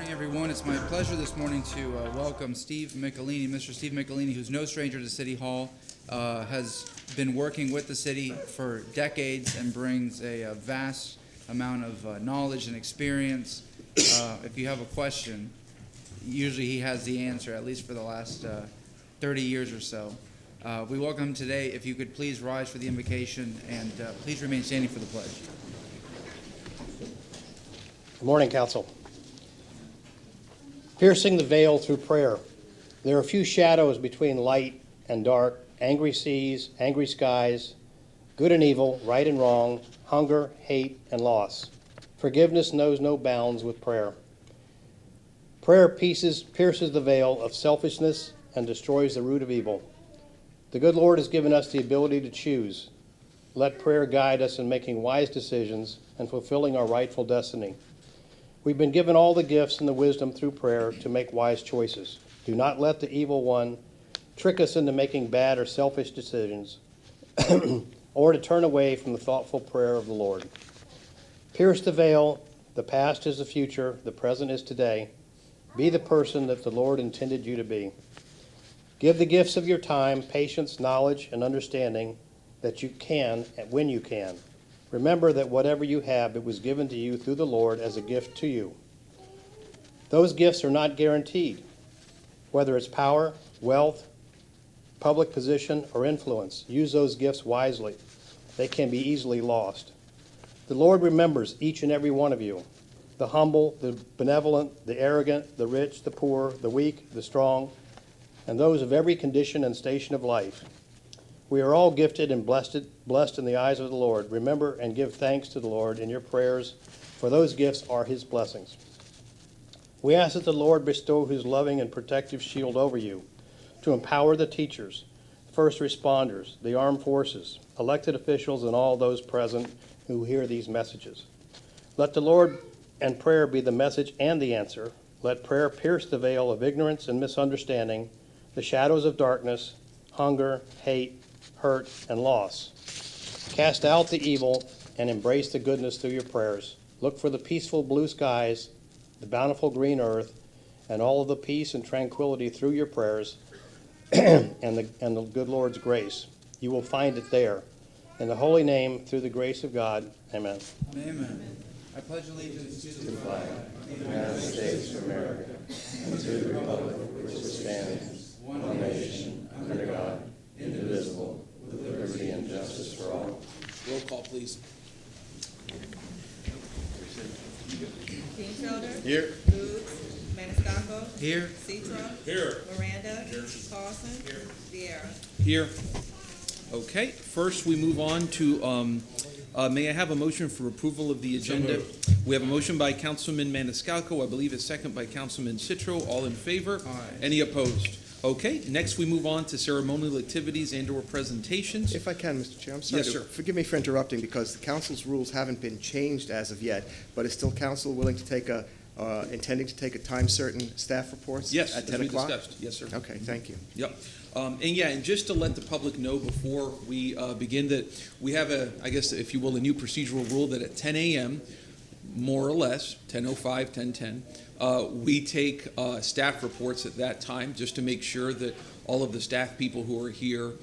Morning, everyone. It's my pleasure this morning to welcome Steve Michelini. Mr. Steve Michelini, who's no stranger to City Hall, has been working with the city for decades and brings a vast amount of knowledge and experience. If you have a question, usually he has the answer, at least for the last 30 years or so. We welcome him today. If you could please rise for the invocation and please remain standing for the pledge. Good morning, Council. Piercing the veil through prayer. There are few shadows between light and dark, angry seas, angry skies, good and evil, right and wrong, hunger, hate, and loss. Forgiveness knows no bounds with prayer. Prayer pierces the veil of selfishness and destroys the root of evil. The good Lord has given us the ability to choose. Let prayer guide us in making wise decisions and fulfilling our rightful destiny. We've been given all the gifts and the wisdom through prayer to make wise choices. Do not let the evil one trick us into making bad or selfish decisions or to turn away from the thoughtful prayer of the Lord. Pierce the veil. The past is the future. The present is today. Be the person that the Lord intended you to be. Give the gifts of your time, patience, knowledge, and understanding that you can and when you can. Remember that whatever you have, it was given to you through the Lord as a gift to you. Those gifts are not guaranteed, whether it's power, wealth, public position, or influence. Use those gifts wisely. They can be easily lost. The Lord remembers each and every one of you, the humble, the benevolent, the arrogant, the rich, the poor, the weak, the strong, and those of every condition and station of life. We are all gifted and blessed in the eyes of the Lord. Remember and give thanks to the Lord in your prayers, for those gifts are his blessings. We ask that the Lord bestow his loving and protective shield over you to empower the teachers, first responders, the armed forces, elected officials, and all those present who hear these messages. Let the Lord and prayer be the message and the answer. Let prayer pierce the veil of ignorance and misunderstanding, the shadows of darkness, hunger, hate, hurt, and loss. Cast out the evil and embrace the goodness through your prayers. Look for the peaceful blue skies, the bountiful green earth, and all of the peace and tranquility through your prayers and the good Lord's grace. You will find it there. In the holy name, through the grace of God, amen. Amen. I pledge allegiance to the flag of the United States of America and to the republic which stands, one nation, under God, indivisible, with liberty and justice for all. roll call, please. Kingfelder. Here. Booth. Maniscalco. Here. Citro. Here. Miranda. Here. Carlson. Here. Vieira. Here. Okay, first we move on to, may I have a motion for approval of the agenda? We have a motion by Councilman Maniscalco, I believe a second by Councilman Citro. All in favor? Aye. Any opposed? Okay, next we move on to ceremonial activities and/or presentations. If I can, Mr. Chair, I'm sorry. Yes, sir. Forgive me for interrupting because the council's rules haven't been changed as of yet, but is still council willing to take intending to take a time certain staff reports? Yes, At as 10 we o'clock? discussed. Yes, sir. Okay, thank you. Yep. And just to let the public know before we begin that we have I guess, if you will, a new procedural rule that at 10 a.m., more or less, 10:05, 10:10, we take staff reports at that time just to make sure that all of the staff people who are here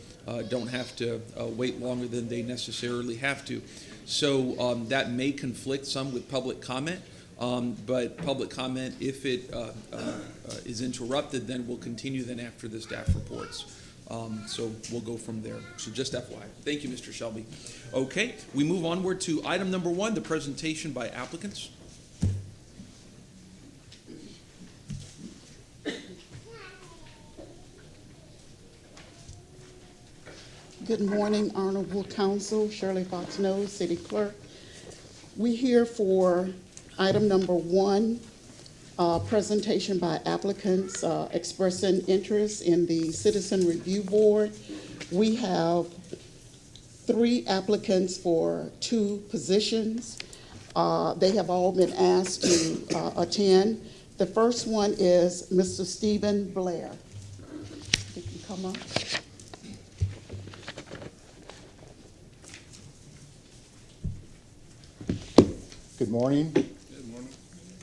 don't have to wait longer than they necessarily have to. So that may conflict some with public comment, but public comment, if it is interrupted, then we'll continue then after the staff reports. So we'll go from there. So just FYI. Thank you, Mr. Shelby. Okay, we move onward to item number 1, the presentation by applicants. Good morning, Honorable Council. Shirley Fox Nose, City Clerk. We're here for item number 1, presentation by applicants expressing interest in the Citizen Review Board. We have 3 applicants for 2 positions. They have all been asked to attend. The first one is Mr. Stephen Blair. You can come up. Good morning. Good morning.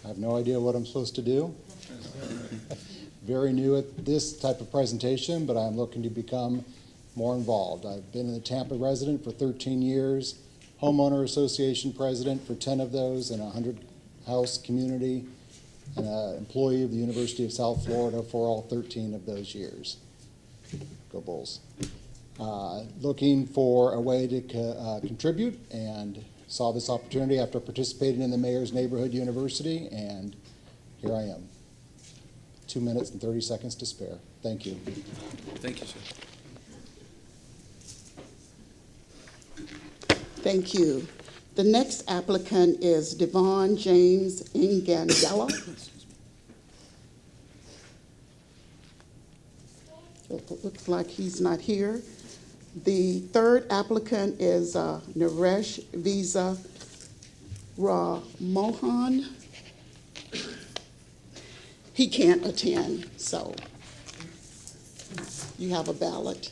I have no idea what I'm supposed to do. Very new at this type of presentation, but I'm looking to become more involved. I've been a Tampa resident for 13 years, homeowner association president for 10 of those, and a 100-house community, and an employee of the University of South Florida for all 13 of those years. Go Bulls. Looking for a way to contribute, and saw this opportunity after participating in the Mayor's Neighborhood University, and here I am. 2 minutes and 30 seconds to spare. Thank you. Thank you, sir. Thank you. The next applicant is Devon James Ingandella. It looks like he's not here. The third applicant is Naresh Visa Ramohan. He can't attend, so you have a ballot.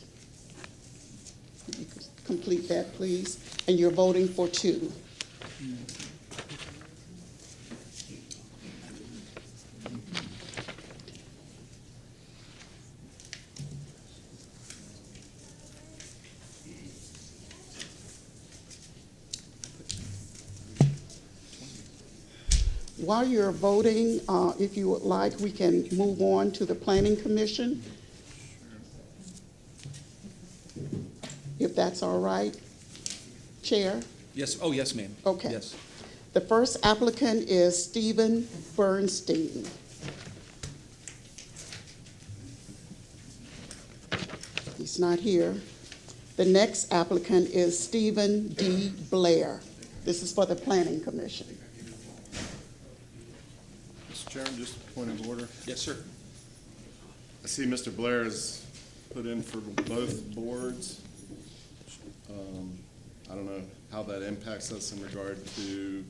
You could complete that, please. And you're voting for two. While you're voting, if you would like, we can move on to the Planning Commission. If that's all right. Chair? Yes. Oh, yes, ma'am. Okay. Yes. The first applicant is Stephen Bernstein. He's not here. The next applicant is Stephen D. Blair. This is for the Planning Commission. Mr. Chairman, just a point of order. Yes, sir. I see Mr. Blair is put in for both boards. I don't know how that impacts us in regard to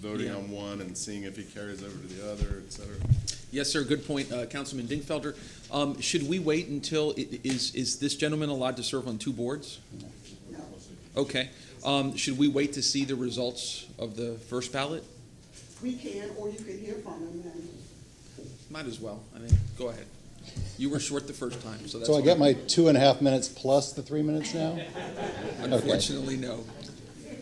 voting on one and seeing if he carries over to the other, et cetera. Yes, sir. Good point, Councilman Dingfelder. Should we wait until, is this gentleman allowed to serve on two boards? No. Okay. Should we wait to see the results of the first ballot? We can, or you can hear from him then. Might as well. I mean, go ahead. You were short the first time, so that's So I fine. get my 2.5 minutes plus the 3 minutes now? Unfortunately, no.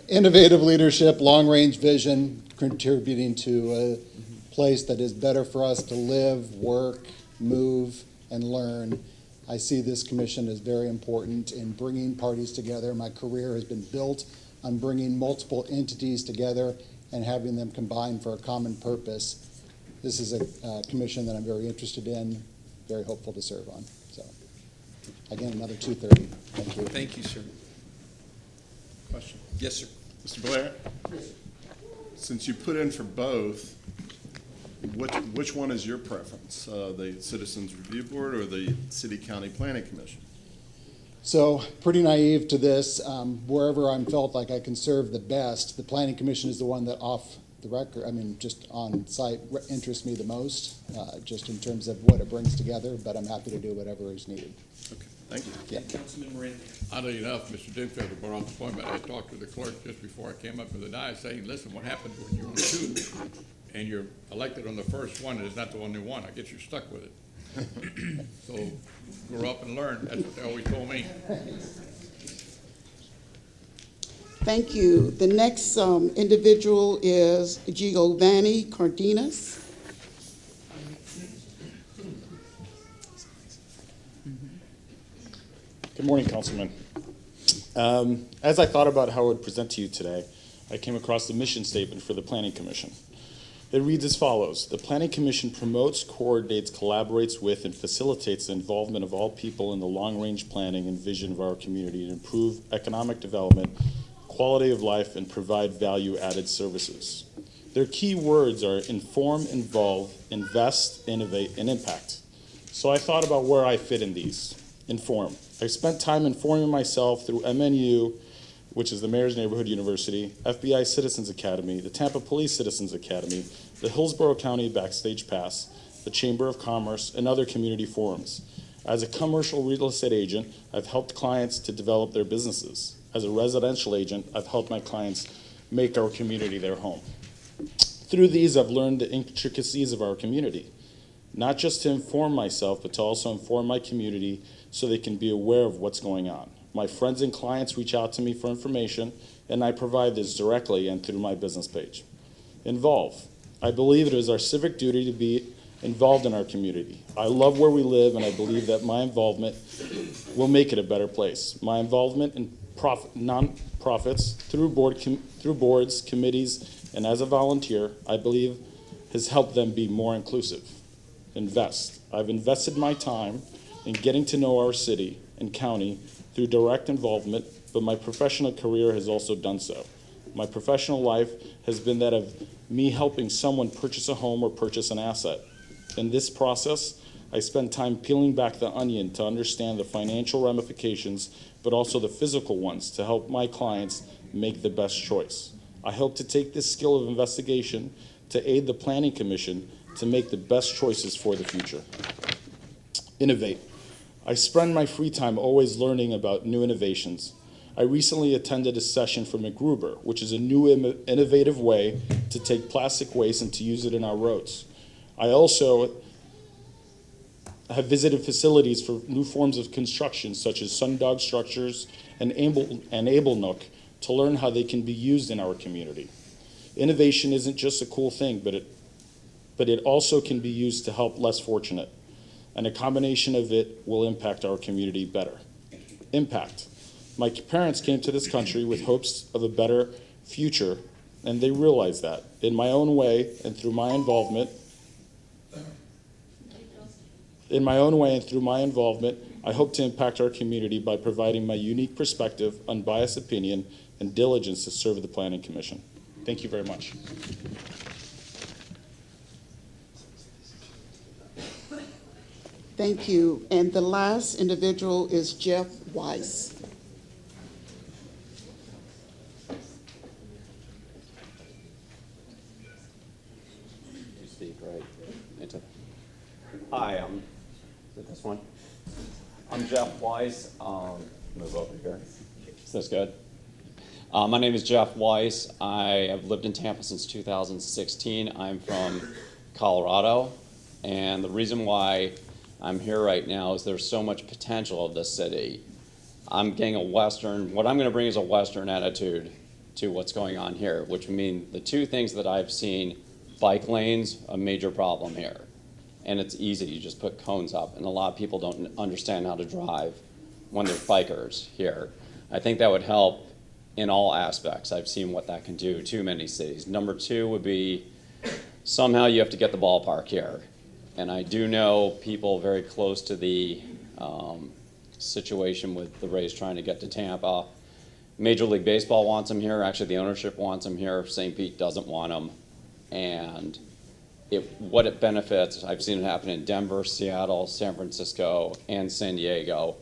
Innovative leadership, long-range vision, contributing to a place that is better for us to live, work, move, and learn. I see this commission as very important in bringing parties together. My career has been built on bringing multiple entities together and having them combine for a common purpose. This is a commission that I'm very interested in, very hopeful to serve on. So, again, another 2:30. Thank you. Thank you, sir. Question. Yes, sir. Mr. Blair? Since you put in for both, which one is your preference? The Citizens Review Board or the City County Planning Commission? So, pretty naive to this. Wherever I'm felt like I can serve the best, the Planning Commission is the one that off the record, just on site, interests me the most, just in terms of what it brings together, but I'm happy to do whatever is needed. Okay, thank you. Yeah. Councilman Moran. Oddly enough, Mr. Dingfelder brought up the point, but I talked to the clerk just before I came up to the dais saying, listen, what happens when you're on two and you're elected on the first one and it's not the one you want? I guess you're stuck with it. So grow up and learn. That's what they always told me. Thank you. The next individual is Giovanni Cardenas. Good morning, Councilman. As I thought about how I would present to you today, I came across the mission statement for the Planning Commission. It reads as follows: the Planning Commission promotes, coordinates, collaborates with, and facilitates the involvement of all people in the long-range planning and vision of our community to improve economic development, quality of life, and provide value-added services. Their key words are inform, involve, invest, innovate, and impact. So I thought about where I fit in these. Inform. I spent time informing myself through MNU, which is the Mayor's Neighborhood University, FBI Citizens Academy, the Tampa Police Citizens Academy, the Hillsborough County Backstage Pass, the Chamber of Commerce, and other community forums. As a commercial real estate agent, I've helped clients to develop their businesses. As a residential agent, I've helped my clients make our community their home. Through these, I've learned the intricacies of our community, not just to inform myself, but to also inform my community so they can be aware of what's going on. My friends and clients reach out to me for information, and I provide this directly and through my business page. Involve. I believe it is our civic duty to be involved in our community. I love where we live, and I believe that my involvement will make it a better place. My involvement in non-profits through boards, committees, and as a volunteer, I believe has helped them be more inclusive. Invest. I've invested my time in getting to know our city and county through direct involvement, but my professional career has also done so. My professional life has been that of me helping someone purchase a home or purchase an asset. In this process, I spend time peeling back the onion to understand the financial ramifications, but also the physical ones to help my clients make the best choice. I hope to take this skill of investigation to aid the Planning Commission to make the best choices for the future. Innovate. I spend my free time always learning about new innovations. I recently attended a session for McGruber, which is a new innovative way to take plastic waste and to use it in our roads. I also have visited facilities for new forms of construction, such as Sundog Structures and Able Nook, to learn how they can be used in our community. Innovation isn't just a cool thing, but it also can be used to help less fortunate, and a combination of it will impact our community better. Impact. My parents came to this country with hopes of a better future, and they realized that. In my own way and through my involvement, I hope to impact our community by providing my unique perspective, unbiased opinion, and diligence to serve the Planning Commission. Thank you very much. Thank you. And the last individual is Jeff Weiss. You speak right into. Hi, is it this one? I'm Jeff Weiss. Move over here. Is this good? My name is Jeff Weiss. I have lived in Tampa since 2016. I'm from Colorado, and the reason why I'm here right now is there's so much potential of this city. I'm getting what I'm going to bring is a Western attitude to what's going on here, which mean the two things that I've seen, bike lanes, a major problem here. And it's easy, you just put cones up, and a lot of people don't understand how to drive when they're bikers here. I think that would help in all aspects. I've seen what that can do to many cities. Number two would be somehow you have to get the ballpark here. And I do know people very close to the situation with the Rays trying to get to Tampa. Major League Baseball wants them here. Actually, the ownership wants them here. St. Pete doesn't want them. And what it benefits, I've seen it happen in Denver, Seattle, San Francisco, and San Diego.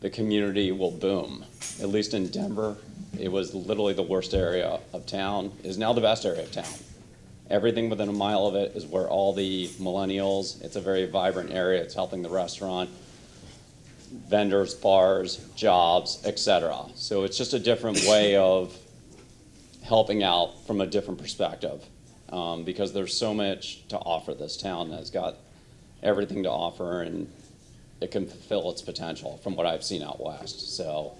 The community will boom. At least in Denver, it was literally the worst area of town. It is now the best area of town. Everything within a mile of it is where all the millennials, it's a very vibrant area. It's helping the restaurant, vendors, bars, jobs, etc. So it's just a different way of helping out from a different perspective because there's so much to offer this town that's got everything to offer and it can fulfill its potential from what I've seen out west. So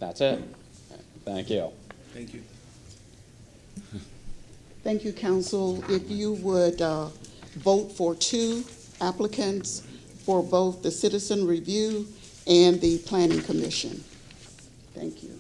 that's it. Thank you. Thank you. Thank you, Council. If you would vote for two applicants for both the Citizen Review and the Planning Commission. Thank you.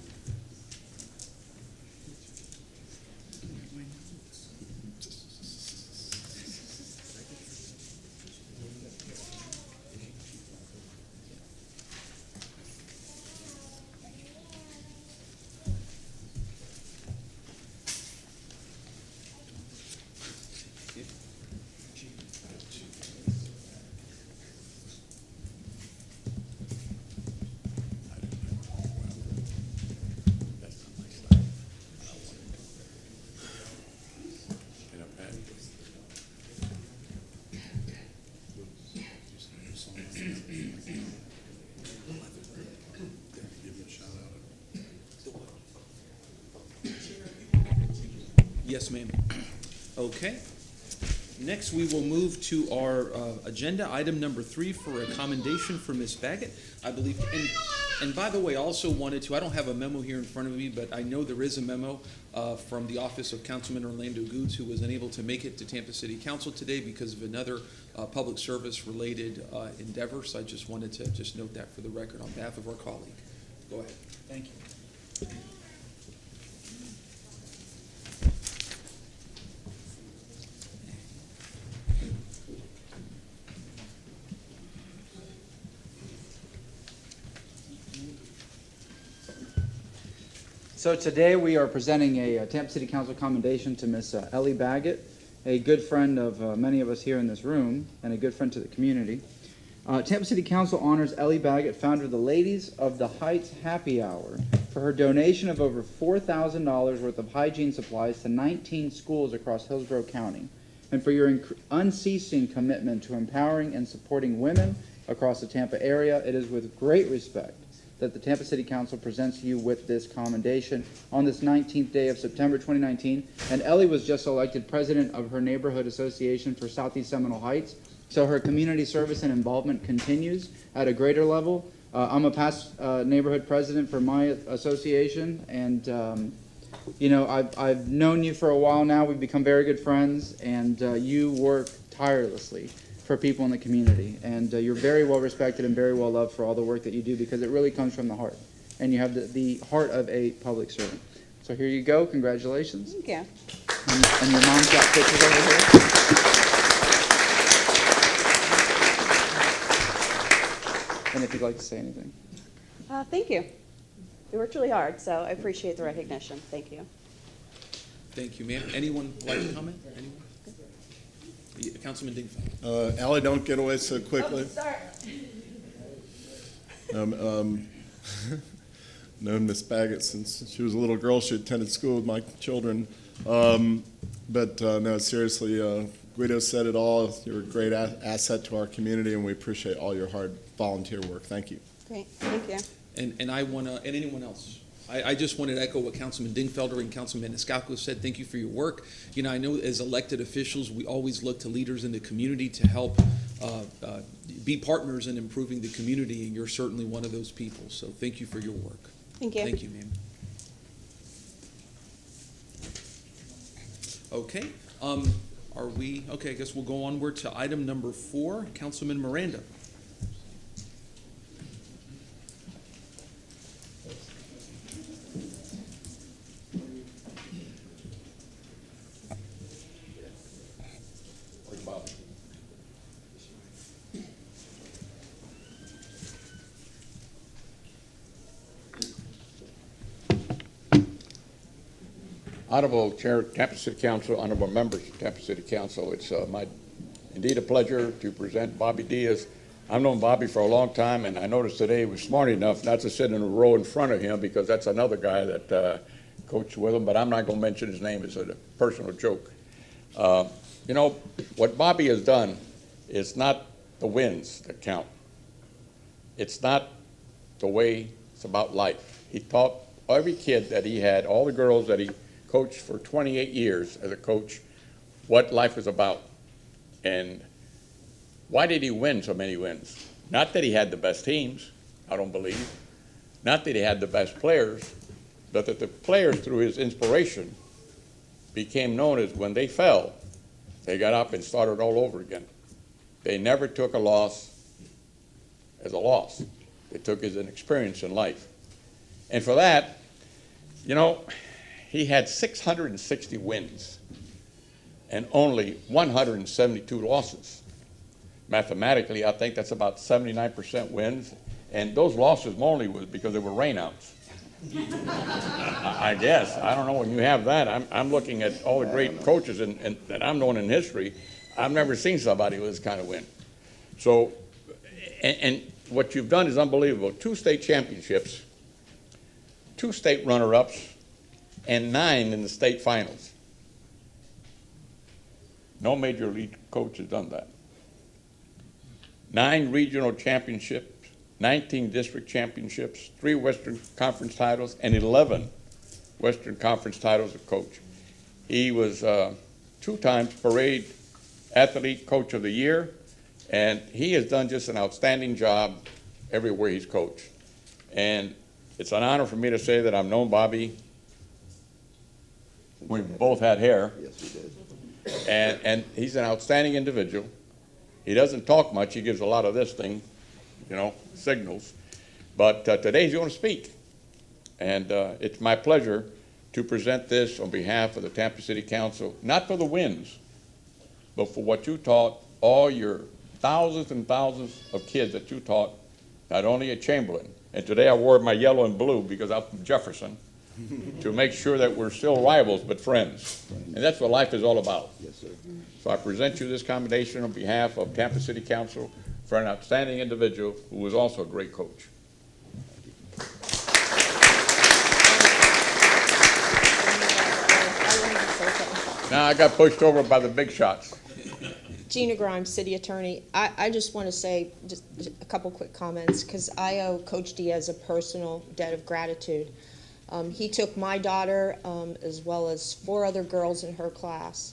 Yes, ma'am. Okay. Next, we will move to our agenda, item number 3, for a commendation for Ms. Baggett. I believe, and by the way, I also wanted to, I don't have a memo here in front of me, but I know there is a memo from the office of Councilman Orlando Goods, who was unable to make it to Tampa City Council today because of another public service-related endeavor. So I just wanted to just note that for the record on behalf of our colleague. Go ahead. Thank you. So today we are presenting a Tampa City Council commendation to Miss Ellie Baggett, a good friend of many of us here in this room and a good friend to the community. Tampa City Council honors Ellie Baggett, founder of the Ladies of the Heights Happy Hour, for her donation of over $4,000 worth of hygiene supplies to 19 schools across Hillsborough County, and for your unceasing commitment to empowering and supporting women across the Tampa area. It is with great respect that the Tampa City Council presents you with this commendation on this 19th day of September 2019. And Ellie was just elected president of her neighborhood association for Southeast Seminole Heights. So her community service and involvement continues at a greater level. I'm a past neighborhood president for my association, and you know, I've known you for a while now. We've become very good friends, and you work tirelessly for people in the community, and you're very well respected and very well loved for all the work that you do, because it really comes from the heart, and you have the heart of a public servant. So here you go. Congratulations. Thank you. And your mom's got pictures over here. And if you'd like to say anything. Thank you. You worked really hard, so I appreciate the recognition. Thank you. Thank you, ma'am. Anyone like to comment? Anyone? Councilman Dingfelder. Ally, don't get away so quickly. Known Miss Baggett since she was a little girl. She attended school with my children. No, seriously, Guido said it all. You're a great asset to our community, and we appreciate all your hard volunteer work. Thank you. Great. Thank you. And I want to, and anyone else? I just wanted to echo what Councilman Dingfelder and Councilman Maniscalco said. Thank you for your work. You know, I know as elected officials, we always look to leaders in the community to help be partners in improving the community, and you're certainly one of those people. So thank you for your work. Thank you. Thank you, ma'am. Okay. Okay, I guess we'll go onward to item number 4, Councilman Miranda. Honorable Chair, Tampa City Council, honorable members of Tampa City Council, it's indeed a pleasure to present Bobby Diaz. I've known Bobby for a long time, and I noticed today he was smart enough not to sit in a row in front of him, because that's another guy that coached with him, but I'm not going to mention his name. It's a personal joke. You know, what Bobby has done is not the wins that count. It's not the way it's about life. He taught every kid that he had, all the girls that he coached for 28 years as a coach, what life was about. And why did he win so many wins? Not that he had the best teams, I don't believe. Not that he had the best players, but that the players, through his inspiration, became known as, when they fell, they got up and started all over again. They never took a loss as a loss. They took it as an experience in life. And for that, you know, he had 660 wins and only 172 losses. Mathematically, I think that's about 79% wins, and those losses only was because they were rainouts. I guess. I don't know, when you have that, I'm looking at all the great coaches that I'm known in history. I've never seen somebody with this kind of win. So, and what you've done is unbelievable. 2 state championships, 2 state runner-ups, and 9 in the state finals. No major league coach has done that. 9 regional championships, 19 district championships, 3 Western Conference titles, and 11 Western Conference titles as coach. He was 2 2 times parade athlete coach of the year, and he has done just an outstanding job everywhere he's coached. And it's an honor for me to say that I've known Bobby. We've both had hair. Yes, we did. And he's an outstanding individual. He doesn't talk much. He gives a lot of this thing, signals. But today he's going to speak. And it's my pleasure to present this on behalf of the Tampa City Council, not for the wins, but for what you taught all your thousands and thousands of kids that you taught, not only at Chamberlain. And today I wore my yellow and blue because I'm from Jefferson, to make sure that we're still rivals but friends. And that's what life is all about. Yes, sir. So I present you this commendation on behalf of Tampa City Council for an outstanding individual who was also a great coach. Now I got pushed over by the big shots. Gina Grimes, City Attorney. I just want to say just a couple quick comments because I owe Coach Diaz a personal debt of gratitude. He took my daughter as well as 4 other girls in her class,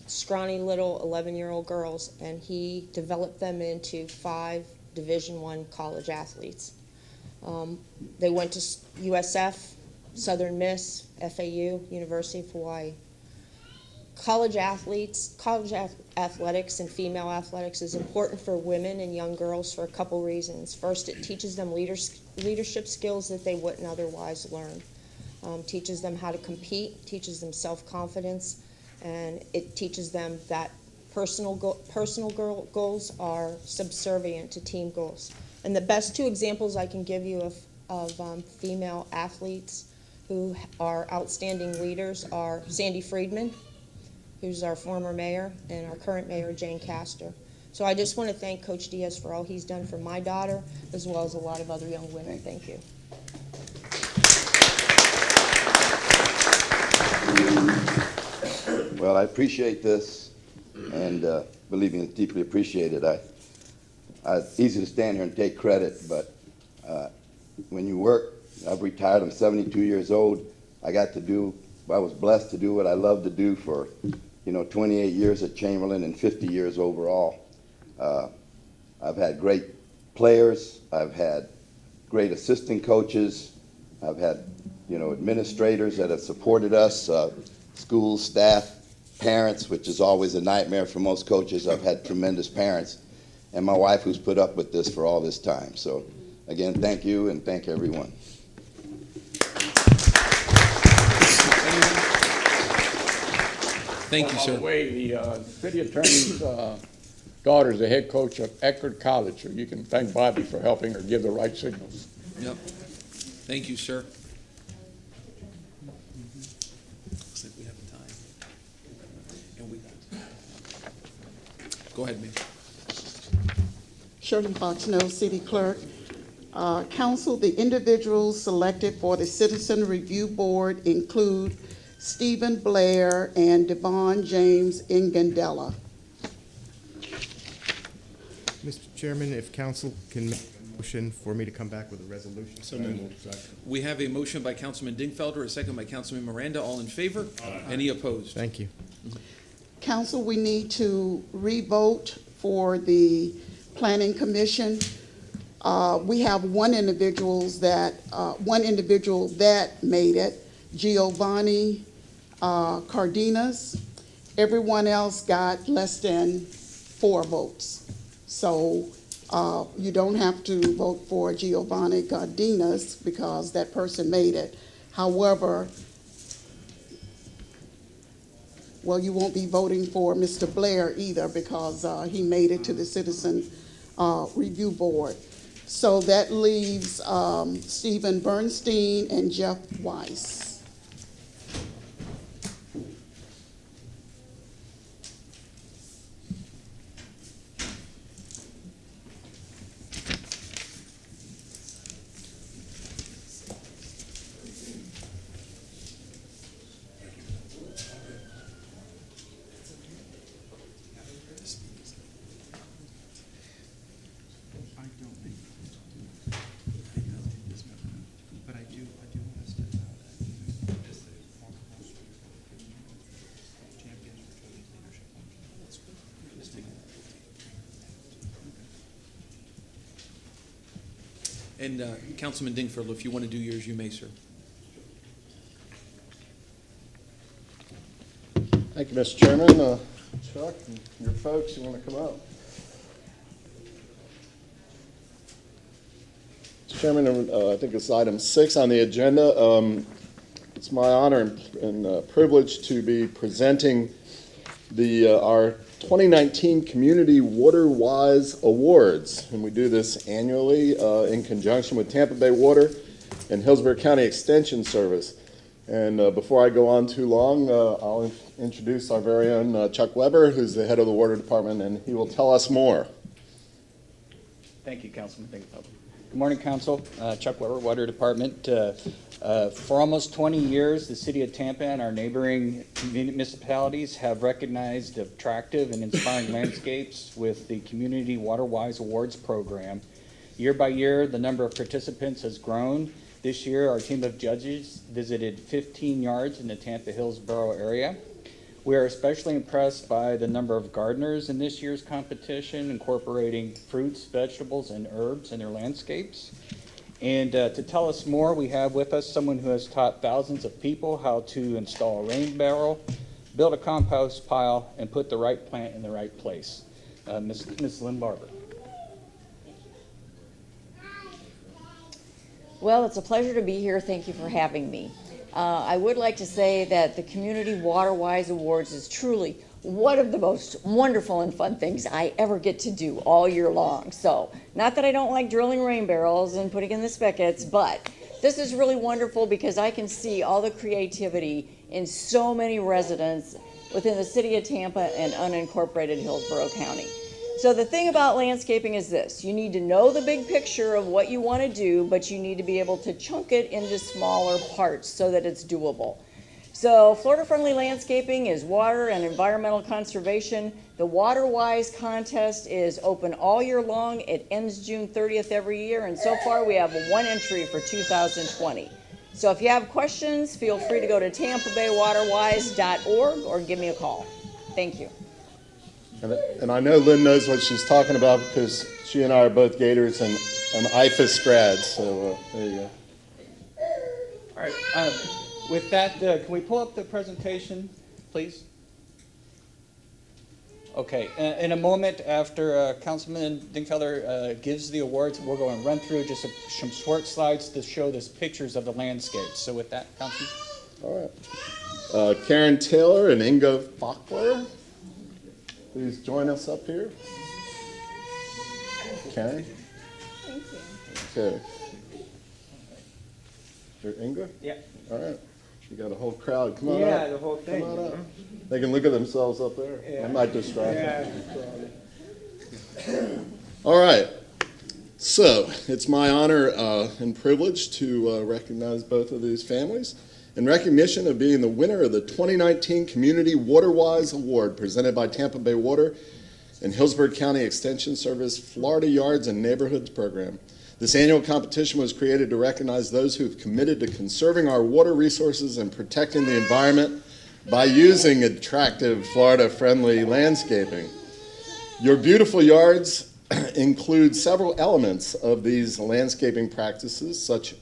scrawny little 11-year-old girls, and he developed them into 5 Division I college athletes. They went to USF, Southern Miss, FAU, University of Hawaii. College athletics and female athletics is important for women and young girls for a couple reasons. First, it teaches them leadership skills that they wouldn't otherwise learn. Teaches them how to compete, teaches them self-confidence, and it teaches them that personal goals are subservient to team goals. And the best 2 examples I can give you of female athletes who are outstanding leaders are Sandy Friedman, who's our former mayor, and our current mayor, Jane Castor. So I just want to thank Coach Diaz for all he's done for my daughter, as well as a lot of other young women. Thank you. Well, I appreciate this, and believe me, it's deeply appreciated. It's easy to stand here and take credit, but when you work, I've retired, I'm 72 years old. I was blessed to do what I love to do for 28 years at Chamberlain and 50 years overall. I've had great players. I've had great assistant coaches. I've had, administrators that have supported us, school staff, parents, which is always a nightmare for most coaches. I've had tremendous parents, and my wife who's put up with this for all this time. So, again, thank you and thank everyone. Thank you, sir. By the way, the city attorney's daughter is the head coach of Eckerd College, so you can thank Bobby for helping her give the right signals. Yep. Thank you, sir. Looks like we have time. And go ahead, ma'am. Shirley Foxnell, City Clerk. Council, the individuals selected for the Citizen Review Board include Stephen Blair and Devon James Ingandella. Mr. Chairman, if council can make a motion for me to come back with a resolution. So moved. We have a motion by Councilman Dingfelder, a second by Councilman Miranda. All in favor? Aye. Any opposed? Thank you. Council, we need to re-vote for the Planning Commission. We have one individual that made it, Giovanni Cardenas. Everyone else got less than 4 votes. So you don't have to vote for Giovanni Cardenas because that person made it. However, well, you won't be voting for Mr. Blair either because he made it to the Citizen Review Board. So that leaves Stephen Bernstein and Jeff Weiss. But I do want to step out. And Councilman Dingfelder, if you want to do yours, you may, sir. Thank you, Mr. Chairman. Chuck, and your folks, you want to come up? Mr. Chairman, I think it's item 6 on the agenda. It's my honor and privilege to be presenting our 2019 Community Water Wise Awards. And we do this annually in conjunction with Tampa Bay Water and Hillsborough County Extension Service. And before I go on too long, I'll introduce our very own Chuck Weber, who's the head of the Water Department, and he will tell us more. Thank you, Councilman Dingfelder. Good morning, Council. Chuck Weber, Water Department. For almost 20 years, the City of Tampa and our neighboring municipalities have recognized attractive and inspiring landscapes with the Community Water Wise Awards program. Year by year, the number of participants has grown. This year, our team of judges visited 15 yards in the Tampa Hillsborough area. We are especially impressed by the number of gardeners in this year's competition, incorporating fruits, vegetables, and herbs in their landscapes. And to tell us more, we have with us someone who has taught thousands of people how to install a rain barrel, build a compost pile, and put the right plant in the right place. Ms. Lynn Barber. Well, it's a pleasure to be here. Thank you for having me. I would like to say that the Community Water Wise Awards is truly one of the most wonderful and fun things I ever get to do all year long. So, not that I don't like drilling rain barrels and putting in the spigots, but this is really wonderful because I can see all the creativity in so many residents within the City of Tampa and unincorporated Hillsborough County. So the thing about landscaping is this: you need to know the big picture of what you want to do, but you need to be able to chunk it into smaller parts so that it's doable. So Florida-friendly landscaping is water and environmental conservation. The Water Wise contest is open all year long. It ends June 30th every year, and so far we have 1 entry for 2020. So if you have questions, feel free to go to tampabaywaterwise.org or give me a call. Thank you. And I know Lynn knows what she's talking about because she and I are both Gators and IFAS grads, so there you go. All right. With that, can we pull up the presentation, please? Okay. In a moment, after Councilman Dingfelder gives the awards, we're going to run through just some short slides to show the pictures of the landscape. So with that, Councilman. All right. Karen Taylor and Ingo Fockler, please join us up here. Karen? Thank you. Okay. You're Inga? Yeah. All right. You got a whole crowd. Come on up. Yeah, the whole thing. Come on up. They can look at themselves up there. Yeah. I might distract them. All right. So it's my honor and privilege to recognize both of these families in recognition of being the winner of the 2019 Community Water Wise Award presented by Tampa Bay Water and Hillsborough County Extension Service Florida Yards and Neighborhoods Program. This annual competition was created to recognize those who have committed to conserving our water resources and protecting the environment by using attractive Florida-friendly landscaping. Your beautiful yards include several elements of these landscaping practices, such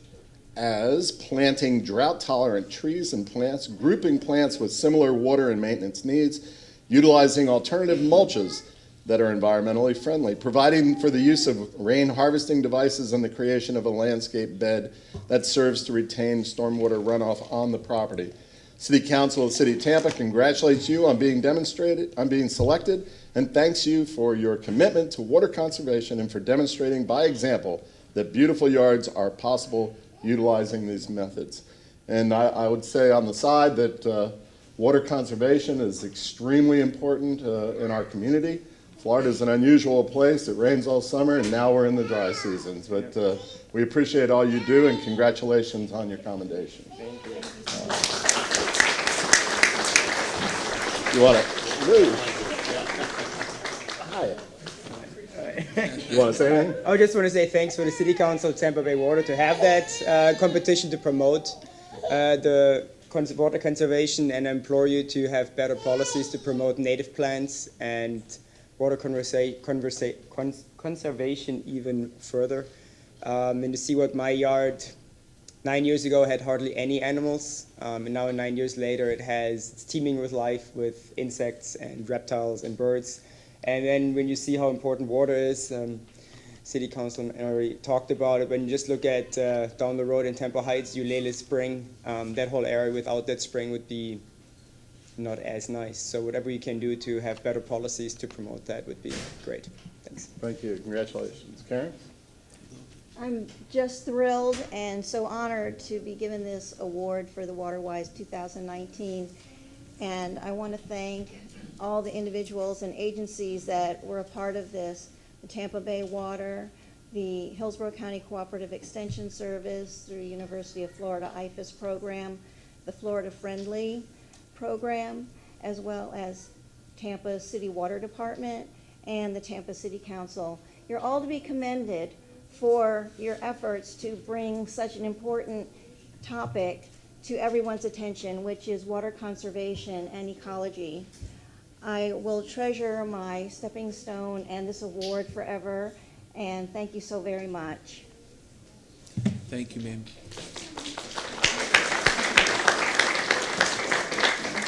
as planting drought-tolerant trees and plants, grouping plants with similar water and maintenance needs, utilizing alternative mulches that are environmentally friendly, providing for the use of rain harvesting devices and the creation of a landscape bed that serves to retain stormwater runoff on the property. City Council of the City of Tampa congratulates you on being selected, and thanks you for your commitment to water conservation and for demonstrating by example that beautiful yards are possible utilizing these methods. And I would say on the side that water conservation is extremely important in our community. Florida is an unusual place. It rains all summer, and now we're in the dry seasons. But we appreciate all you do, and congratulations on your commendation. Thank you. You want to move? Hi. You want to say anything? I just want to say thanks for the City Council of Tampa Bay Water to have that competition to promote the water conservation, and I implore you to have better policies to promote native plants and water conservation even further. And to see what my yard 9 years ago had hardly any animals, and now 9 years later it's teeming with life, with insects and reptiles and birds. And then when you see how important water is, City Council already talked about it. When you just look at down the road in Tampa Heights, Ulele Spring, that whole area without that spring would be not as nice. So whatever you can do to have better policies to promote that would be great. Thanks. Thank you. Congratulations. Karen? I'm just thrilled and so honored to be given this award for the WaterWise 2019. And I want to thank all the individuals and agencies that were a part of this: the Tampa Bay Water, the Hillsborough County Cooperative Extension Service through University of Florida IFAS program, the Florida Friendly program, as well as Tampa City Water Department and the Tampa City Council. You're all to be commended for your efforts to bring such an important topic to everyone's attention, which is water conservation and ecology. I will treasure my stepping stone and this award forever, and thank you so very much. Thank you, ma'am.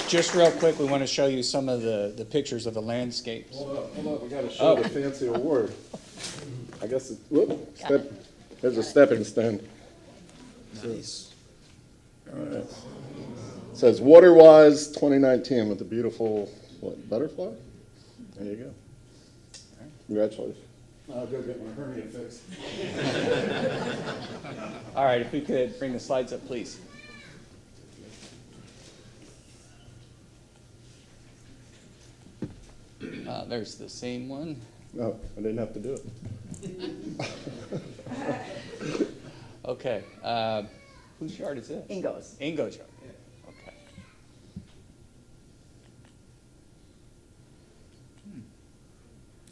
Just real quick, we want to show you some of the pictures of the landscapes. Hold up. We got to show the fancy award. I guess there's a stepping stone. Nice. All right. It says WaterWise 2019 with the beautiful, butterfly? There you go. Congratulations. I'll go get my hernia fixed. All right, if we could bring the slides up, please. There's the same one. No, I didn't have to do it. Okay. Whose yard is this? Ingo's. Ingo's yard. Okay.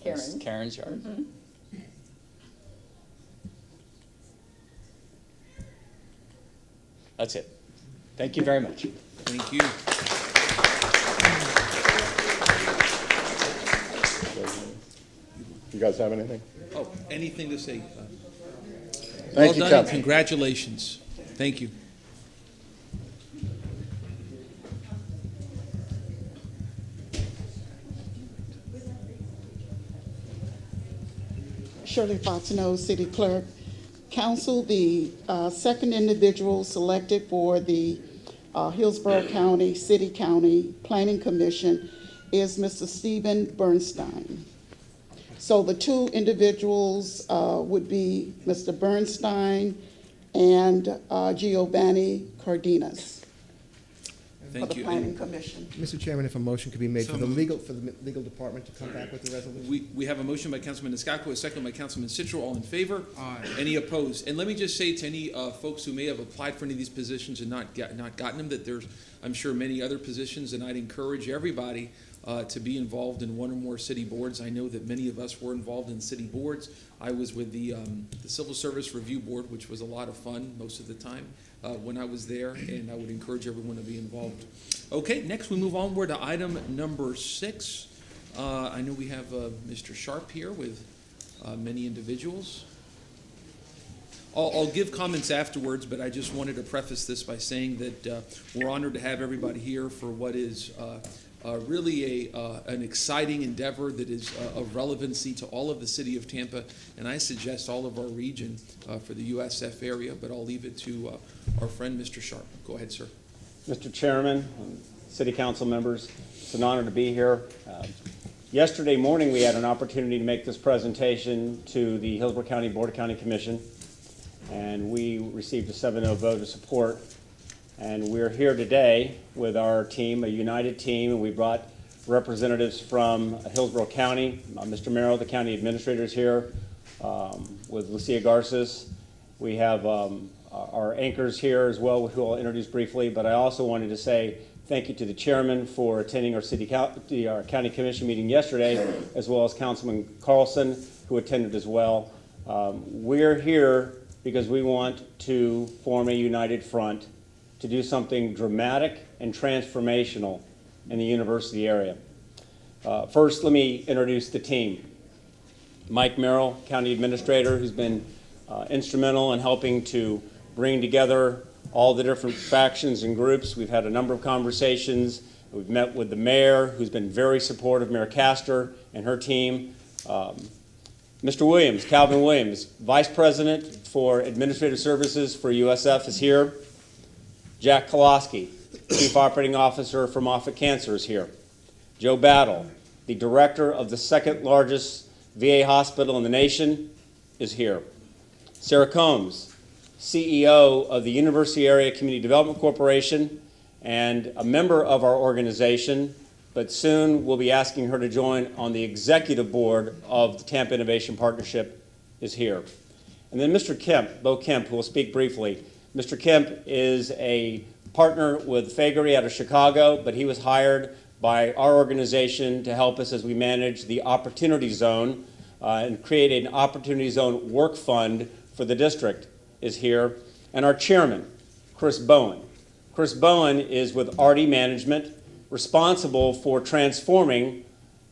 That's Karen's yard. Mm-hmm. That's it. Thank you very much. Thank you. You guys have anything? Oh, anything to say? Thank you, well done, and Council. congratulations. Thank you. Shirley Foxnow, City Clerk. Council, the second individual selected for the Hillsborough County City County Planning Commission is Mr. Stephen Bernstein. So the two individuals would be Mr. Bernstein and Giovanni Cardenas for Thank the you. Planning Commission. Mr. Chairman, if a motion could be made So for the moved. legal department to come back with the resolution. We have a motion by Councilman Niscacco, a second by Councilman Citro. All in favor? Aye. Any opposed? And let me just say to any folks who may have applied for any of these positions and not gotten them, that there's, I'm sure, many other positions, and I'd encourage everybody to be involved in one or more city boards. I know that many of us were involved in city boards. I was with the Civil Service Review Board, which was a lot of fun most of the time when I was there, and I would encourage everyone to be involved. Okay, next we move onward to item number 6. I know we have Mr. Sharp here with many individuals. I'll give comments afterwards, but I just wanted to preface this by saying that we're honored to have everybody here for what is really an exciting endeavor that is of relevancy to all of the city of Tampa, and I suggest all of our region for the USF area, but I'll leave it to our friend Mr. Sharp. Go ahead, sir. Mr. Chairman, City Council members, it's an honor to be here. Yesterday morning, we had an opportunity to make this presentation to the Hillsborough County Board of County Commission, and we received a 7-0 vote of support. And we're here today with our team, a united team, and we brought representatives from Hillsborough County. Mr. Merrill, the county administrator, is here with Lucia Garces. We have our anchors here as well, who I'll introduce briefly, but I also wanted to say thank you to the chairman for attending our county commission meeting yesterday, as well as Councilman Carlson, who attended as well. We're here because we want to form a united front to do something dramatic and transformational in the university area. First, let me introduce the team. Mike Merrill, County Administrator, who's been instrumental in helping to bring together all the different factions and groups. We've had a number of conversations. We've met with the mayor, who's been very supportive, Mayor Castor and her team. Mr. Williams, Calvin Williams, Vice President for Administrative Services for USF is here. Jack Koloski, Chief Operating Officer for Moffitt Cancer is here. Joe Battle, the Director of the second largest VA hospital in the nation, is here. Sarah Combs, CEO of the University Area Community Development Corporation and a member of our organization, but soon we'll be asking her to join on the executive board of the Tampa Innovation Partnership, is here. And then Mr. Kemp, Bo Kemp, who will speak briefly. Mr. Kemp is a partner with Fagery out of Chicago, but he was hired by our organization to help us as we manage the Opportunity Zone and create an Opportunity Zone work fund for the district, is here. And our chairman, Chris Bowen. Chris Bowen is with RD Management, responsible for transforming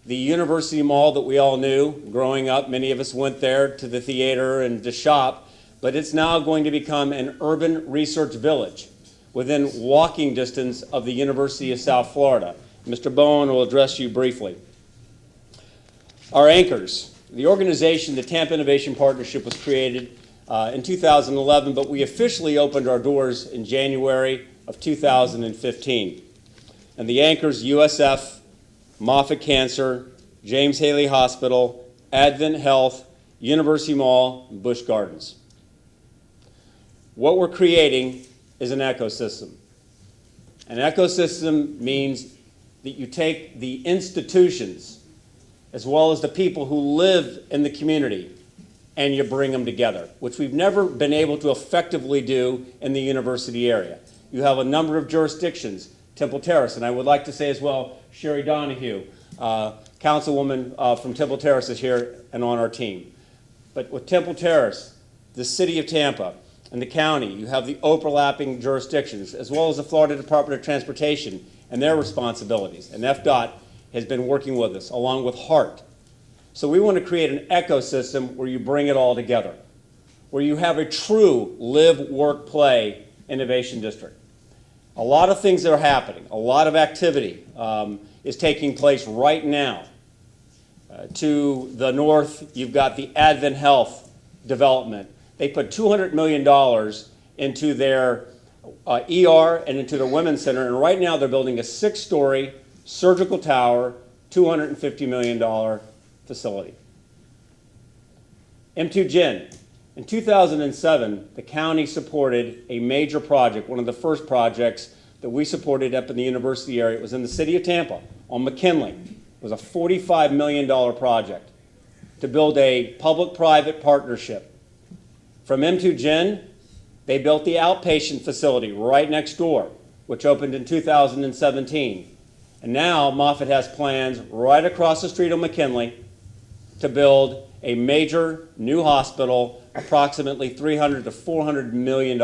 the University Mall that we all knew growing up. Many of us went there to the theater and to shop, but it's now going to become an urban research village within walking distance of the University of South Florida. Mr. Bowen will address you briefly. Our anchors. The organization, the Tampa Innovation Partnership, was created in 2011, but we officially opened our doors in January of 2015. And the anchors, USF, Moffitt Cancer, James Haley Hospital, Advent Health, University Mall, and Busch Gardens. What we're creating is an ecosystem. An ecosystem means that you take the institutions as well as the people who live in the community and you bring them together, which we've never been able to effectively do in the university area. You have a number of jurisdictions, Temple Terrace, and I would like to say as well, Sherry Donahue, Councilwoman from Temple Terrace is here and on our team. But with Temple Terrace, the city of Tampa, and the county, you have the overlapping jurisdictions, as well as the Florida Department of Transportation and their responsibilities. And FDOT has been working with us, along with HART. So we want to create an ecosystem where you bring it all together, where you have a true live, work, play innovation district. A lot of things that are happening, a lot of activity is taking place right now. To the north, you've got the Advent Health development. They put $200 million into their ER and into their women's center, and right now they're building a 6-story surgical tower, $250 million facility. M2 Gen. In 2007, the county supported a major project, one of the first projects that we supported up in the university area. It was in the city of Tampa on McKinley. It was a $45 million project to build a public-private partnership. From M2 Gen, they built the outpatient facility right next door, which opened in 2017. And now Moffitt has plans right across the street on McKinley to build a major new hospital, approximately $300 to $400 million.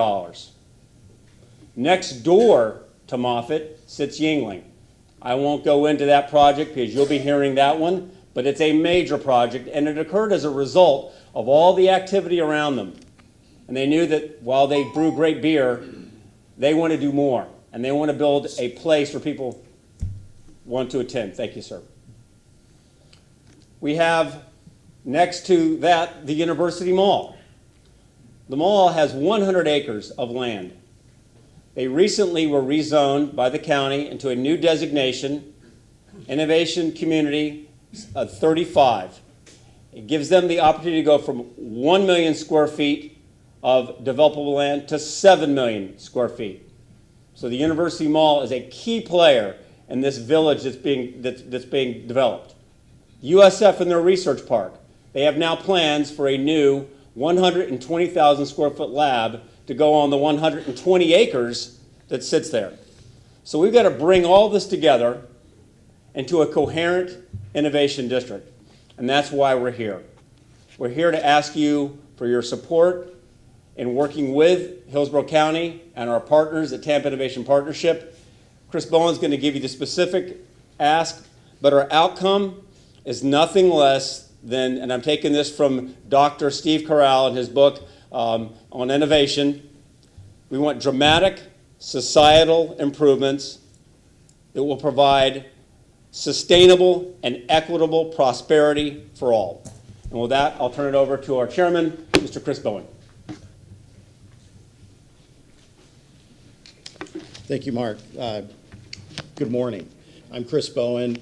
Next door to Moffitt sits Yingling. I won't go into that project because you'll be hearing that one, but it's a major project, and it occurred as a result of all the activity around them. And they knew that while they brew great beer, they want to do more, and they want to build a place where people want to attend. Thank you, sir. We have next to that the University Mall. The mall has 100 acres of land. They recently were rezoned by the county into a new designation, Innovation Community 35. It gives them the opportunity to go from 1 million square feet of developable land to 7 million square feet. So the University Mall is a key player in this village that's being developed. USF and their research park, they have now plans for a new 120,000 square foot lab to go on the 120 acres that sits there. So we've got to bring all this together into a coherent innovation district, and that's why we're here. We're here to ask you for your support in working with Hillsborough County and our partners at Tampa Innovation Partnership. Chris Bowen's going to give you the specific ask, but our outcome is nothing less than, and I'm taking this from Dr. Steve Corral in his book, on innovation. We want dramatic societal improvements that will provide sustainable and equitable prosperity for all. And with that, I'll turn it over to our chairman, Mr. Chris Bowen. Thank you, Mark. Good morning. I'm Chris Bowen,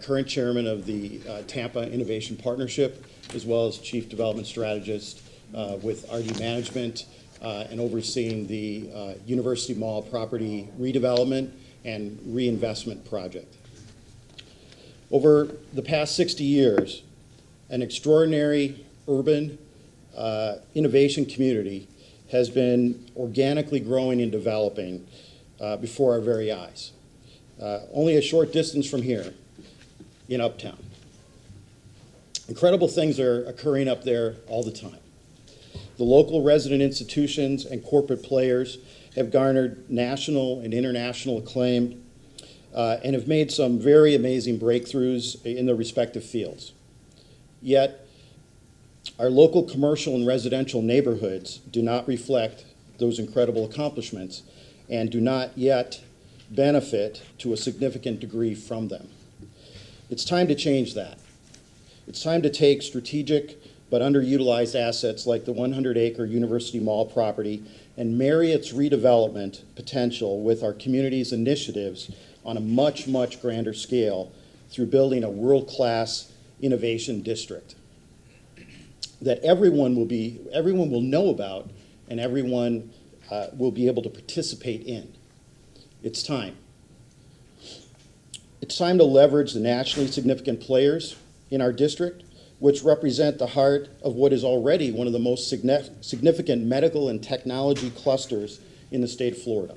current chairman of the Tampa Innovation Partnership, as well as chief development strategist with RD Management and overseeing the University Mall property redevelopment and reinvestment project. Over the past 60 years, an extraordinary urban innovation community has been organically growing and developing before our very eyes. Only a short distance from here in Uptown. Incredible things are occurring up there all the time. The local resident institutions and corporate players have garnered national and international acclaim and have made some very amazing breakthroughs in their respective fields. Yet, our local commercial and residential neighborhoods do not reflect those incredible accomplishments and do not yet benefit to a significant degree from them. It's time to change that. It's time to take strategic but underutilized assets like the 100-acre University Mall property and marry its redevelopment potential with our community's initiatives on a much, much grander scale through building a world-class innovation district that everyone will know about and everyone will be able to participate in. It's time. It's time to leverage the nationally significant players in our district, which represent the heart of what is already one of the most significant medical and technology clusters in the state of Florida.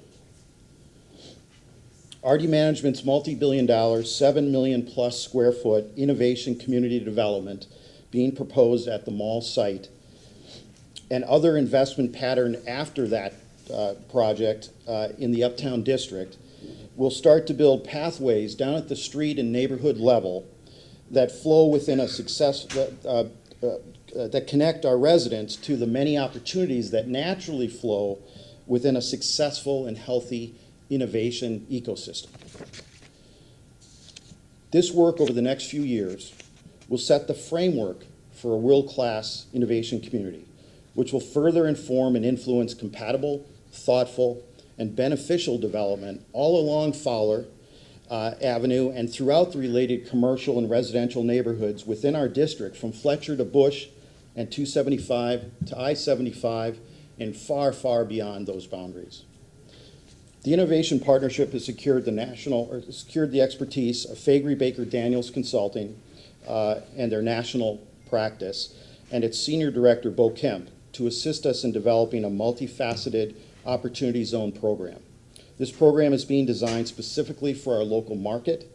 RD Management's multi-billion-dollar, 7 million plus square foot innovation community development being proposed at the mall site and other investment pattern after that project in the Uptown District will start to build pathways down at the street and neighborhood level that flow within a that connect our residents to the many opportunities that naturally flow within a successful and healthy innovation ecosystem. This work over the next few years will set the framework for a world-class innovation community, which will further inform and influence compatible, thoughtful, and beneficial development all along Fowler Avenue and throughout the related commercial and residential neighborhoods within our district, from Fletcher to Bush and 275 to I-75 and far, far beyond those boundaries. The Innovation Partnership has secured the expertise of Faegre Baker Daniels Consulting and their national practice, and its Senior Director, Bo Kemp, to assist us in developing a multifaceted Opportunity Zone program. This program is being designed specifically for our local market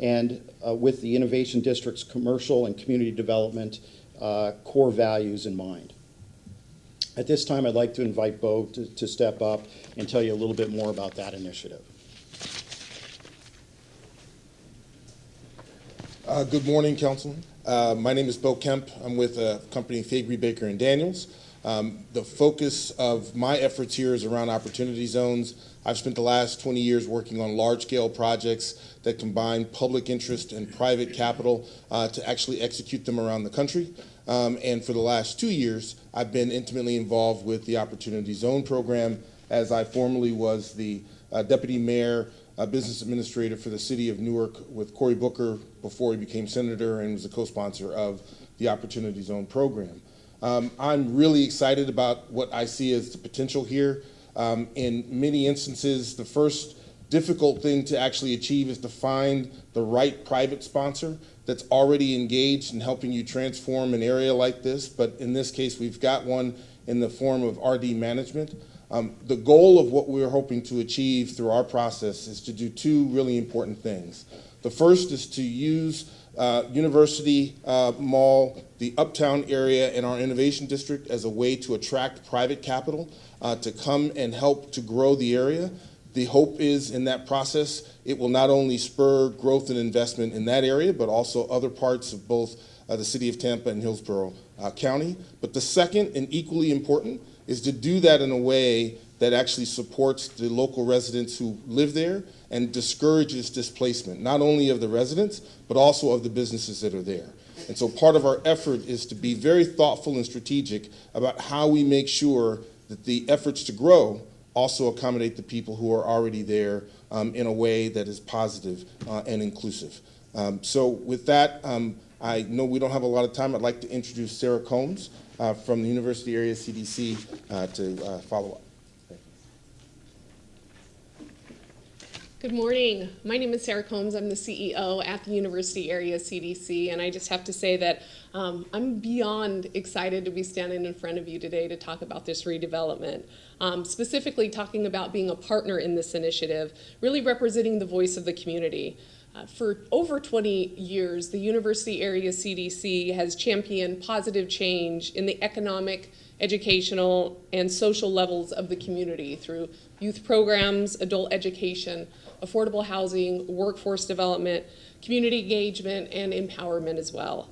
and with the Innovation District's commercial and community development core values in mind. At this time, I'd like to invite Bo to step up and tell you a little bit more about that initiative. Good morning, Councilman. My name is Bo Kemp. I'm with a company, Faegre Baker & Daniels. The focus of my efforts here is around opportunity zones. I've spent the last 20 years working on large-scale projects that combine public interest and private capital to actually execute them around the country. And for the last 2 years, I've been intimately involved with the Opportunity Zone program, as I formerly was the Deputy Mayor, Business Administrator for the City of Newark with Cory Booker before he became Senator and was a co-sponsor of the Opportunity Zone program. I'm really excited about what I see as the potential here. In many instances, the first difficult thing to actually achieve is to find the right private sponsor that's already engaged in helping you transform an area like this. But in this case, we've got one in the form of RD Management. The goal of what we're hoping to achieve through our process is to do two really important things. The first is to use University Mall, the Uptown area, and our Innovation District as a way to attract private capital to come and help to grow the area. The hope is in that process, it will not only spur growth and investment in that area, but also other parts of both the city of Tampa and Hillsborough county. But the second, and equally important, is to do that in a way that actually supports the local residents who live there and discourages displacement, not only of the residents, but also of the businesses that are there. And so part of our effort is to be very thoughtful and strategic about how we make sure that the efforts to grow also accommodate the people who are already there in a way that is positive and inclusive. So with that, I know we don't have a lot of time. I'd like to introduce Sarah Combs from the University Area CDC to follow up. Good morning. My name is Sarah Combs. I'm the CEO at the University Area CDC, and I just have to say that I'm beyond excited to be standing in front of you today to talk about this redevelopment, specifically talking about being a partner in this initiative, really representing the voice of the community. For over 20 years, the University Area CDC has championed positive change in the economic, educational, and social levels of the community through youth programs, adult education, affordable housing, workforce development, community engagement, and empowerment as well.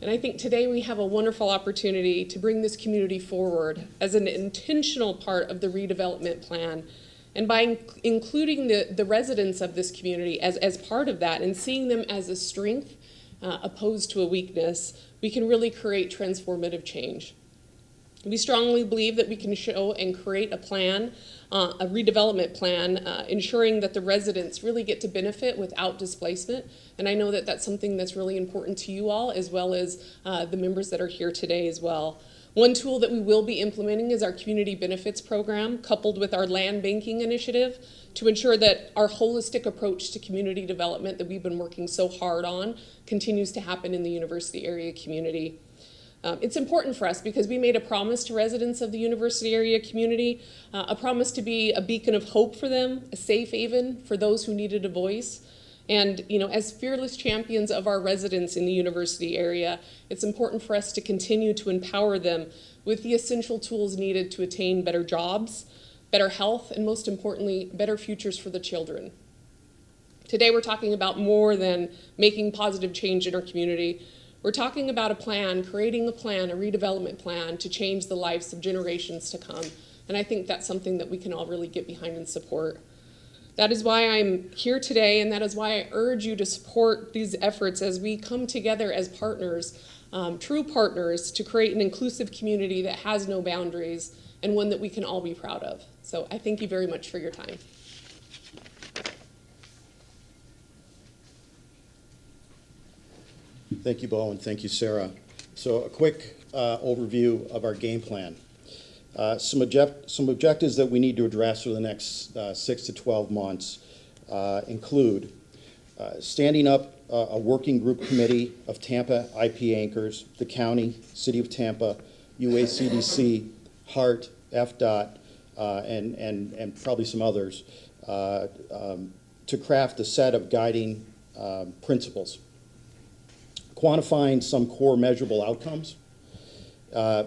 And I think today we have a wonderful opportunity to bring this community forward as an intentional part of the redevelopment plan. And by including the residents of this community as part of that and seeing them as a strength opposed to a weakness, we can really create transformative change. We strongly believe that we can show and create a plan, a redevelopment plan, ensuring that the residents really get to benefit without displacement. And I know that that's something that's really important to you all, as well as the members that are here today as well. One tool that we will be implementing is our community benefits program, coupled with our land banking initiative, to ensure that our holistic approach to community development that we've been working so hard on continues to happen in the university area community. It's important for us because we made a promise to residents of the university area community, a promise to be a beacon of hope for them, a safe haven for those who needed a voice. And as fearless champions of our residents in the university area, it's important for us to continue to empower them with the essential tools needed to attain better jobs, better health, and most importantly, better futures for the children. Today we're talking about more than making positive change in our community. We're talking about a plan, creating a plan, a redevelopment plan to change the lives of generations to come. And I think that's something that we can all really get behind and support. That is why I'm here today, and that is why I urge you to support these efforts as we come together as partners, true partners, to create an inclusive community that has no boundaries and one that we can all be proud of. So I thank you very much for your time. Thank you, Bo, and thank you, Sarah. So a quick overview of our game plan. Some objectives that we need to address for the next 6 to 12 months include standing up a working group committee of Tampa IP anchors, the county, City of Tampa, UACDC, HART, FDOT, and probably some others to craft a set of guiding principles. Quantifying some core measurable outcomes,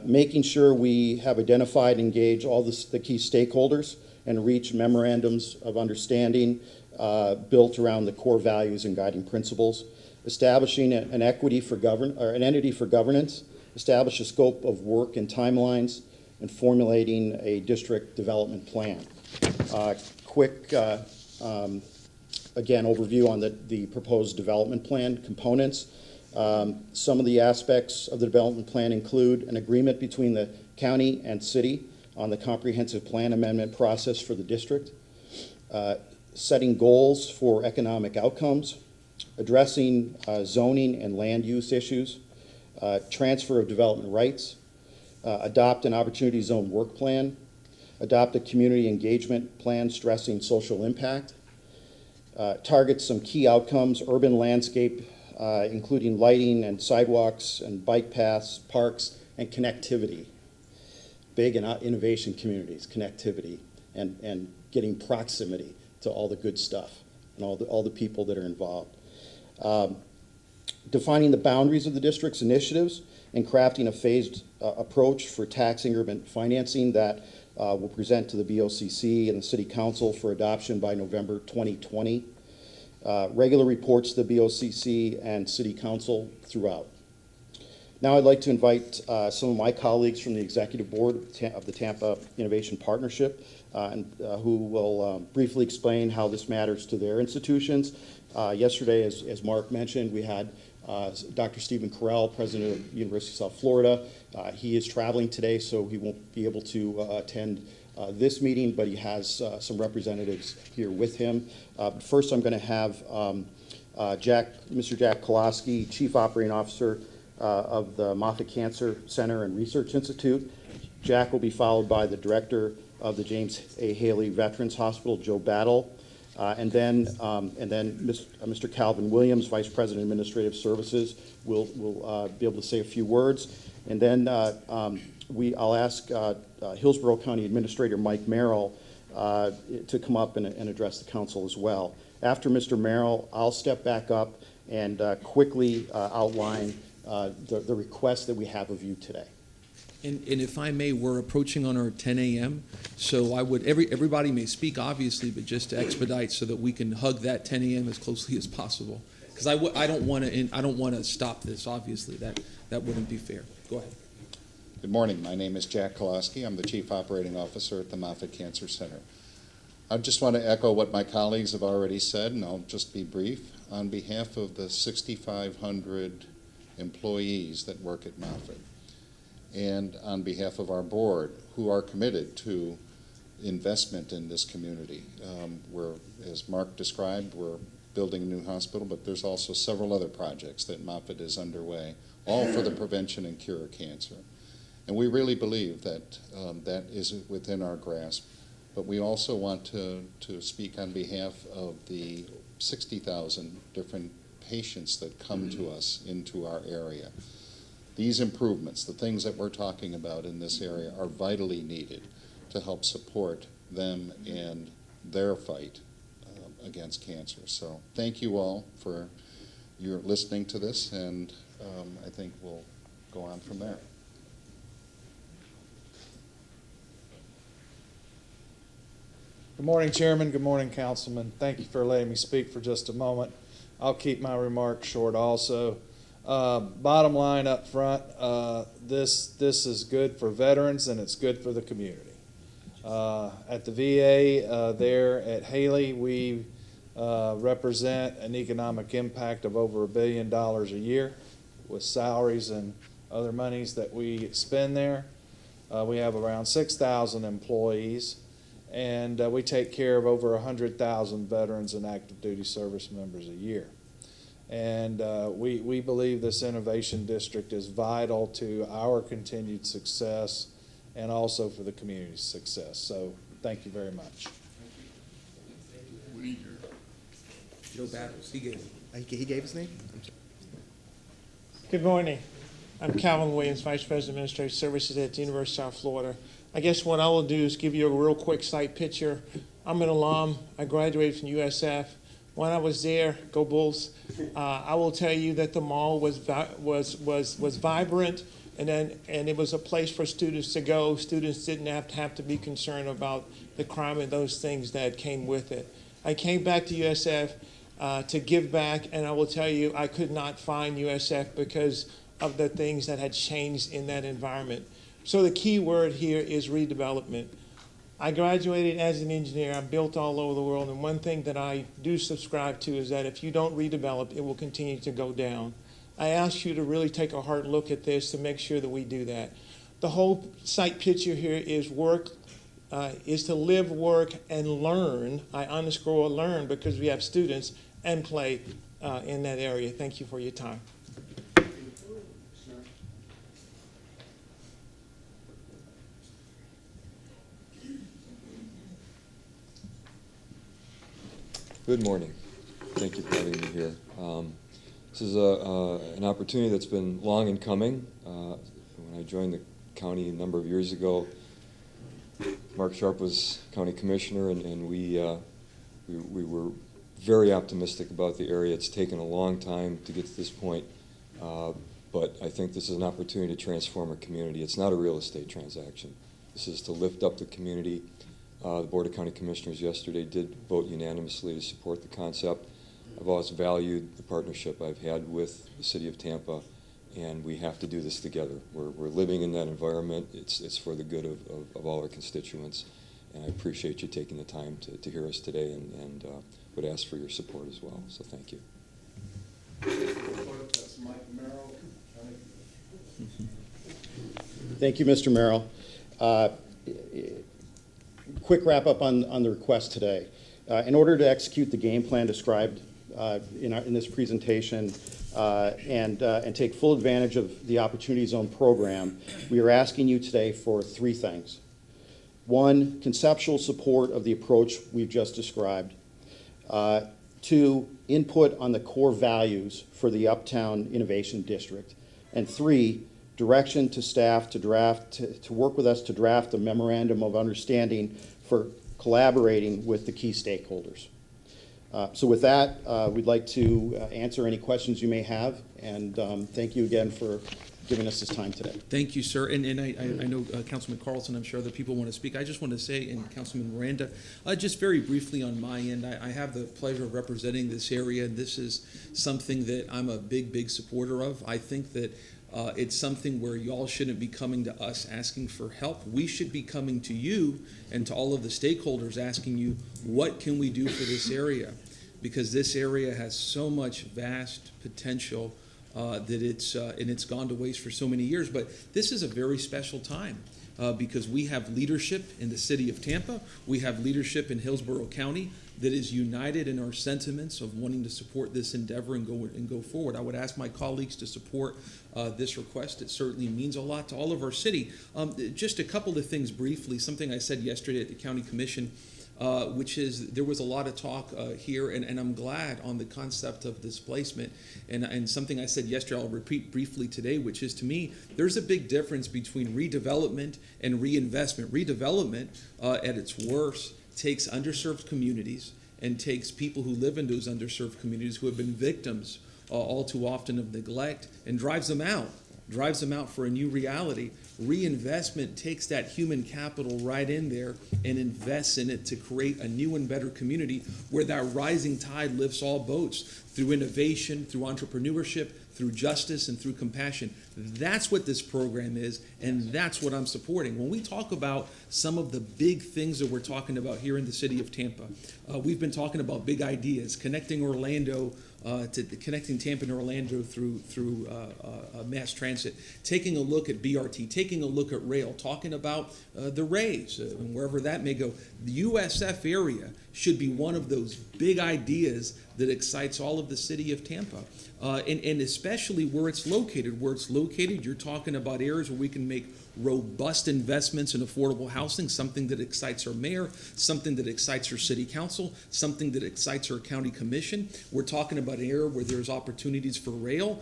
making sure we have identified and engaged all the key stakeholders and reach memorandums of understanding built around the core values and guiding principles, establishing an entity for governance, establish a scope of work and timelines, and formulating a district development plan. Quick, again, overview on the proposed development plan components. Some of the aspects of the development plan include an agreement between the county and city on the comprehensive plan amendment process for the district, setting goals for economic outcomes, addressing zoning and land use issues, transfer of development rights, adopt an opportunity zone work plan, adopt a community engagement plan stressing social impact, target some key outcomes, urban landscape, including lighting and sidewalks and bike paths, parks, and connectivity. Big and innovation communities, connectivity, and getting proximity to all the good stuff and all the people that are involved. Defining the boundaries of the district's initiatives and crafting a phased approach for tax increment financing that will present to the BOCC and the City Council for adoption by November 2020. Regular reports to the BOCC and City Council throughout. Now I'd like to invite some of my colleagues from the Executive Board of the Tampa Innovation Partnership who will briefly explain how this matters to their institutions. Yesterday, as Mark mentioned, we had Dr. Stephen Carell, president of the University of South Florida. He is traveling today, so he won't be able to attend this meeting, but he has some representatives here with him. First, I'm going to have Mr. Jack Koloski, Chief Operating Officer of the Moffitt Cancer Center and Research Institute. Jack will be followed by the Director of the James A. Haley Veterans Hospital, Joe Battle, and then Mr. Calvin Williams, Vice President, Administrative Services, will be able to say a few words, and then I'll ask Hillsborough County Administrator Mike Merrill to come up and address the council as well. After Mr. Merrill, I'll step back up and quickly outline the request that we have of you today. And if I may, we're approaching on our 10 a.m., so I would, everybody may speak, obviously, but just to expedite so that we can hug that 10 a.m. as closely as possible. Because I don't want to stop this, obviously. That wouldn't be fair. Go ahead. Good morning. My name is Jack Koloski. I'm the Chief Operating Officer at the Moffitt Cancer Center. I just want to echo what my colleagues have already said, and I'll just be brief. On behalf of the 6,500 employees that work at Moffitt, and on behalf of our board, who are committed to investment in this community. As Mark described, we're building a new hospital, but there's also several other projects that Moffitt is underway, all for the prevention and cure of cancer. And we really believe that that is within our grasp. But we also want to speak on behalf of the 60,000 different patients that come to us into our area. These improvements, the things that we're talking about in this area, are vitally needed to help support them in their fight against cancer. So thank you all for your listening to this, and I think we'll go on from there. Good morning, Chairman. Good morning, Councilman. Thank you for letting me speak for just a moment. I'll keep my remarks short also. Bottom line up front, this is good for veterans and it's good for the community. At the VA there at Haley, we represent an economic impact of over $1 billion a year with salaries and other monies that we spend there. We have around 6,000 employees, and we take care of over 100,000 veterans and active duty service members a year. And we believe this innovation district is vital to our continued success and also for the community's success. So thank you very much. Joe Battles, he gave his name? Good morning. I'm Calvin Williams, Vice President of Administrative Services at the University of South Florida. I guess what I will do is give you a real quick slight picture. I'm an alum. I graduated from USF. When I was there, go Bulls, I will tell you that the mall was vibrant, and it was a place for students to go. Students didn't have to be concerned about the crime and those things that came with it. I came back to USF to give back, and I will tell you I could not find USF because of the things that had changed in that environment. So the key word here is redevelopment. I graduated as an engineer. I built all over the world, and one thing that I do subscribe to is that if you don't redevelop, it will continue to go down. I ask you to really take a hard look at this to make sure that we do that. The whole site picture here is is to live, work, and learn. I underscore learn because we have students, and play in that area. Thank you for your time. Good morning. Thank you for having me here. This is an opportunity that's been long in coming. When I joined the county a number of years ago, Mark Sharp was county commissioner, and we were very optimistic about the area. It's taken a long time to get to this point, but I think this is an opportunity to transform a community. It's not a real estate transaction. This is to lift up the community. The Board of County Commissioners yesterday did vote unanimously to support the concept. I've always valued the partnership I've had with the City of Tampa, and we have to do this together. We're living in that environment. It's for the good of all our constituents, and I appreciate you taking the time to hear us today, and would ask for your support as well. So thank you. Thank you, Mr. Merrill. Quick wrap up on the request today. In order to execute the game plan described in this presentation and take full advantage of the Opportunity Zone program, we are asking you today for three things. One, conceptual support of the approach we've just described. Two, input on the core values for the Uptown Innovation District. And three, direction to staff to work with us to draft a memorandum of understanding for collaborating with the key stakeholders. So with that, we'd like to answer any questions you may have, and thank you again for giving us this time today. Thank you, sir. And I know Councilman Carlson, I'm sure other people want to speak. I just want to say, and Councilman Miranda, just very briefly on my end, I have the pleasure of representing this area, and this is something that I'm a big supporter of. I think that it's something where y'all shouldn't be coming to us asking for help. We should be coming to you and to all of the stakeholders asking you, what can we do for this area? Because this area has so much vast potential that it's gone to waste for so many years. But this is a very special time because we have leadership in the city of Tampa. We have leadership in Hillsborough County that is united in our sentiments of wanting to support this endeavor and go forward. I would ask my colleagues to support this request. It certainly means a lot to all of our city. Just a couple of things briefly, something I said yesterday at the County Commission, which is there was a lot of talk here, and I'm glad on the concept of displacement. And something I said yesterday, I'll repeat briefly today, which is, to me, there's a big difference between redevelopment and reinvestment. Redevelopment, at its worst, takes underserved communities and takes people who live in those underserved communities who have been victims all too often of neglect and drives them out for a new reality. Reinvestment takes that human capital right in there and invests in it to create a new and better community where that rising tide lifts all boats through innovation, through entrepreneurship, through justice, and through compassion. That's what this program is, and that's what I'm supporting. When we talk about some of the big things that we're talking about here in the city of Tampa, we've been talking about big ideas, connecting Orlando connecting Tampa and Orlando through mass transit, taking a look at BRT, taking a look at rail, talking about the Rays and wherever that may go. The USF area should be one of those big ideas that excites all of the city of Tampa, and especially where it's located. Where it's located, you're talking about areas where we can make robust investments in affordable housing, something that excites our mayor, something that excites our city council, something that excites our county commission. We're talking about an area where there's opportunities for rail,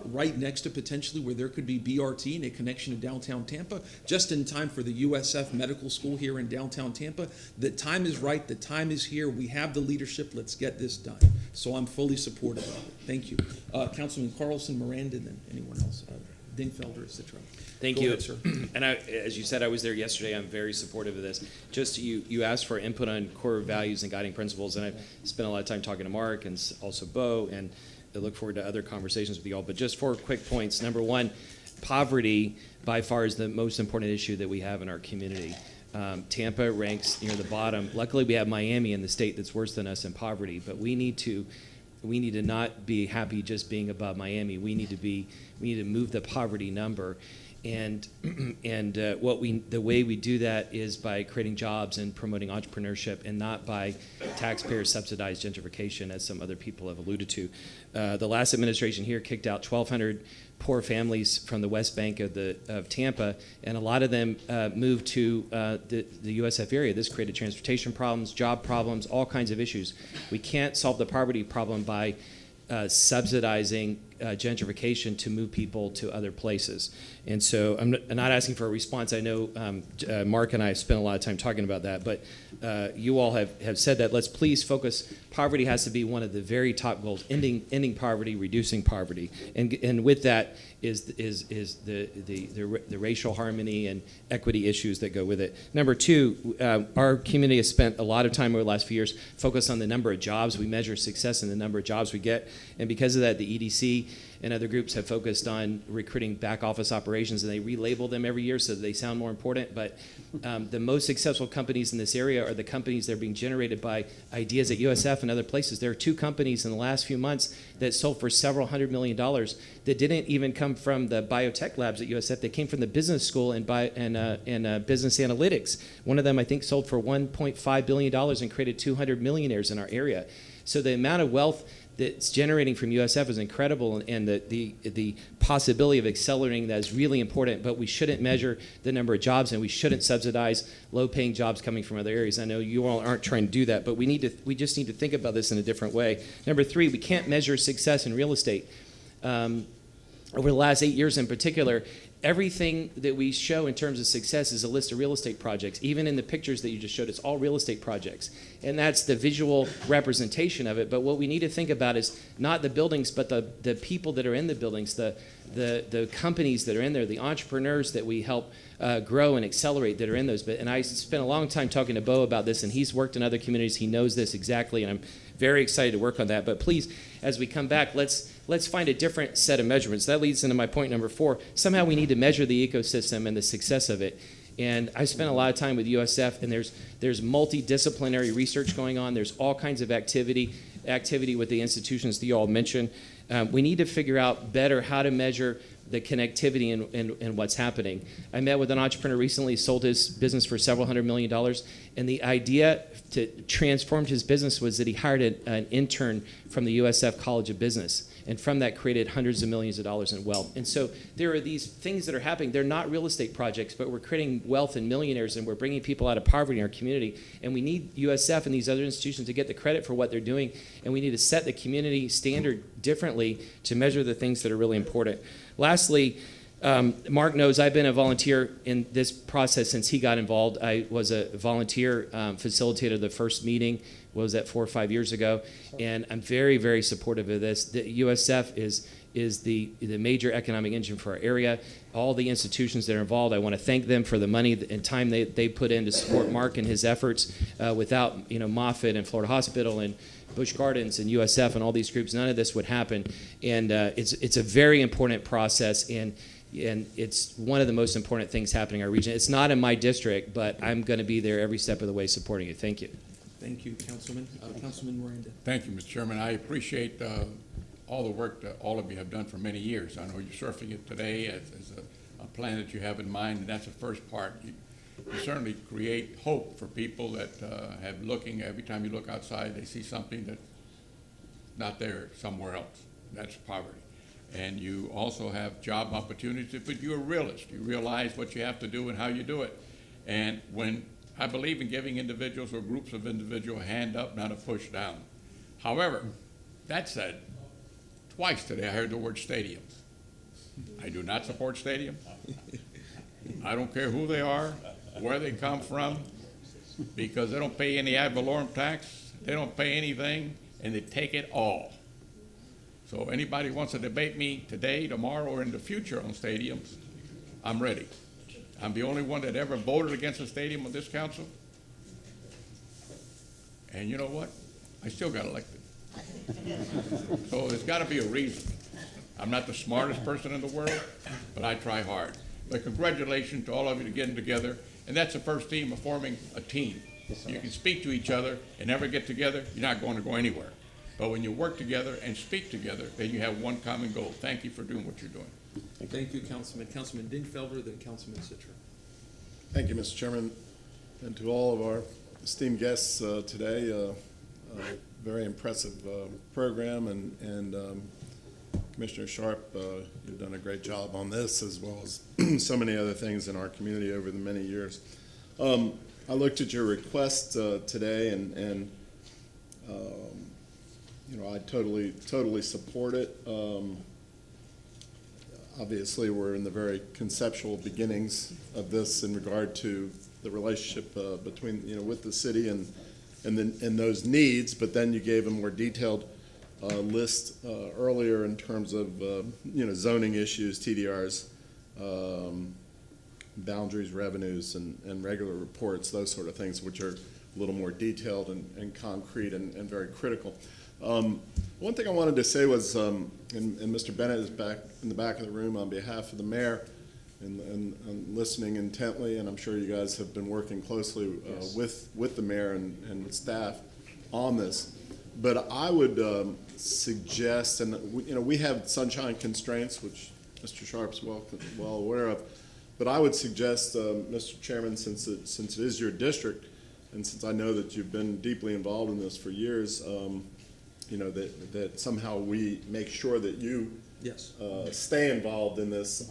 right next to potentially where there could be BRT and a connection to downtown Tampa, just in time for the USF Medical School here in downtown Tampa. The time is right, the time is here, we have the leadership, let's get this done. So I'm fully supportive of it. Thank you. Councilman Carlson, Miranda, and then anyone else, Dingfelder, etc. Thank Go you. ahead, sir. And as you said, I was there yesterday. I'm very supportive of this. Just you asked for input on core values and guiding principles, and I've spent a lot of time talking to Mark and also Bo, and I look forward to other conversations with you all. But just 4 quick points. Number one, poverty by far is the most important issue that we have in our community. Tampa ranks near the bottom. Luckily, we have Miami in the state that's worse than us in poverty, but we need to not be happy just being above Miami. We need to move the poverty number. And the way we do that is by creating jobs and promoting entrepreneurship, and not by taxpayer subsidized gentrification, as some other people have alluded to. The last administration here kicked out 1,200 poor families from the West Bank of Tampa, and a lot of them moved to the USF area. This created transportation problems, job problems, all kinds of issues. We can't solve the poverty problem by subsidizing gentrification to move people to other places. And so I'm not asking for a response. I know Mark and I have spent a lot of time talking about that, but you all have said that. Let's please focus. Poverty has to be one of the very top goals, ending poverty, reducing poverty. And with that is the racial harmony and equity issues that go with it. Number two, our community has spent a lot of time over the last few years focused on the number of jobs. We measure success in the number of jobs we get. And because of that, the EDC and other groups have focused on recruiting back office operations, and they relabel them every year so that they sound more important. But the most successful companies in this area are the companies that are being generated by ideas at USF and other places. There are 2 companies in the last few months that sold for several $100 million that didn't even come from the biotech labs at USF. They came from the business school and business analytics. One of them, I think, sold for $1.5 billion and created 200 millionaires in our area. So the amount of wealth that's generating from USF is incredible, and the possibility of accelerating that is really important, but we shouldn't measure the number of jobs, and we shouldn't subsidize low-paying jobs coming from other areas. I know you all aren't trying to do that, but we just need to think about this in a different way. Number 3, we can't measure success in real estate. Over the last 8 years in particular, everything that we show in terms of success is a list of real estate projects. Even in the pictures that you just showed, it's all real estate projects. And that's the visual representation of it. But what we need to think about is not the buildings, but the people that are in the buildings, the companies that are in there, the entrepreneurs that we help grow and accelerate that are in those. And I spent a long time talking to Bo about this, and he's worked in other communities. He knows this exactly, and I'm very excited to work on that. But please, as we come back, let's find a different set of measurements. That leads into my point number 4. Somehow we need to measure the ecosystem and the success of it. And I spent a lot of time with USF, and there's multidisciplinary research going on. There's all kinds of activity with the institutions that you all mentioned. We need to figure out better how to measure the connectivity and what's happening. I met with an entrepreneur recently, sold his business for several $100 million, and the idea to transform his business was that he hired an intern from the USF College of Business, and from that created hundreds of millions of dollars in wealth. And so there are these things that are happening. They're not real estate projects, but we're creating wealth and millionaires, and we're bringing people out of poverty in our community. And we need USF and these other institutions to get the credit for what they're doing, and we need to set the community standard differently to measure the things that are really important. Lastly, Mark knows I've been a volunteer in this process since he got involved. I was a volunteer facilitator of the first meeting. What was that, 4 or 5 years ago? And I'm very, very supportive of this. The USF is the major economic engine for our area. All the institutions that are involved, I want to thank them for the money and time they put in to support Mark and his efforts. Without Moffitt and Florida Hospital and Busch Gardens and USF and all these groups, none of this would happen. And it's a very important process, and it's one of the most important things happening in our region. It's not in my district, but I'm going to be there every step of the way supporting it. Thank you. Thank you, Councilman. Councilman Miranda. Thank you, Mr. Chairman. I appreciate all the work that all of you have done for many years. I know you're surfing it today as a plan that you have in mind, and that's the first part. You certainly create hope for people that have looking, every time you look outside, they see something that's not there somewhere else. That's poverty. And you also have job opportunities, but you're a realist. You realize what you have to do and how you do it. And when I believe in giving individuals or groups of individuals a hand up, not a push down. However, that said, twice today I heard the word stadiums. I do not support stadiums. I don't care who they are, where they come from, because they don't pay any ad valorem tax, they don't pay anything, and they take it all. So anybody wants to debate me today, tomorrow, or in the future on stadiums, I'm ready. I'm the only one that ever voted against a stadium on this council. And you know what? I still got elected. So there's got to be a reason. I'm not the smartest person in the world, but I try hard. But congratulations to all of you to getting together. And that's the first team of forming a team. You can speak to each other and never get together, you're not going to go anywhere. But when you work together and speak together, then you have one common goal. Thank you for doing what you're doing. Thank you, Councilman. Councilman Dingfelder, then Councilman Citro. Thank you, Mr. Chairman, and to all of our esteemed guests today. Very impressive program, and Commissioner Sharp, you've done a great job on this, as well as so many other things in our community over the many years. I looked at your request today, and I totally support it. Obviously, we're in the very conceptual beginnings of this in regard to the relationship between, with the city and those needs, but then you gave a more detailed list earlier in terms of, zoning issues, TDRs, boundaries, revenues, and regular reports, those sort of things, which are a little more detailed and concrete and very critical. One thing I wanted to say was, and Mr. Bennett is back in the back of the room on behalf of the mayor, and listening intently, and I'm sure you guys have been working closely with the mayor and staff on this. But I would suggest, and we have sunshine constraints, which Mr. Sharp's well aware of. But I would suggest, Mr. Chairman, since it is your district, and since I know that you've been deeply involved in this for years, that somehow we make sure that you stay involved in this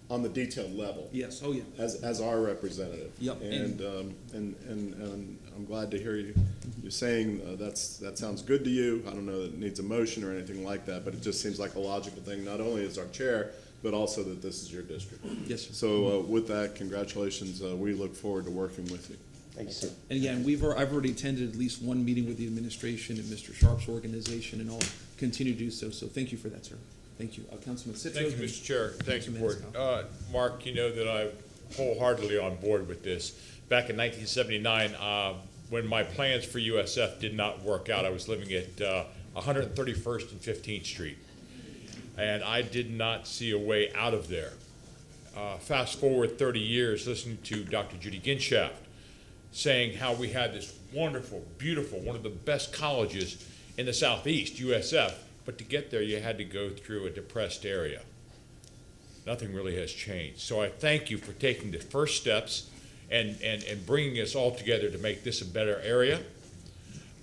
on the detailed level. Yes. Oh, yeah. As our representative. Yep. And I'm glad to hear you saying that sounds good to you. I don't know that it needs a motion or anything like that, but it just seems like a logical thing, not only as our chair, but also that this is your district. Yes, sir. So with that, congratulations. We look forward to working with you. Thank you, sir. And again, I've already attended at least one meeting with the administration and Mr. Sharp's organization, and I'll continue to do so. So thank you for that, sir. Thank you. Councilman Citro. Thank you, Mr. Chair. Thank you for it. Mark, you know that I'm wholeheartedly on board with this. Back in 1979, when my plans for USF did not work out, I was living at 131st and 15th Street, and I did not see a way out of there. Fast forward 30 years, listening to Dr. Judy Ginshaft saying how we had this wonderful, beautiful, one of the best colleges in the Southeast, USF, but to get there you had to go through a depressed area. Nothing really has changed. So I thank you for taking the first steps and bringing us all together to make this a better area.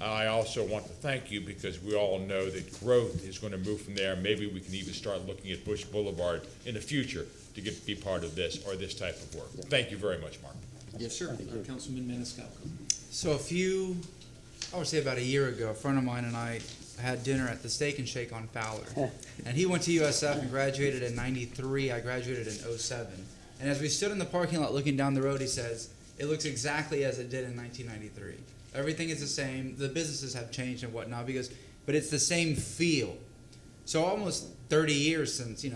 I also want to thank you because we all know that growth is going to move from there. Maybe we can even start looking at Bush Boulevard in the future to be part of this or this type of work. Thank you very much, Mark. Yes, sir. Councilman Maniscalco. So I would say about a year ago, a friend of mine and I had dinner at the Steak and Shake on Fowler. And he went to USF and graduated in '93. I graduated in '07. And as we stood in the parking lot looking down the road, he says, it looks exactly as it did in 1993. Everything is the same. The businesses have changed and whatnot, but it's the same feel. So almost 30 years since,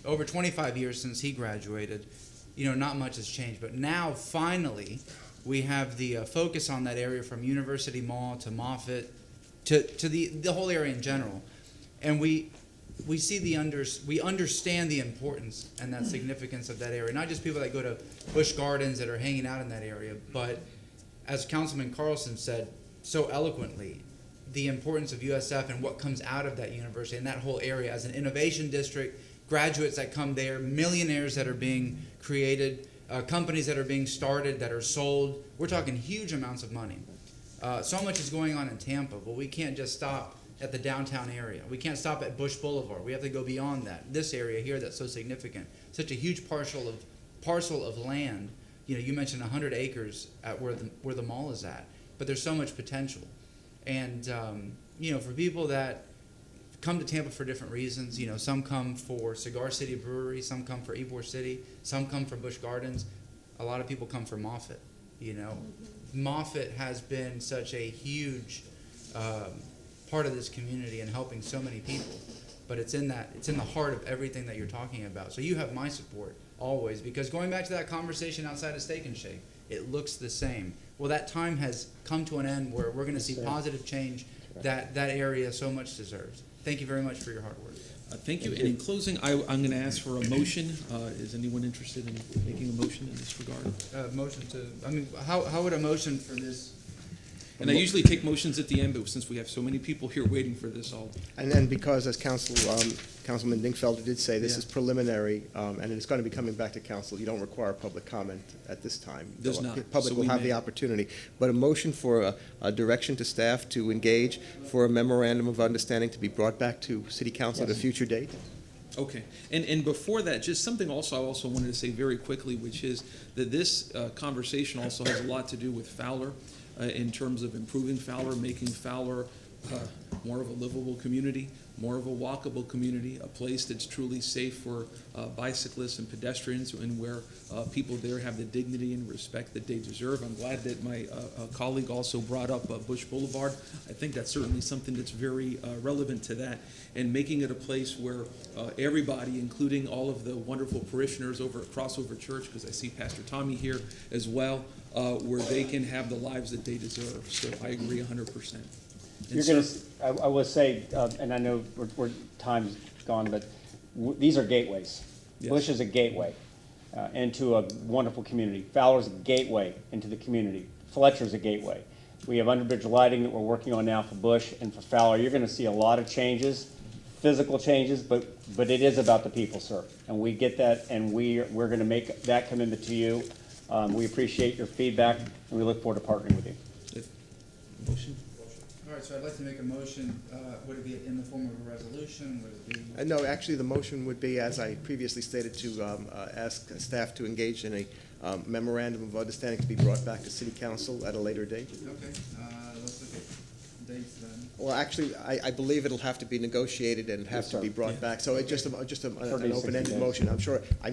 over 25 years since he graduated, not much has changed. But now, finally, we have the focus on that area from University Mall to Moffett to the whole area in general. And we understand the importance and that significance of that area. Not just people that go to Busch Gardens that are hanging out in that area, but as Councilman Carlson said so eloquently, the importance of USF and what comes out of that university and that whole area as an innovation district, graduates that come there, millionaires that are being created, companies that are being started, that are sold. We're talking huge amounts of money. So much is going on in Tampa, but we can't just stop at the downtown area. We can't stop at Bush Boulevard. We have to go beyond that. This area here that's so significant, such a huge parcel of land. You mentioned 100 acres at where the mall is at, but there's so much potential. And for people that come to Tampa for different reasons, some come for Cigar City Brewery, some come for Ybor City, some come for Busch Gardens. A lot of people come for Moffett. Moffett has been such a huge part of this community and helping so many people. But it's in the heart of everything that you're talking about. So you have my support always, because going back to that conversation outside of Steak and Shake, it looks the same. Well, that time has come to an end where we're going to see positive change that area so much deserves. Thank you very much for your hard work. Thank you. And in closing, I'm going to ask for a motion. Is anyone interested in making a motion in this regard? How would a motion for this? And I usually take motions at the end, but since we have so many people here waiting for this, And then because, as Councilman Dingfelder did say, this is preliminary, and it's going to be coming back to council. You don't require public comment at this time. There's not. The public will have the opportunity. But a motion for a direction to staff to engage for a memorandum of understanding to be brought back to City Council at a future date. Okay, and before that, just something I also wanted to say very quickly, which is that this conversation also has a lot to do with Fowler. In terms of improving Fowler, making Fowler more of a livable community, more of a walkable community, a place that's truly safe for bicyclists and pedestrians, and where people there have the dignity and respect that they deserve. I'm glad that my colleague also brought up Bush Boulevard. I think that's certainly something that's very relevant to that, and making it a place where everybody, including all of the wonderful parishioners over at Crossover Church, because I see Pastor Tommy here as well, where they can have the lives that they deserve. So I agree 100%. You're going to, I will say, and I know time's gone, but these are gateways. Yes. Bush is a gateway into a wonderful community. Fowler's a gateway into the community. Fletcher's a gateway. We have underbridge lighting that we're working on now for Bush and for Fowler. You're going to see a lot of changes, physical changes, but it is about the people, sir. And we get that, and we're going to make that commitment to you. We appreciate your feedback, and we look forward to partnering with you. Motion? All right, so I'd like to make a motion. Would it be in the form of a resolution? Would it be? No, actually, the motion would be, as I previously stated, to ask staff to engage in a memorandum of understanding to be brought back to City Council at a later date. Okay, let's look at dates then. Well, actually, I believe it'll have to be negotiated and have to be brought back. So it's just an open-ended motion. I'm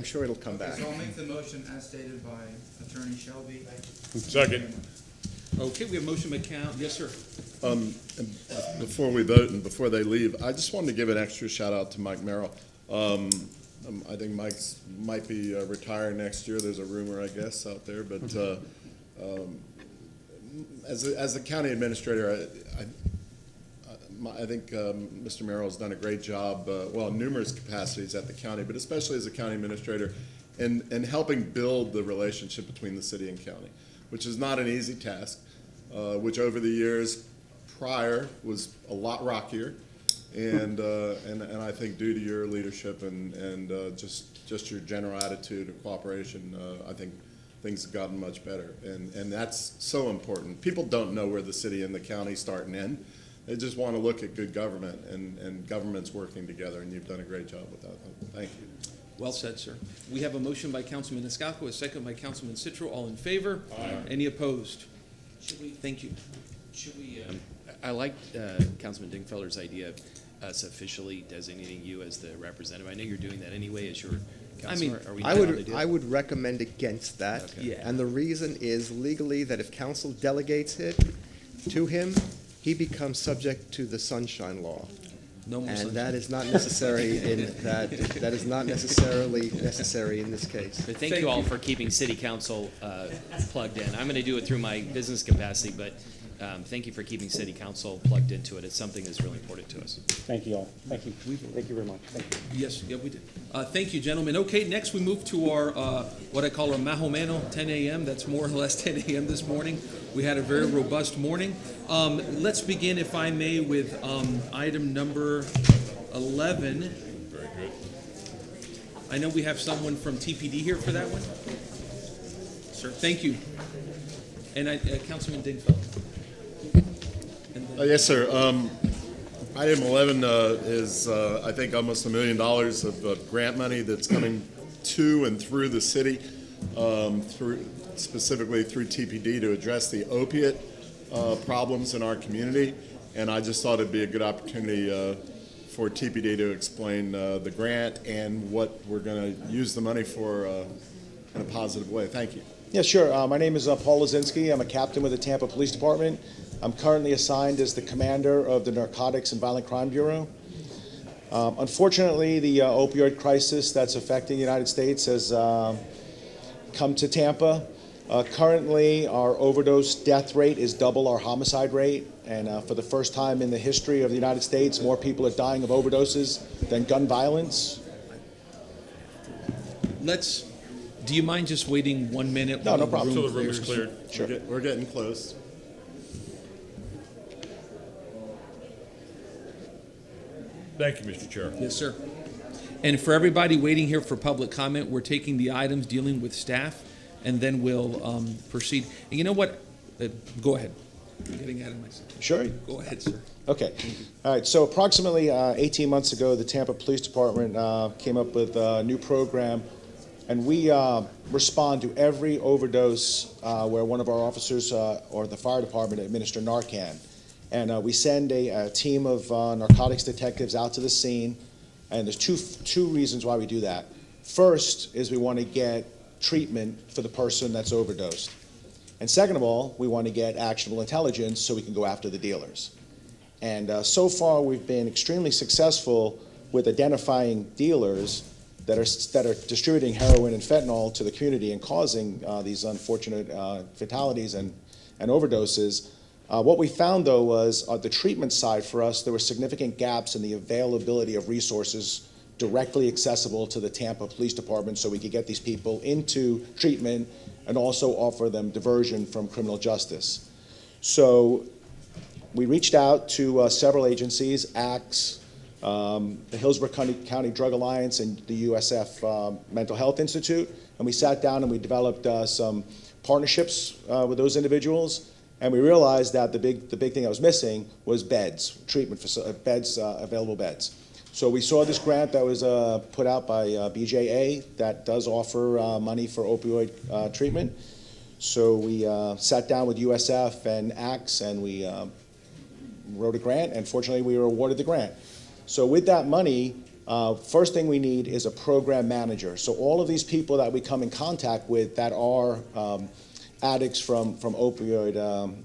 sure it'll come back. So I'll make the motion as stated by Attorney Shelby. Second. Okay, we have motion by yes, sir. Before we vote and before they leave, I just wanted to give an extra shout out to Mike Merrill. I think Mike's might be retiring next year. There's a rumor, I guess, out there. But as a county administrator, I think Mr. Merrill has done a great job, in numerous capacities at the county, but especially as a county administrator, in helping build the relationship between the city and county, which is not an easy task, which over the years prior was a lot rockier, and I think due to your leadership and just your general attitude and cooperation, I think things have gotten much better, and that's so important. People don't know where the city and the county start and end. They just want to look at good government and governments working together, and you've done a great job with that. Thank you. Well said, sir. We have a motion by Councilman Escalco, a second by Councilman Citro. All in favor? Aye. Any opposed? Thank you. Should we? I like Councilman Dingfelder's idea of us officially designating you as the representative. I know you're doing that anyway as your councilor. I would recommend against that. Okay. Yeah. And the reason is legally that if council delegates it to him, he becomes subject to the sunshine law. No more and sunshine. that is not necessary that is not necessarily necessary in this case. But thank you all for keeping City Council plugged in. I'm going to do it through my business capacity, but thank you for keeping City Council plugged into it. It's something that's really important to us. Thank you all. Thank you. Thank you very much. Thank you. Yes, yeah, we did. Thank you, gentlemen. Okay, next we move to our, what I call our Mahomeno 10 a.m. That's more or less 10 a.m. this morning. We had a very robust morning. Let's begin, if I may, with item number 11. Very good. I know we have someone from TPD here for that one. Sir, thank you. And Councilman Dingfelder. Yes, sir. Item 11 is, I think, almost $1 million of grant money that's coming to and through the city, specifically through TPD to address the opiate problems in our community. And I just thought it'd be a good opportunity for TPD to explain the grant and what we're going to use the money for in a positive way. Thank you. Yeah, sure. My name is Paul Lazinski. I'm a captain with the Tampa Police Department. I'm currently assigned as the commander of the Narcotics and Violent Crime Bureau. Unfortunately, the opioid crisis that's affecting the United States has come to Tampa. Currently, our overdose death rate is double our homicide rate. And for the first time in the history of the United States, more people are dying of overdoses than gun violence. Do you mind just waiting 1 minute? No, no problem. Until the room is cleared. Sure. We're getting close. Thank you, Mr. Chair. Yes, sir. And for everybody waiting here for public comment, we're taking the items dealing with staff, and then we'll proceed. And you know what? Go ahead. I'm getting ahead of myself. Sure. Go ahead, sir. Okay. All right. So approximately 18 months ago, the Tampa Police Department came up with a new program, and we respond to every overdose where one of our officers or the fire department administer Narcan. And we send a team of narcotics detectives out to the scene, and there's two reasons why we do that. First is we want to get treatment for the person that's overdosed. And second of all, we want to get actionable intelligence so we can go after the dealers. And so far, we've been extremely successful with identifying dealers that are distributing heroin and fentanyl to the community and causing these unfortunate fatalities and overdoses. What we found, though, was the treatment side for us, there were significant gaps in the availability of resources directly accessible to the Tampa Police Department so we could get these people into treatment and also offer them diversion from criminal justice. So we reached out to several agencies, ACTS, the Hillsborough County Drug Alliance, and the USF Mental Health Institute, and we sat down and we developed some partnerships with those individuals. And we realized that the big thing that was missing was beds, available beds. So we saw this grant that was put out by BJA that does offer money for opioid treatment. So we sat down with USF and ACTS and we wrote a grant, and fortunately we were awarded the grant. So with that money, first thing we need is a program manager. So all of these people that we come in contact with that are addicts from opioid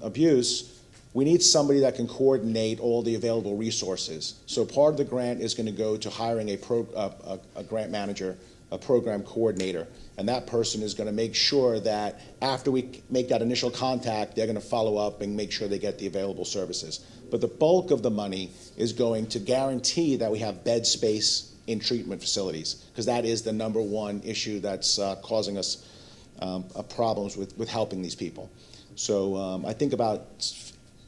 abuse, we need somebody that can coordinate all the available resources. So part of the grant is going to go to hiring a grant manager, a program coordinator, and that person is going to make sure that after we make that initial contact, they're going to follow up and make sure they get the available services. But the bulk of the money is going to guarantee that we have bed space in treatment facilities, because that is the number one issue that's causing us problems with helping these people. So I think about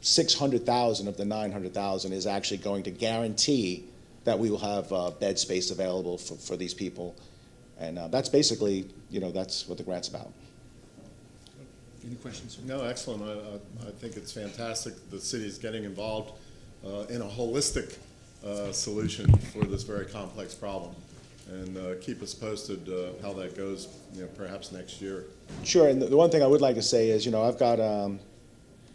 600,000 of the 900,000 is actually going to guarantee that we will have bed space available for these people. And that's basically, that's what the grant's about. Any questions? No, excellent. I think it's fantastic the city is getting involved in a holistic solution for this very complex problem. And keep us posted how that goes, perhaps next year. Sure, and the one thing I would like to say is, I've got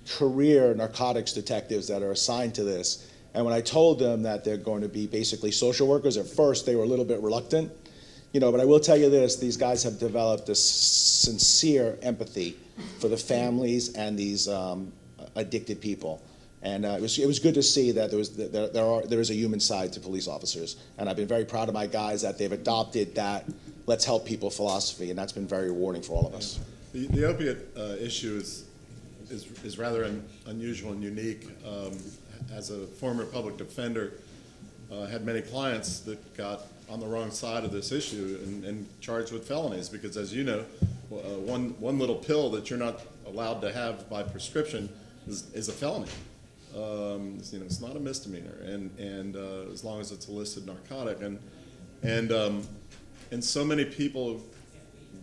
career narcotics detectives that are assigned to this, and when I told them that they're going to be basically social workers, at first they were a little bit reluctant, but I will tell you this, these guys have developed a sincere empathy for the families and these addicted people. And it was good to see that there is a human side to police officers. And I've been very proud of my guys that they've adopted that let's help people philosophy, and that's been very rewarding for all of us. The opiate issue is rather unusual and unique. As a former public defender, had many clients that got on the wrong side of this issue and charged with felonies because, as you know, one little pill that you're not allowed to have by prescription is a felony. It's not a misdemeanor, and as long as it's a listed narcotic, and so many people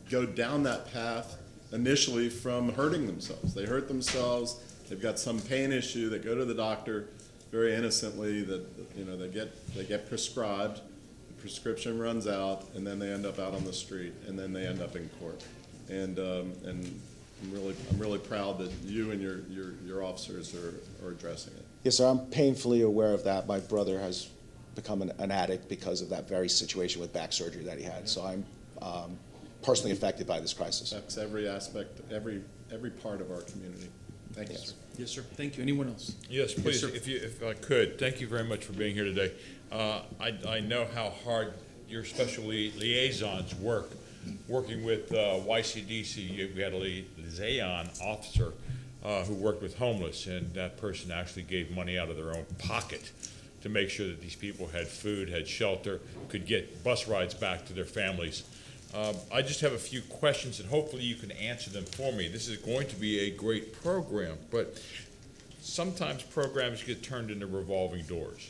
go down that path initially from hurting themselves. They hurt themselves. They've got some pain issue. They go to the doctor very innocently. They get prescribed. The prescription runs out, and then they end up out on the street, and then they end up in court. And I'm really proud that you and your officers are addressing it. Yes, sir. I'm painfully aware of that. My brother has become an addict because of that very situation with back surgery that he had. So I'm personally affected by this crisis. Affects every aspect, every part of our community. Thank you, sir. Yes, sir. Thank you. Anyone else? Yes, please, Yes, if I could. Thank you very much for being here today. I know how hard your special liaisons working with YCDC. We had a liaison officer who worked with homeless, and that person actually gave money out of their own pocket to make sure that these people had food, had shelter, could get bus rides back to their families. I just have a few questions, and hopefully you can answer them for me. This is going to be a great program, but sometimes programs get turned into revolving doors.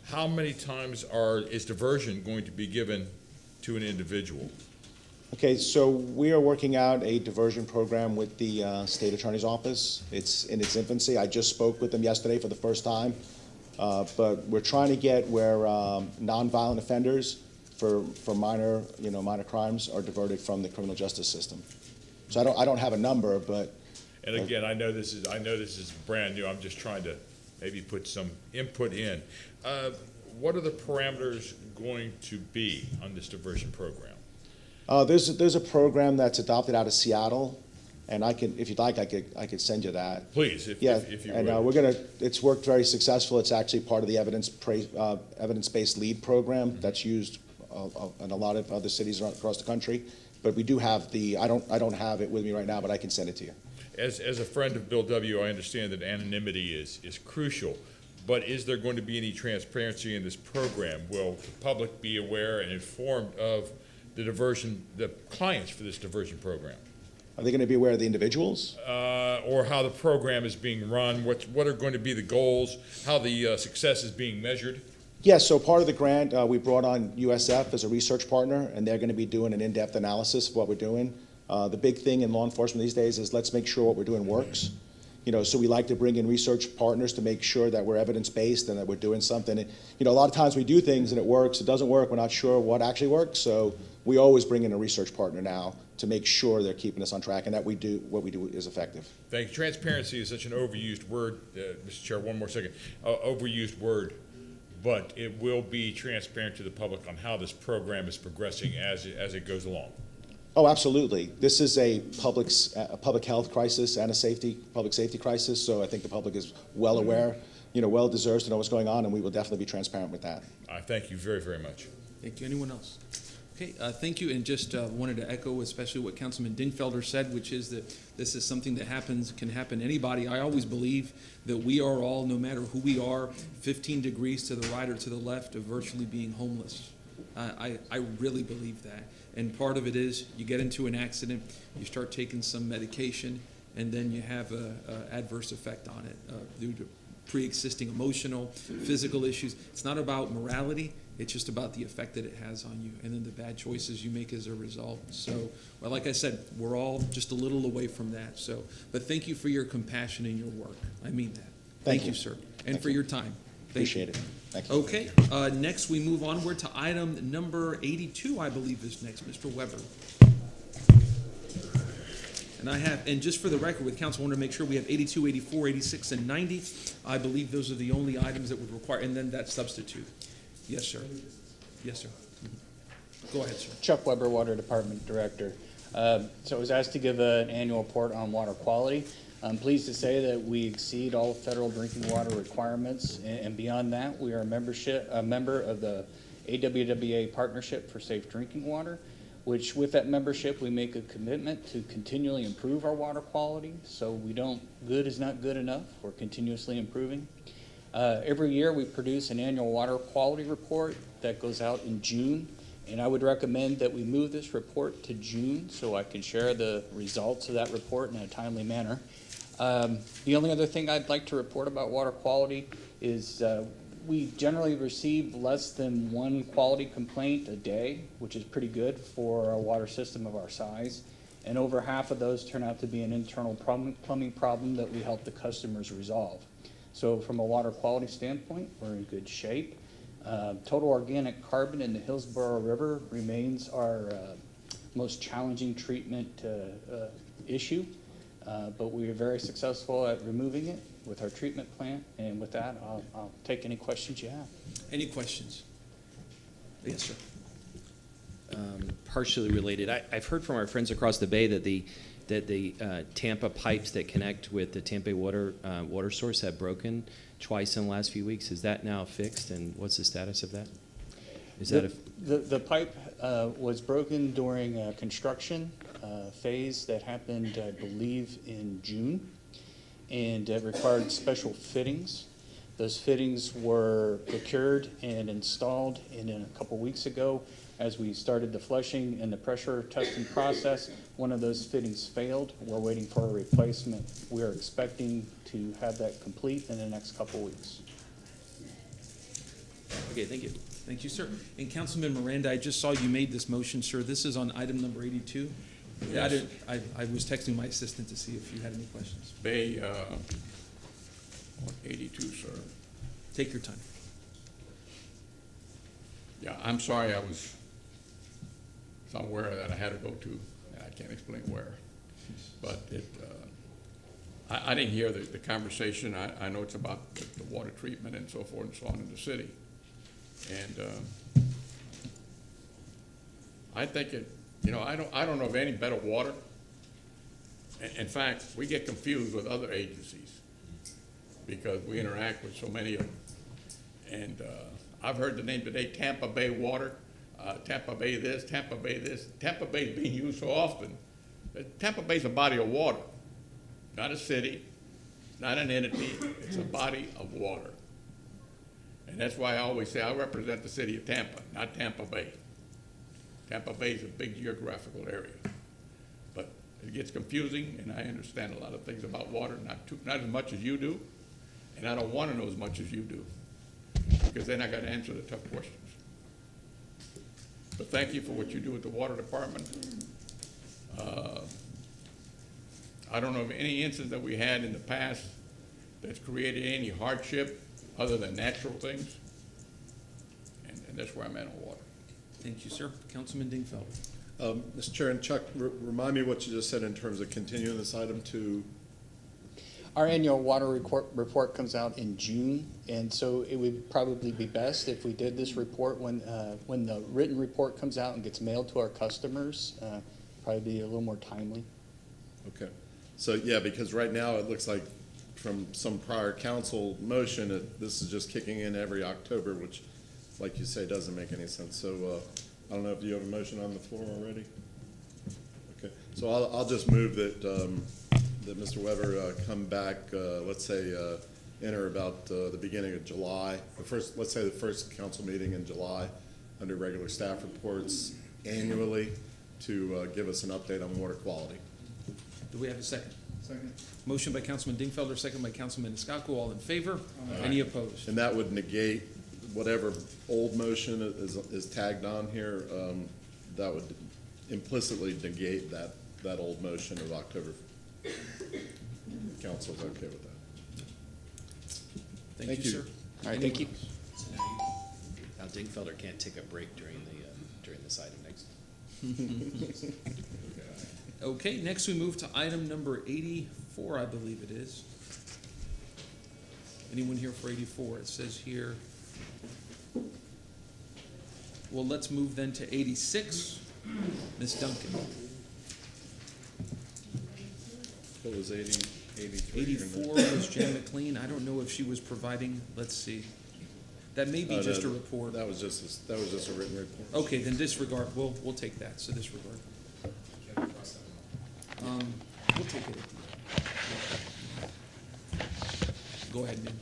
How many times is diversion going to be given to an individual? Okay, so we are working out a diversion program with the state attorney's office. It's in its infancy. I just spoke with them yesterday for the first time, but we're trying to get where nonviolent offenders for minor crimes are diverted from the criminal justice system. So I don't have a number, but. And again, I know this is brand new. I'm just trying to maybe put some input in. What are the parameters going to be on this diversion program? There's a program that's adopted out of Seattle, and I can, if you'd like, I could send you that. Please, if you would. And it's worked very successful. It's actually part of the evidence-based lead program that's used in a lot of other cities across the country. But we do have I don't have it with me right now, but I can send it to you. As a friend of Bill W., I understand that anonymity is crucial, but is there going to be any transparency in this program? Will the public be aware and informed of the clients for this diversion program? Are they going to be aware of the individuals? Or how the program is being run, what are going to be the goals, how the success is being measured? Yes, so part of the grant, we brought on USF as a research partner, and they're going to be doing an in-depth analysis of what we're doing. The big thing in law enforcement these days is let's make sure what we're doing works. So we like to bring in research partners to make sure that we're evidence-based and that we're doing something. And, a lot of times we do things and it works, it doesn't work, we're not sure what actually works, so we always bring in a research partner now to make sure they're keeping us on track and that what we do is effective. Thank you. Transparency is such an overused word, Mr. Chair, one more second, overused word, but it will be transparent to the public on how this program is progressing as it goes along. Oh, absolutely. This is a public health crisis and a public safety crisis, so I think the public is well aware, well deserves to know what's going on, and we will definitely be transparent with that. I thank you very, very much. Thank you. Anyone else? Okay, thank you, and just wanted to echo especially what Councilman Dingfelder said, which is that this is something that can happen to anybody. I always believe that we are all, no matter who we are, 15 degrees to the right or to the left of virtually being homeless. I really believe that. And part of it is you get into an accident, you start taking some medication, and then you have an adverse effect on it due to pre-existing emotional, physical issues. It's not about morality. It's just about the effect that it has on you and then the bad choices you make as a result. So, well, like I said, we're all just a little away from that. So, but thank you for your compassion and your work. I mean that. Thank you, sir. And for your time. Appreciate it. Thank you. Okay. Next, we move onward to item number 82, I believe is next. Mr. Weber. And just for the record with council, I want to make sure we have 82, 84, 86, and 90. I believe those are the only items that would require, and then that substitute. Yes, sir. Yes, sir. Go ahead, sir. Chuck Weber, Water Department Director. So I was asked to give an annual report on water quality. I'm pleased to say that we exceed all federal drinking water requirements, and beyond that, we are a member of the AWWA Partnership for Safe Drinking Water, which with that membership, we make a commitment to continually improve our water quality. So good is not good enough. We're continuously improving. Every year we produce an annual water quality report that goes out in June, and I would recommend that we move this report to June so I can share the results of that report in a timely manner. The only other thing I'd like to report about water quality is we generally receive less than one quality complaint a day, which is pretty good for a water system of our size. And over half of those turn out to be an internal plumbing problem that we help the customers resolve. So from a water quality standpoint, we're in good shape. Total organic carbon in the Hillsborough River remains our most challenging treatment issue, but we are very successful at removing it with our treatment plant. And with that, I'll take any questions you have. Any questions? Yes, sir. Partially related, I've heard from our friends across the bay that the Tampa pipes that connect with the Tampa water source have broken twice in the last few weeks. Is that now fixed, and what's the status of that? The pipe was broken during a construction phase that happened, I believe, in June, and it required special fittings. Those fittings were procured and installed a couple weeks ago. As we started the flushing and the pressure testing process, one of those fittings failed. We're waiting for a replacement. We're expecting to have that complete in the next couple weeks. Okay, thank you. Thank you, sir. And Councilman Miranda, I just saw you made this motion, sir. This is on item number 82. Yes. I was texting my assistant to see if you had any questions. Bay 82, sir. Take your time. Yeah, I'm sorry, I was somewhere that I had to go to. I can't explain where. But I didn't hear the conversation. I know it's about the water treatment and so forth and so on in the city. And I think I don't know of any better water. In fact, we get confused with other agencies because we interact with so many of them. And I've heard the name today, Tampa Bay Water, Tampa Bay this, Tampa Bay this. Tampa Bay is being used so often. Tampa Bay is a body of water. not a city, not an entity, it's a body of water. And that's why I always say I represent the city of Tampa, not Tampa Bay. Tampa Bay is a big geographical area. But it gets confusing, and I understand a lot of things about water, not as much as you do, and I don't want to know as much as you do, because then I got to answer the tough questions. But thank you for what you do with the water department. I don't know of any instance that we had in the past that's created any hardship other than natural things, and that's where I'm at on water. Thank you, sir. Councilman Dingfelder. Mr. Chair, and Chuck, remind me what you just said in terms of continuing this item to. Our annual water report comes out in June, and so it would probably be best if we did this report when the written report comes out and gets mailed to our customers. Probably be a little more timely. Okay. So, yeah, because right now it looks like from some prior council motion, this is just kicking in every October, which, like you say, doesn't make any sense. So I don't know if you have a motion on the floor already. Okay. So I'll just move that that Mr. Weber come back, let's say, enter about the beginning of July, let's say the first council meeting in July, under regular staff reports annually, to give us an update on water quality. Do we have a second? Second. Motion by Councilman Dingfelder, second by Councilman Escaco. All in favor? Aye. Any opposed? And that would negate whatever old motion is tagged on here. That would implicitly negate that old motion of October. Council's okay with that. Thank you, sir. All right, thank you. Now Dingfelder can't take a break during this item next. Okay, next we move to item number 84, I believe it is. Anyone here for 84? It says here. Well, let's move then to 86. Ms. Duncan. What was 80, 83? 84 was Jan McLean. I don't know if she was providing, let's see. That may be just a report. That was just a written report. Okay, then disregard. We'll take that. So disregard. We'll take it at the end. Go ahead, ma'am.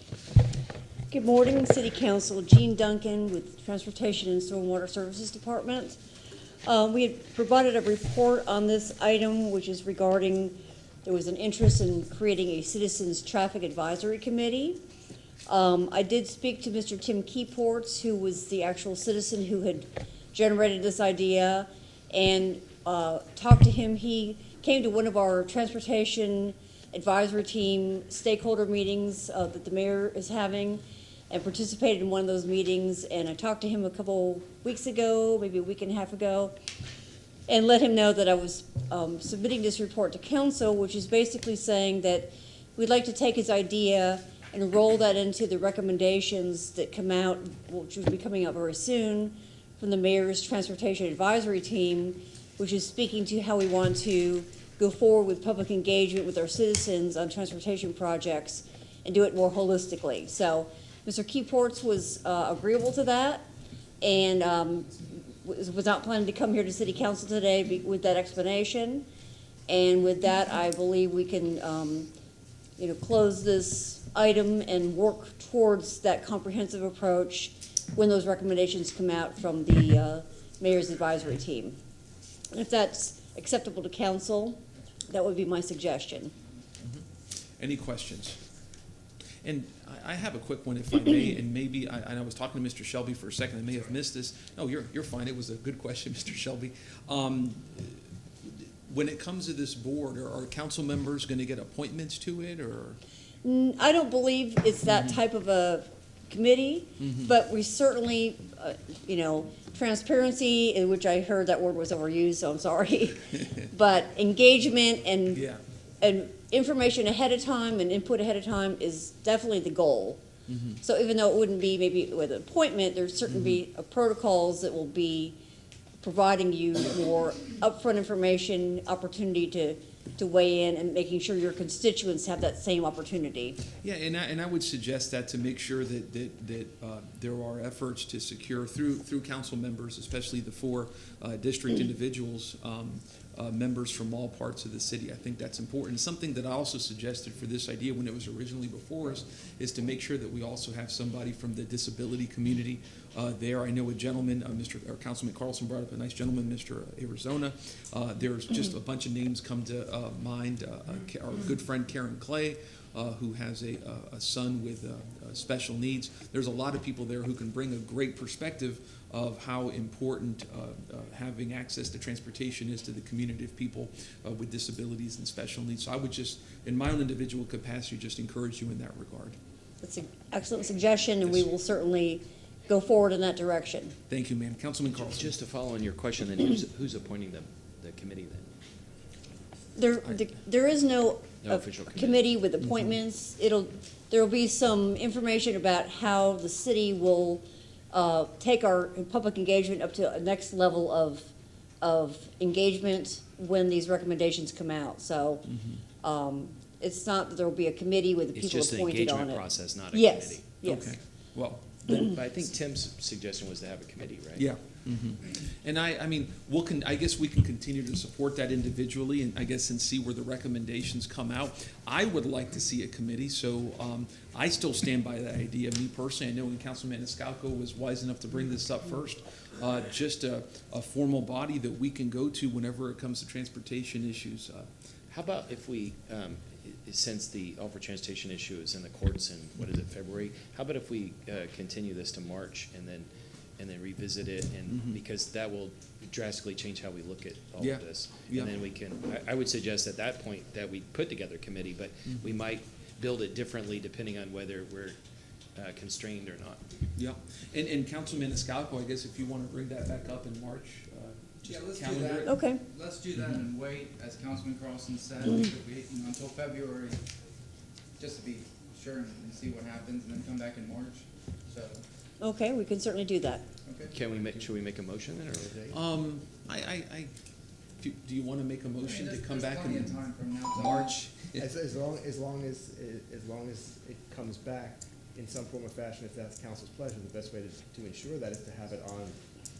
Good morning, City Council. Jean Duncan with Transportation and Stormwater Services Department. We had provided a report on this item, which is regarding there was an interest in creating a Citizens Traffic Advisory Committee. I did speak to Mr. Tim Keyports, who was the actual citizen who had generated this idea, and talked to him. He came to one of our transportation advisory team stakeholder meetings that the mayor is having and participated in one of those meetings. And I talked to him a couple weeks ago, maybe a week and a half ago, and let him know that I was submitting this report to council, which is basically saying that we'd like to take his idea and roll that into the recommendations that come out, which will be coming out very soon, from the mayor's transportation advisory team, which is speaking to how we want to go forward with public engagement with our citizens on transportation projects and do it more holistically. So Mr. Keyports was agreeable to that, and was not planning to come here to City Council today with that explanation. And with that, I believe we can close this item and work towards that comprehensive approach when those recommendations come out from the mayor's advisory team. And if that's acceptable to council, that would be my suggestion. Mm-hmm. Any questions? And I have a quick one, if I may, and maybe I was talking to Mr. Shelby for a second. I may have missed this. No, you're fine. It was a good question, Mr. Shelby. When it comes to this board, are council members going to get appointments to it, or? I don't believe it's that type of a committee, but we certainly, transparency, in which I heard that word was overused, so I'm sorry, but engagement and information ahead of time and input ahead of time is definitely the goal. So even though it wouldn't be maybe with an appointment, there's certainly be protocols that will be providing you more upfront information, opportunity to weigh in, and making sure your constituents have that same opportunity. Yeah, and I would suggest that to make sure that there are efforts to secure through council members, especially the four district individuals, members from all parts of the city. I think that's important. Something that I also suggested for this idea when it was originally before us is to make sure that we also have somebody from the disability community there. I know a gentleman, Councilman Carlson brought up a nice gentleman, Mr. Arizona. There's just a bunch of names come to mind. Our good friend Karen Clay, who has a son with special needs. There's a lot of people there who can bring a great perspective of how important having access to transportation is to the community of people with disabilities and special needs. So I would just, in my own individual capacity, just encourage you in that regard. That's an excellent suggestion, and we will certainly go forward in that direction. Thank you, ma'am. Councilman Carlson. Just to follow on your question, then who's appointing the committee then? There is no official committee with appointments. There will be some information about how the city will take our public engagement up to a next level of engagement when these recommendations come out. So it's not that there will be a committee with the It's people just an appointed on it. engagement process, not a Yes, committee. yes. Okay. Well, But I think Tim's suggestion was to have a committee, right? yeah. And I mean, I guess we can continue to support that individually, and I guess and see where the recommendations come out. I would like to see a committee, so I still stand by that idea. Me personally, I know when Councilman Maniscalco was wise enough to bring this up first, just a formal body that we can go to whenever it comes to transportation issues. How about if we, since the offer transportation issue is in the courts in, what is it, February? How about if we continue this to March and then revisit it, and because that will drastically change how we look at all of this. Yeah. And then we can, I would suggest at that point that we put together a committee, but we might build it differently depending on whether we're constrained or not. Yeah, and Councilman Maniscalco, I guess if you want to bring that back up in March, just let's calendar do that. it. Okay. Let's do that and wait, as Councilman Carlson said, until February, just to be sure and see what happens, and then come back in March. So. Okay, we can certainly do that. Okay. Should we make a motion then, or? Do you want to make a motion to come back plenty in of time from now to March? As long as it comes back in some form or fashion, if that's council's pleasure, the best way to ensure that is to have it on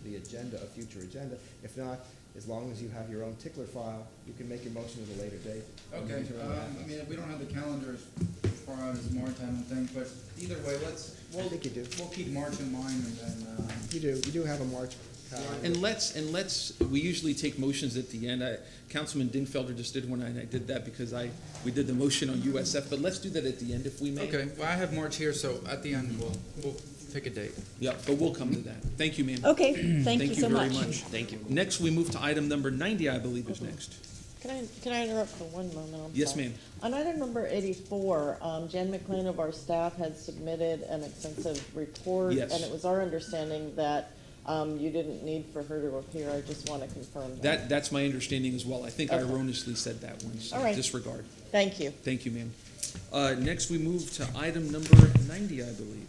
the agenda, a future agenda. If not, as long as you have your own tickler file, you can make your motion at a later date. Okay, I mean, we don't have the calendar as far out as March, I don't think, but either way, I think you do. we'll keep March in mind, and then, You do have a March calendar. And let's, we usually take motions at the end. Councilman Dingfelder just did one, and I did that because we did the motion on USF, but let's do that at the end if we may. okay, well, I have March here, so at the end, we'll pick a date. Yeah, but we'll come to that. Thank you, ma'am. Okay, thank you so very much. much. Thank you. Next, we move to item number 90, I believe is next. Can I interrupt for one moment? I'm Yes, sorry. ma'am. On item number 84, Jen McLean of our staff had submitted an extensive report. Yes. And it was our understanding that you didn't need for her to appear. I just want to confirm that. That's my understanding as well. I think I Okay. erroneously said that one, so All right. disregard. Thank you. Thank you, ma'am. Next, we move to item number 90, I believe.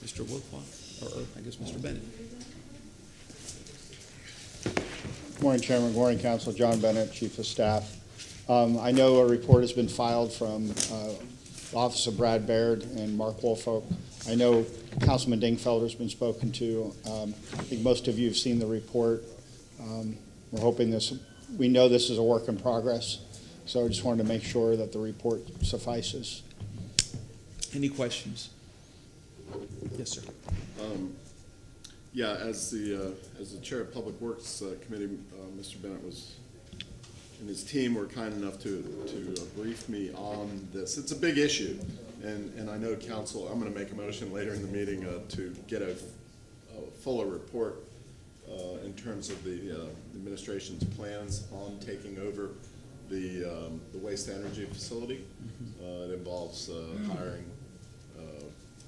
Mr. Wilquat, or I guess Mr. Bennett. Good morning, Chairman. Good morning, Council. John Bennett, Chief of Staff. I know a report has been filed from Office of Brad Baird and Mark Woolfolk. I know Councilman Dingfelder's been spoken to. I think most of you have seen the report. We're hoping we know this is a work in progress, so I just wanted to make sure that the report suffices. Any questions? Yes, sir. Yeah, as the chair of Public Works Committee, Mr. Bennett and his team were kind enough to brief me on this. It's a big issue, and I know council, I'm going to make a motion later in the meeting to get a fuller report in terms of the administration's plans on taking over the waste energy facility. It involves hiring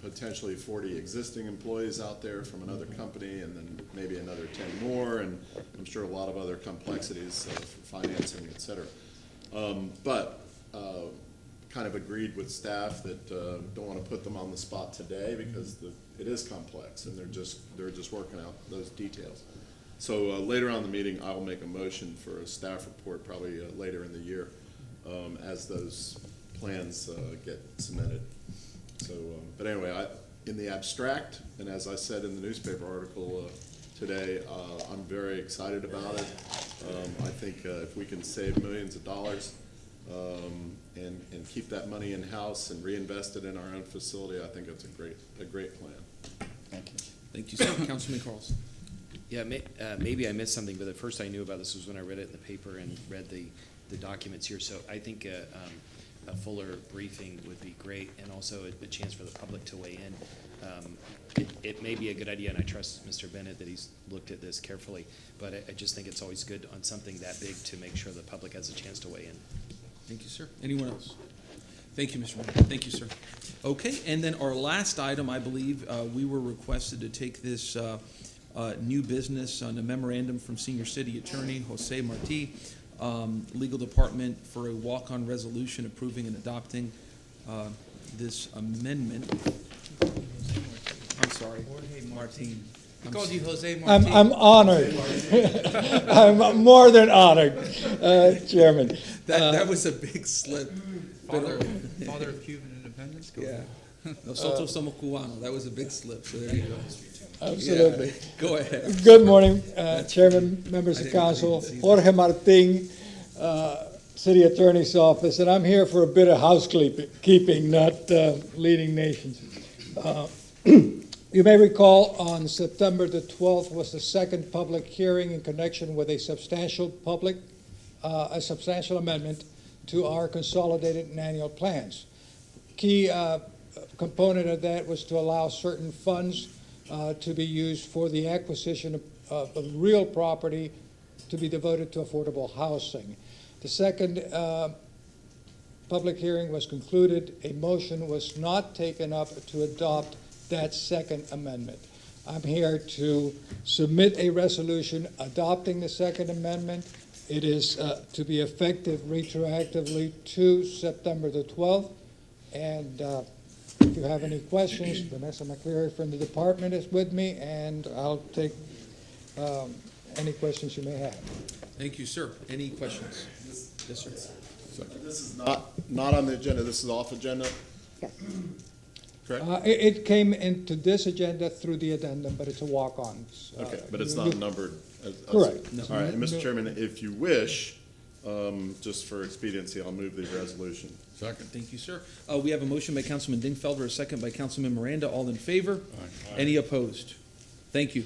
potentially 40 existing employees out there from another company, and then maybe another 10 more, and I'm sure a lot of other complexities for financing, et cetera. But kind of agreed with staff that don't want to put them on the spot today because it is complex, and they're just working out those details. So later on in the meeting, I will make a motion for a staff report, probably later in the year, as those plans get cemented. So, but anyway, in the abstract, and as I said in the newspaper article today, I'm very excited about it. I think if we can save millions of dollars and keep that money in-house and reinvest it in our own facility, I think it's a great plan. Thank you. Thank you, sir. Councilman Carlson. Yeah, maybe I missed something, but the first I knew about this was when I read it in the paper and read the documents here. So I think a fuller briefing would be great, and also a chance for the public to weigh in. It may be a good idea, and I trust Mr. Bennett that he's looked at this carefully, but I just think it's always good on something that big to make sure the public has a chance to weigh in. Thank you, sir. Anyone else? Thank you, Mr. Bennett. Thank you, sir. Okay, and then our last item, I believe, we were requested to take this new business on a memorandum from Senior City Attorney Jose Marti, Legal Department, for a walk-on resolution approving and adopting this amendment. I'm sorry, Jorge Martin. He called you Jose Martin. I'm honored. I'm more than honored, Chairman. That was a big slip. Father of Cuban independence? Yeah. Nosotros somos cubanos. That was a big slip, so there you go. Absolutely. Yeah. Go ahead. Good morning, Chairman, members of council. Jorge Martin, City Attorney's Office, and I'm here for a bit of housekeeping, not leading nations. You may recall on September the 12th was the second public hearing in connection with a substantial amendment to our consolidated and annual plans. Key component of that was to allow certain funds to be used for the acquisition of real property to be devoted to affordable housing. The second public hearing was concluded. A motion was not taken up to adopt that second amendment. I'm here to submit a resolution adopting the second amendment. It is to be effective retroactively to September the 12th. And if you have any questions, Vanessa McCleary from the department is with me, and I'll take any questions you may have. Thank you, sir. Any questions? Yes, sir. This is not on the agenda. This is off agenda? Yes. Correct? It came into this agenda through the addendum, but it's a walk-on. Okay, but it's not numbered. Correct. No. All right, and Mr. Chairman, if you wish, just for expediency, I'll move the resolution. Second. Thank you, sir. We have a motion by Councilman Dingfelder, a second by Councilman Miranda. All in favor? Aye. Any opposed? Thank you.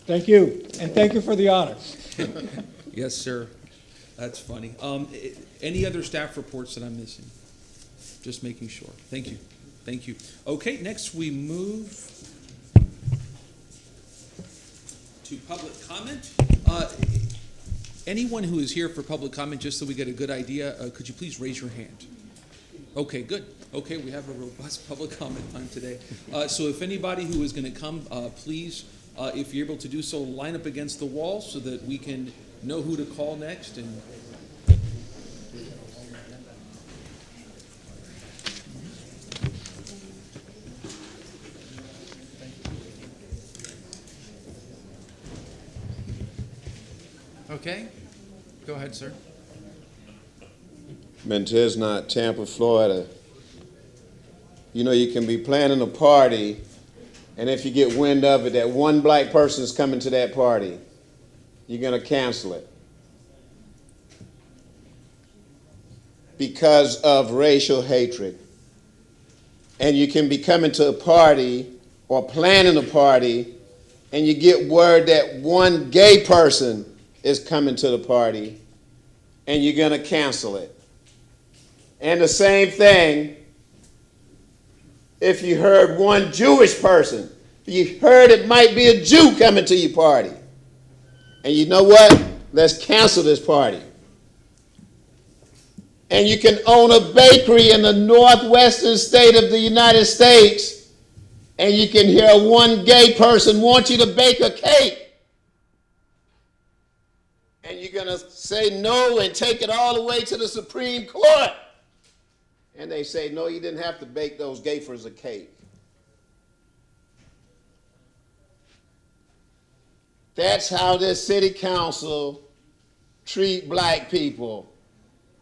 Thank you, and thank you for the honor. Yes, sir. That's funny. Any other staff reports that I'm missing? Just making sure. Thank you. Thank you. Okay, next we move to public comment. Anyone who is here for public comment, just so we get a good idea, could you please raise your hand? Okay, good. Okay, we have a robust public comment time today. So if anybody who is going to come, please, if you're able to do so, line up against the wall so that we can know who to call next. And Okay, go ahead, sir. Mendez, not Tampa, Florida. You know, you can be planning a party, and if you get wind of it, that one black person is coming to that party, you're going to cancel it because of racial hatred. And you can be coming to a party or planning a party, and you get word that one gay person is coming to the party, and you're going to cancel it. And the same thing if you heard one Jewish person, you heard it might be a Jew coming to your party. And you know what? Let's cancel this party. And you can own a bakery in the northwestern state of the United States, and you can hear one gay person want you to bake a cake. And you're going to say no and take it all the way to the Supreme Court. And they say, no, you didn't have to bake those gafers a cake. That's how this city council treat black people.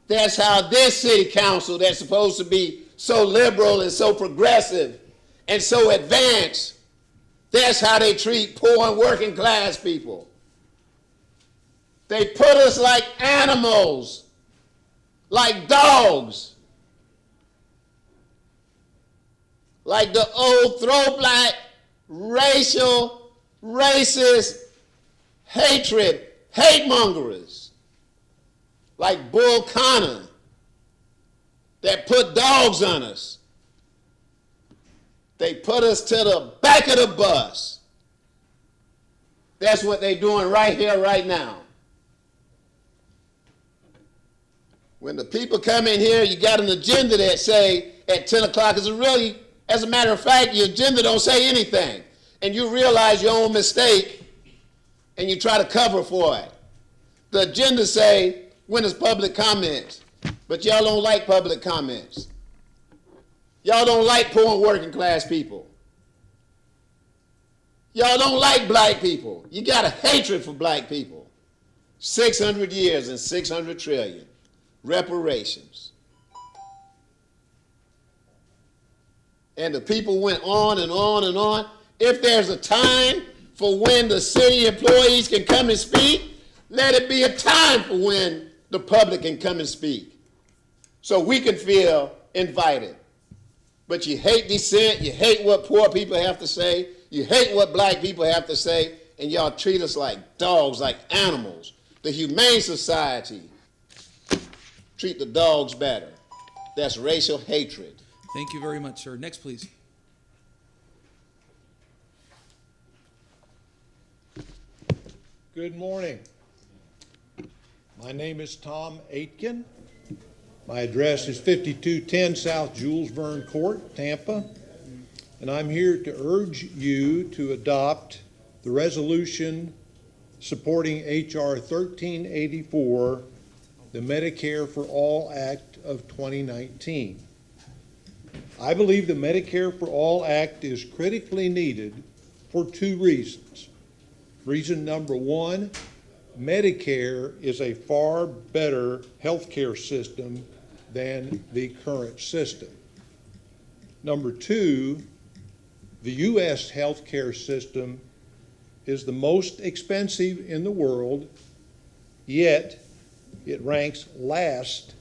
That's how this city council, that's supposed to be so liberal and so progressive and so advanced, that's how they treat poor and working class people. They put us like animals, like dogs, like the old throwback racial, racist, hatred, hate mongers, like Bull Connor that put dogs on us. They put us to the back of the bus. That's what they're doing right here, right now. When the people come in here, you got an agenda that say at 10 o'clock is really, as a matter of fact, your agenda don't say anything. And you realize your own mistake and you try to cover for it. The agenda say, when is public comments? But y'all don't like public comments. Y'all don't like poor and working class people. Y'all don't like black people. You got a hatred for black people. 600 years and 600 trillion. Reparations. And the people went on and on and on. If there's a time for when the city employees can come and speak, let it be a time for when the public can come and speak, so we can feel invited. But you hate dissent, you hate what poor people have to say, you hate what black people have to say, and y'all treat us like dogs, like animals. The Humane Society treat the dogs better. That's racial hatred. Thank you very much, sir. Next, please. Good morning. My name is Tom Aitken. My address is 5210 South Jules Verne Court, Tampa, and I'm here to urge you to adopt the resolution supporting H.R. 1384, the Medicare for All Act of 2019. I believe the Medicare for All Act is critically needed for two reasons. Reason number one, Medicare is a far better healthcare system than the current system. Number two, the U.S. healthcare system is the most expensive in the world, yet it ranks last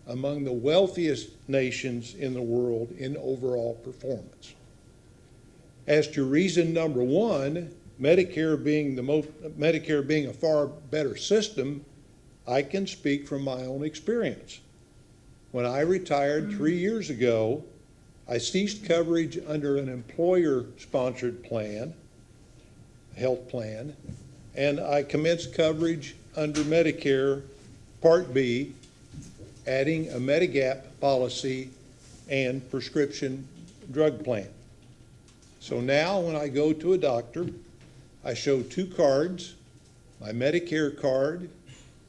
among the wealthiest nations in the world in overall performance. As to reason number one, Medicare being a far better system, I can speak from my own experience. When I retired 3 years ago, I ceased coverage under an employer-sponsored plan, health plan, and I commenced coverage under Medicare Part B, adding a Medigap policy and prescription drug plan. So now when I go to a doctor, I show two cards, my Medicare card,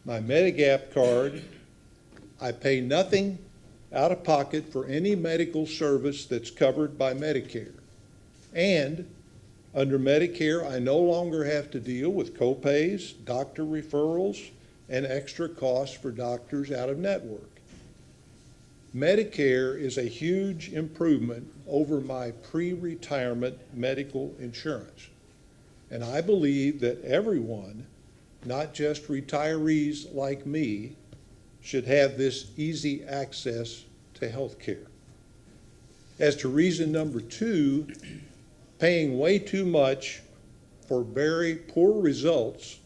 my Medigap card. I pay nothing out of pocket for any medical service that's covered by Medicare. And under Medicare, I no longer have to deal with co-pays, doctor referrals, and extra costs for doctors out of network. Medicare is a huge improvement over my pre-retirement medical insurance. And I believe that everyone, not just retirees like me, should have this easy access to health care. As to reason number two, paying way too much for very poor results,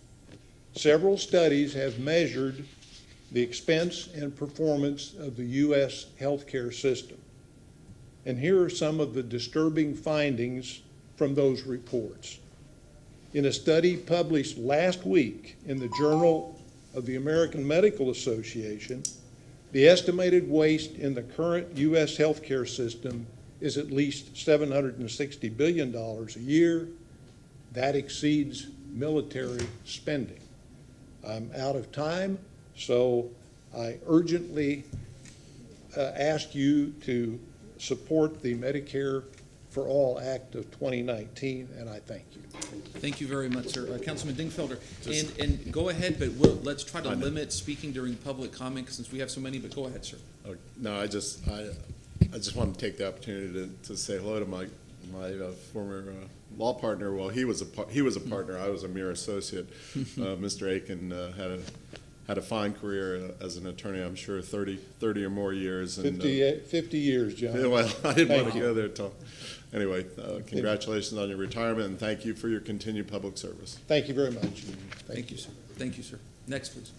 several studies have measured the expense and performance of the U.S. healthcare system. And here are some of the disturbing findings from those reports. In a study published last week in the Journal of the American Medical Association, the estimated waste in the current U.S. healthcare system is at least $760 billion a year. That exceeds military spending. I'm out of time, so I urgently ask you to support the Medicare for All Act of 2019, and I thank you. Thank you very much, sir. Councilman Dingfelder, and go ahead, but let's try to limit speaking during public comment since we have so many, but go ahead, sir. No, I just want to take the opportunity to say hello to my my former law partner, well, he was a partner, I was a mere associate. Mr. Aiken had a fine career as an attorney, I'm sure 30 or more years. And, 50 years, John. Yeah, well, I didn't Thank want to you. go there, Tom. Anyway, congratulations on your retirement, and thank you for your continued public service. Thank you very much. Thank you, sir. Thank you, sir. Next, please.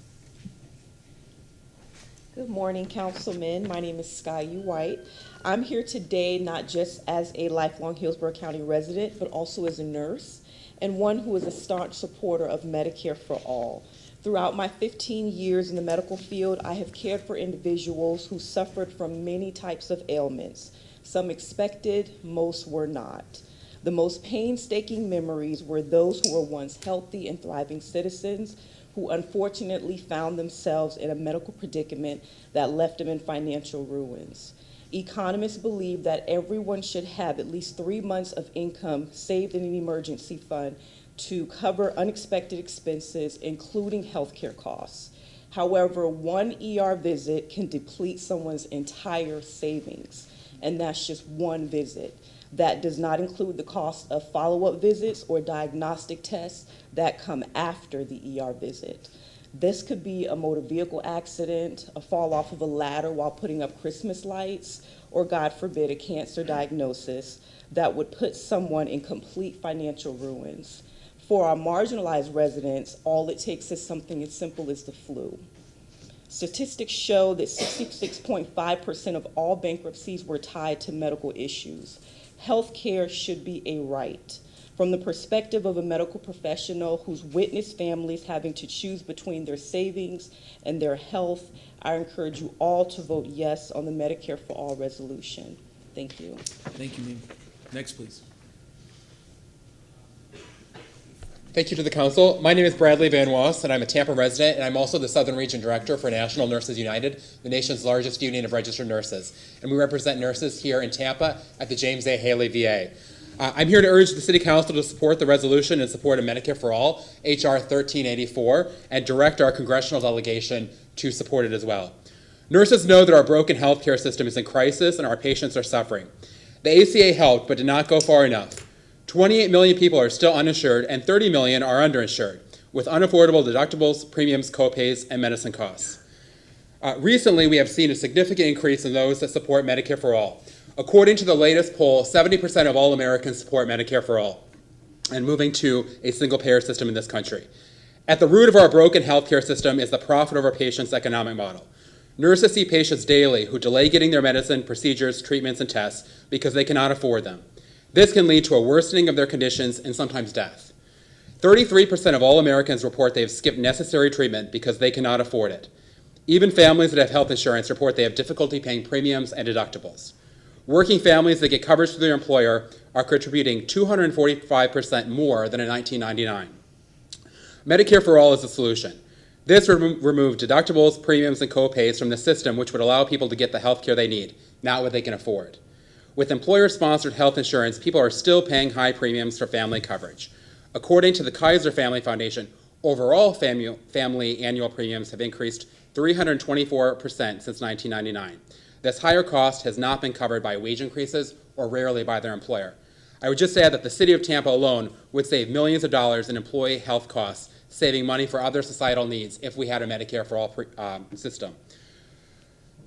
Good morning, Councilman. My name is Sky U. White. I'm here today not just as a lifelong Hillsborough County resident, but also as a nurse and one who is a staunch supporter of Medicare for All. Throughout my 15 years in the medical field, I have cared for individuals who suffered from many types of ailments. Some expected, most were not. The most painstaking memories were those who were once healthy and thriving citizens who unfortunately found themselves in a medical predicament that left them in financial ruins. Economists believe that everyone should have at least 3 months of income saved in an emergency fund to cover unexpected expenses, including healthcare costs. However, one ER visit can deplete someone's entire savings, and that's just one visit. That does not include the cost of follow-up visits or diagnostic tests that come after the ER visit. This could be a motor vehicle accident, a fall off of a ladder while putting up Christmas lights, or God forbid, a cancer diagnosis that would put someone in complete financial ruins. For our marginalized residents, all it takes is something as simple as the flu. Statistics show that 66.5% of all bankruptcies were tied to medical issues. Healthcare should be a right. From the perspective of a medical professional who's witnessed families having to choose between their savings and their health, I encourage you all to vote yes on the Medicare for All resolution. Thank you. Thank you, ma'am. Next, please. Thank you to the council. My name is Bradley Van Was, and I'm a Tampa resident, and I'm also the Southern Region Director for National Nurses United, the nation's largest union of registered nurses. And we represent nurses here in Tampa at the James A. Haley VA. I'm here to urge the City Council to support the resolution in support of Medicare for All, H.R. 1384, and direct our congressional delegation to support it as well. Nurses know that our broken healthcare system is in crisis and our patients are suffering. The ACA helped, but did not go far enough. 28 million people are still uninsured, and 30 million are underinsured, with unaffordable deductibles, premiums, copays, and medicine costs. Recently, we have seen a significant increase in those that support Medicare for All. According to the latest poll, 70% of all Americans support Medicare for All and moving to a single-payer system in this country. At the root of our broken healthcare system is the profit over patients economic model. Nurses see patients daily who delay getting their medicine, procedures, treatments, and tests because they cannot afford them. This can lead to a worsening of their conditions and sometimes death. 33% of all Americans report they have skipped necessary treatment because they cannot afford it. Even families that have health insurance report they have difficulty paying premiums and deductibles. Working families that get coverage through their employer are contributing 245% more than in 1999. Medicare for All is the solution. This removed deductibles, premiums, and copays from the system, which would allow people to get the health care they need, not what they can afford. With employer-sponsored health insurance, people are still paying high premiums for family coverage. According to the Kaiser Family Foundation, overall family annual premiums have increased 324% since 1999. This higher cost has not been covered by wage increases or rarely by their employer. I would just add that the city of Tampa alone would save millions of dollars in employee health costs, saving money for other societal needs if we had a Medicare for All system.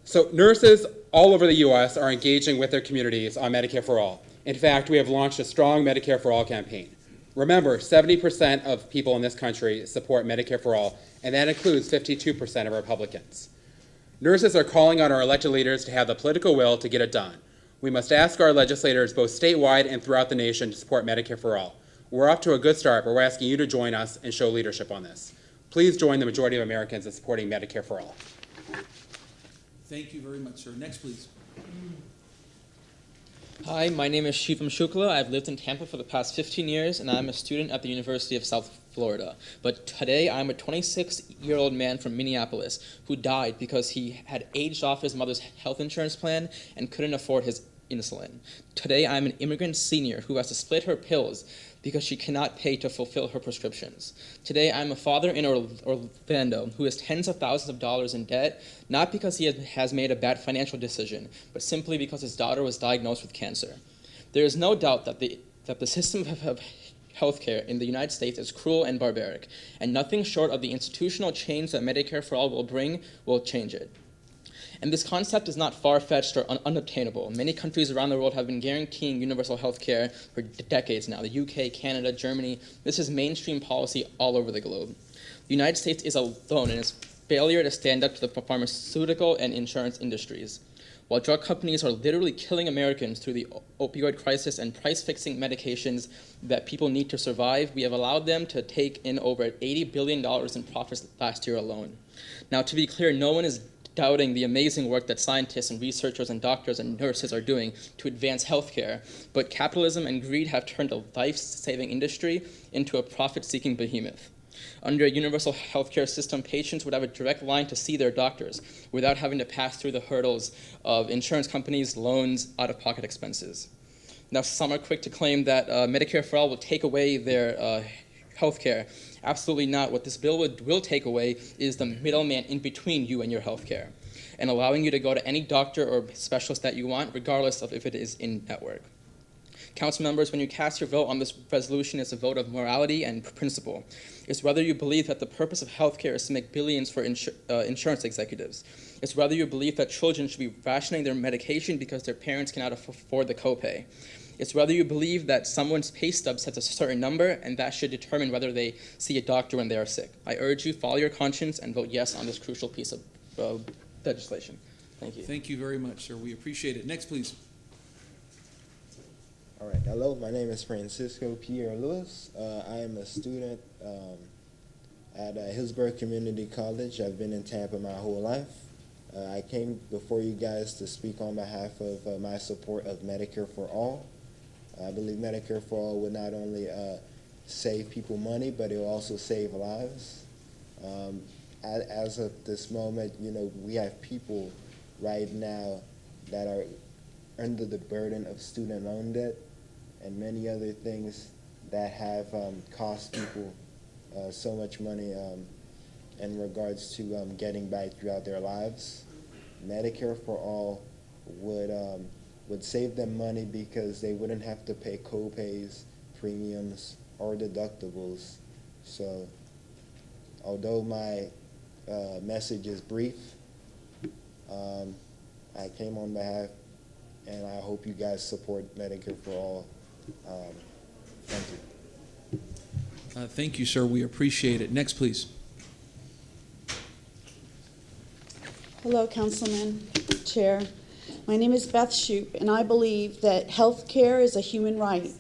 So nurses all over the U.S. are engaging with their communities on Medicare for All. In fact, we have launched a strong Medicare for All campaign. Remember, 70% of people in this country support Medicare for All, and that includes 52% of Republicans. Nurses are calling on our elected leaders to have the political will to get it done. We must ask our legislators both statewide and throughout the nation to support Medicare for All. We're off to a good start, but we're asking you to join us and show leadership on this. Please join the majority of Americans in supporting Medicare for All. Thank you very much, sir. Next, please. Hi, my name is Shivam Shukla. I've lived in Tampa for the past 15 years, and I'm a student at the University of South Florida. But today, I'm a 26-year-old man from Minneapolis who died because he had aged off his mother's health insurance plan and couldn't afford his insulin. Today, I'm an immigrant senior who has to split her pills because she cannot pay to fulfill her prescriptions. Today, I'm a father in Orlando who has tens of thousands of dollars in debt, not because he has made a bad financial decision, but simply because his daughter was diagnosed with cancer. There is no doubt that the system of healthcare in the United States is cruel and barbaric, and nothing short of the institutional change that Medicare for All will bring will change it. And this concept is not far-fetched or unobtainable. Many countries around the world have been guaranteeing universal health care for decades now. The UK, Canada, Germany. This is mainstream policy all over the globe. The United States is alone in its failure to stand up to the pharmaceutical and insurance industries. While drug companies are literally killing Americans through the opioid crisis and price-fixing medications that people need to survive, we have allowed them to take in over $80 billion in profits last year alone. Now, to be clear, no one is doubting the amazing work that scientists and researchers and doctors and nurses are doing to advance healthcare, but capitalism and greed have turned a life-saving industry into a profit-seeking behemoth. Under a universal healthcare system, patients would have a direct line to see their doctors without having to pass through the hurdles of insurance companies, loans, out-of-pocket expenses. Now, some are quick to claim that Medicare for All will take away their health care. Absolutely not. What this bill will take away is the middleman in between you and your health care, and allowing you to go to any doctor or specialist that you want, regardless of if it is in-network. Council members, when you cast your vote on this resolution, it's a vote of morality and principle. It's whether you believe that the purpose of healthcare is to make billions for insurance executives. It's whether you believe that children should be rationing their medication because their parents cannot afford the copay. It's whether you believe that someone's pay stub sets a certain number and that should determine whether they see a doctor when they are sick. I urge you, follow your conscience and vote yes on this crucial piece of legislation. Thank you. Thank you very much, sir. We appreciate it. Next, please. All right. Hello, my name is Francisco Pierre Lewis. I am a student at Hillsborough Community College. I've been in Tampa my whole life. I came before you guys to speak on behalf of my support of Medicare for All. I believe Medicare for All would not only save people money, but it will also save lives. As of this moment, you know, we have people right now that are under the burden of student loan debt and many other things that have cost people so much money in regards to getting by throughout their lives. Medicare for All would save them money because they wouldn't have to pay co-pays, premiums, or deductibles. So, although my message is brief, I came on behalf, and I hope you guys support Medicare for All. Thank you. Thank you, sir. We appreciate it. Next, please. Hello, Councilman, Chair. My name is Beth Shoup, and I believe that health care is a human right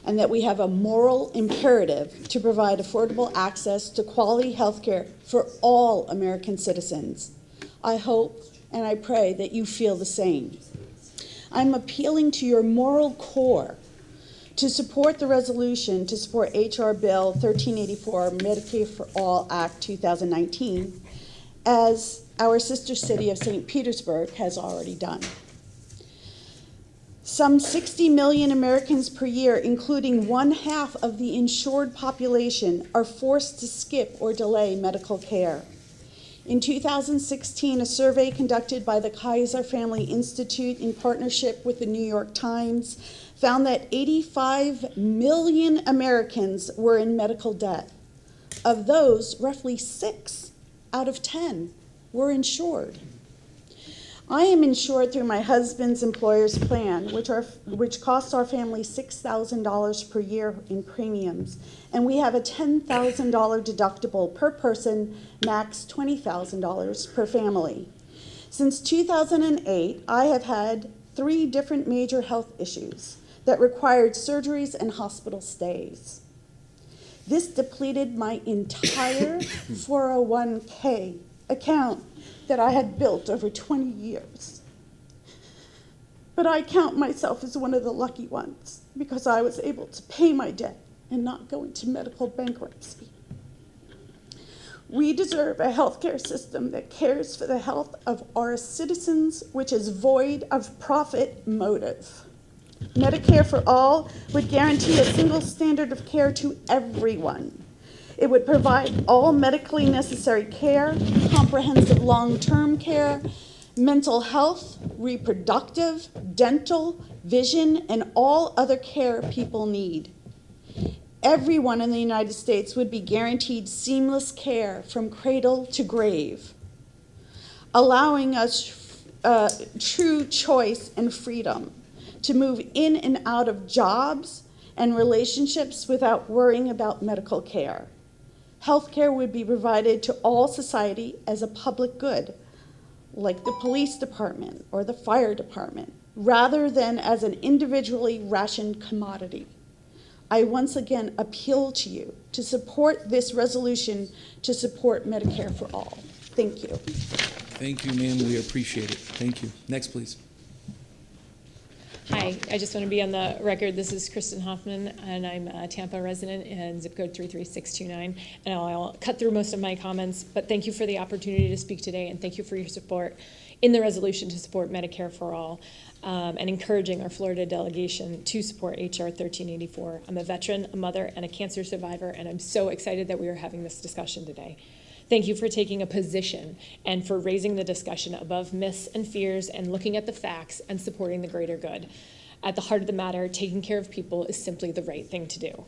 and that we have a moral imperative to provide affordable access to quality health care for all American citizens. I hope and I pray that you feel the same. I'm appealing to your moral core to support the resolution to support H.R. Bill 1384, Medicare for All Act 2019, as our sister city of St. Petersburg has already done. Some 60 million Americans per year, including 1/2 of the insured population, are forced to skip or delay medical care. In 2016, a survey conducted by the Kaiser Family Institute in partnership with the New York Times found that 85 million Americans were in medical debt. Of those, roughly 6 out of 10 were insured. I am insured through my husband's employer's plan, which costs our family $6,000 per year in premiums, and we have a $10,000 deductible per person, max $20,000 per family. Since 2008, I have had 3 different major health issues that required surgeries and hospital stays. This depleted my entire 401k account that I had built over 20 years. But I count myself as one of the lucky ones because I was able to pay my debt and not go into medical bankruptcy. We deserve a healthcare system that cares for the health of our citizens, which is void of profit motive. Medicare for All would guarantee a single standard of care to everyone. It would provide all medically necessary care, comprehensive long-term care, mental health, reproductive, dental, vision, and all other care people need. Everyone in the United States would be guaranteed seamless care from cradle to grave, allowing us true choice and freedom to move in and out of jobs and relationships without worrying about medical care. Healthcare would be provided to all society as a public good, like the police department or the fire department, rather than as an individually rationed commodity. I once again appeal to you to support this resolution to support Medicare for all. Thank you. Thank you, ma'am. We appreciate it. Thank you. Next, please. Hi, I just want to be on the record. This is Kristen Hoffman, and I'm a Tampa resident and zip code 33629. And I'll cut through most of my comments, but thank you for the opportunity to speak today, and thank you for your support in the resolution to support Medicare for all, and encouraging our Florida delegation to support HR 1384. I'm a veteran, a mother, and a cancer survivor, and I'm so excited that we are having this discussion today. Thank you for taking a position and for raising the discussion above myths and fears and looking at the facts and supporting the greater good. At the heart of the matter, taking care of people is simply the right thing to do.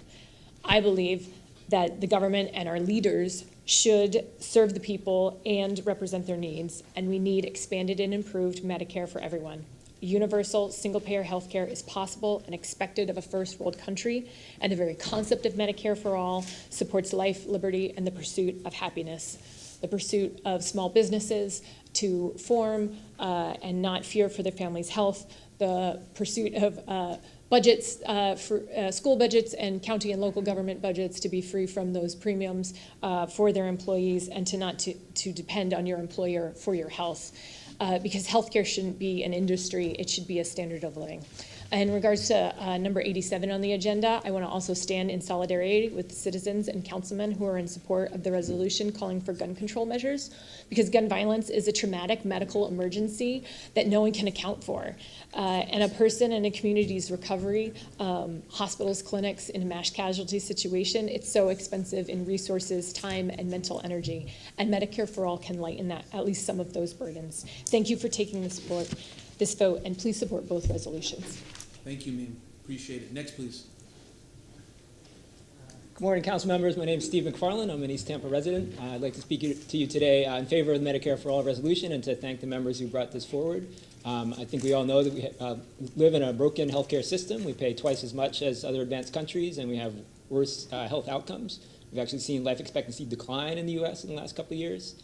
I believe that the government and our leaders should serve the people and represent their needs, and we need expanded and improved Medicare for everyone. Universal single-payer health care is possible and expected of a first world country, and the very concept of Medicare for all supports life, liberty, and the pursuit of happiness, the pursuit of small businesses to form and not fear for their family's health, the pursuit of budgets for school budgets and county and local government budgets to be free from those premiums for their employees, and to not to depend on your employer for your health. Because healthcare shouldn't be an industry, it should be a standard of living. In regards to number 87 on the agenda, I want to also stand in solidarity with citizens and councilmen who are in support of the resolution calling for gun control measures, because gun violence is a traumatic medical emergency that no one can account for. And a person in a community's recovery, hospitals, clinics, in a mass casualty situation, it's so expensive in resources, time, and mental energy. And Medicare for All can lighten that, at least some of those burdens. Thank you for taking this vote, and please support both resolutions. Thank you, ma'am. Appreciate it. Next, please. Good morning, council members. My name is Steve McFarland. I'm an East Tampa resident. I'd like to speak to you today in favor of the Medicare for All resolution and to thank the members who brought this forward. I think we all know that we live in a broken healthcare system. We pay twice as much as other advanced countries, and we have worse health outcomes. We've actually seen life expectancy decline in the U.S. in the last couple of years.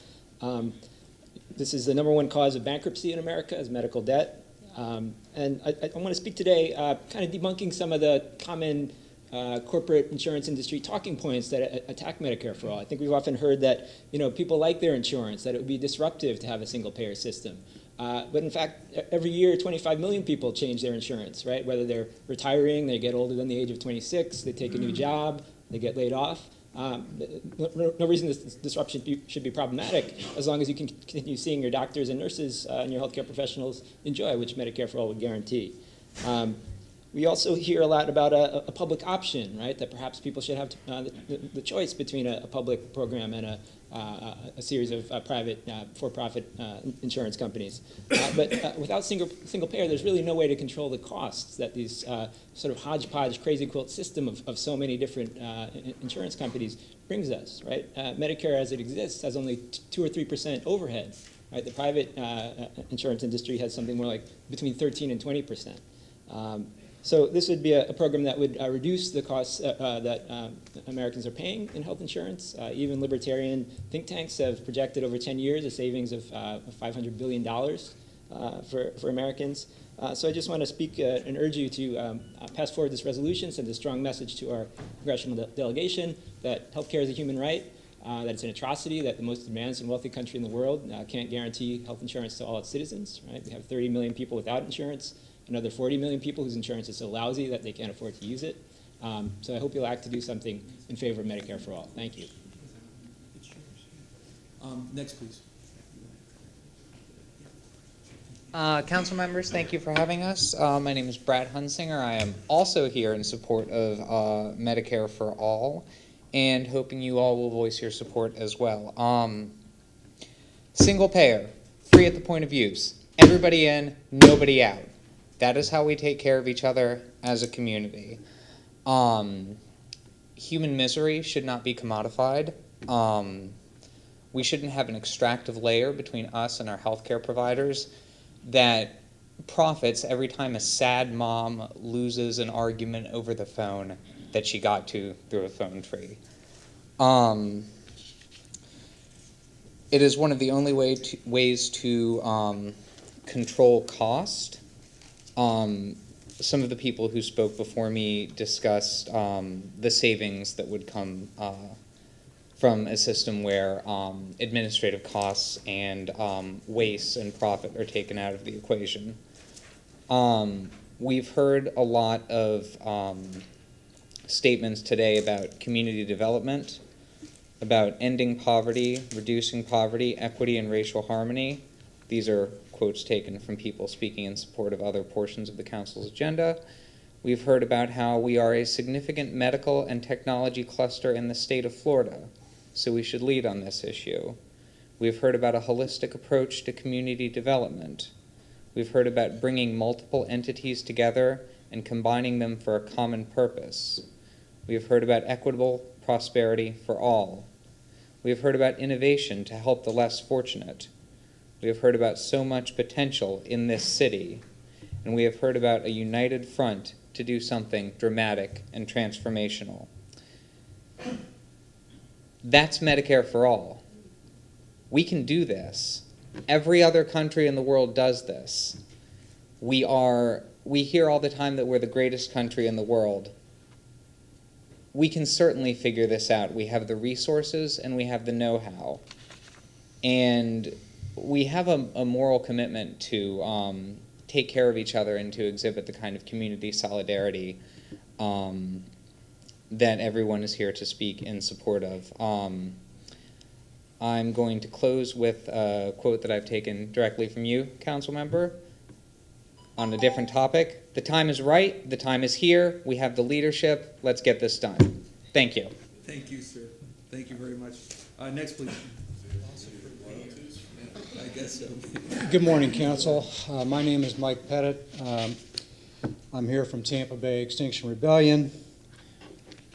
This is the #1 cause of bankruptcy in America, is medical debt. And I want to speak today kind of debunking some of the common corporate insurance industry talking points that attack Medicare for All. I think we've often heard that people like their insurance, that it would be disruptive to have a single-payer system. But in fact, every year, 25 million people change their insurance, right? Whether they're retiring, they get older than the age of 26, they take a new job, they get laid off. No reason this disruption should be problematic as long as you can continue seeing your doctors and nurses and your healthcare professionals enjoy, which Medicare for All would guarantee. We also hear a lot about a public option, right? That perhaps people should have the choice between a public program and a series of private for-profit insurance companies. But without single payer, there's really no way to control the costs that these sort of hodgepodge, crazy quilt system of so many different insurance companies brings us, right? Medicare as it exists has only 2 or 3% overhead, right? The private insurance industry has something more like between 13 and 20%. So this would be a program that would reduce the costs that Americans are paying in health insurance. Even libertarian think tanks have projected over 10 years a savings of $500 billion for Americans. So I just want to speak and urge you to pass forward this resolution, send a strong message to our congressional delegation that healthcare is a human right, that it's an atrocity that the most advanced and wealthy country in the world can't guarantee health insurance to all its citizens. Right? We have 30 million people without insurance, another 40 million people whose insurance is so lousy that they can't afford to use it. So I hope you'll act to do something in favor of Medicare for All. Thank you. Next, please. Council members, thank you for having us. My name is Brad Hunsinger. I am also here in support of Medicare for All, and hoping you all will voice your support as well. Single payer free at the point of use. Everybody in, nobody out. That is how we take care of each other as a community. Human misery should not be commodified. We shouldn't have an extractive layer between us and our healthcare providers that profits every time a sad mom loses an argument over the phone that she got to through a phone tree. It is one of the only ways to control cost. Some of the people who spoke before me discussed the savings that would come from a system where administrative costs and waste and profit are taken out of the equation. We've heard a lot of statements today about community development, about ending poverty, reducing poverty, equity, and racial harmony. These are quotes taken from people speaking in support of other portions of the Council's agenda. We've heard about how we are a significant medical and technology cluster in the state of Florida, so we should lead on this issue. We've heard about a holistic approach to community development. We've heard about bringing multiple entities together and combining them for a common purpose. We've heard about equitable prosperity for all. We have heard about innovation to help the less fortunate. We have heard about so much potential in this city, and we have heard about a united front to do something dramatic and transformational. That's Medicare for all. We can do this. Every other country in the world does this. We hear all the time that we're the greatest country in the world. We can certainly figure this out. We have the resources and we have the know-how. And we have a moral commitment to take care of each other and to exhibit the kind of community solidarity that everyone is here to speak in support of. I'm going to close with a quote that I've taken directly from you, Council Member, on a different topic. The time is right. The time is here. We have the leadership. Let's get this done. Thank you. Thank you, sir. Thank you very much. Next, please. I guess so. Good morning, Council. My name is Mike Pettit. I'm here from Tampa Bay Extinction Rebellion.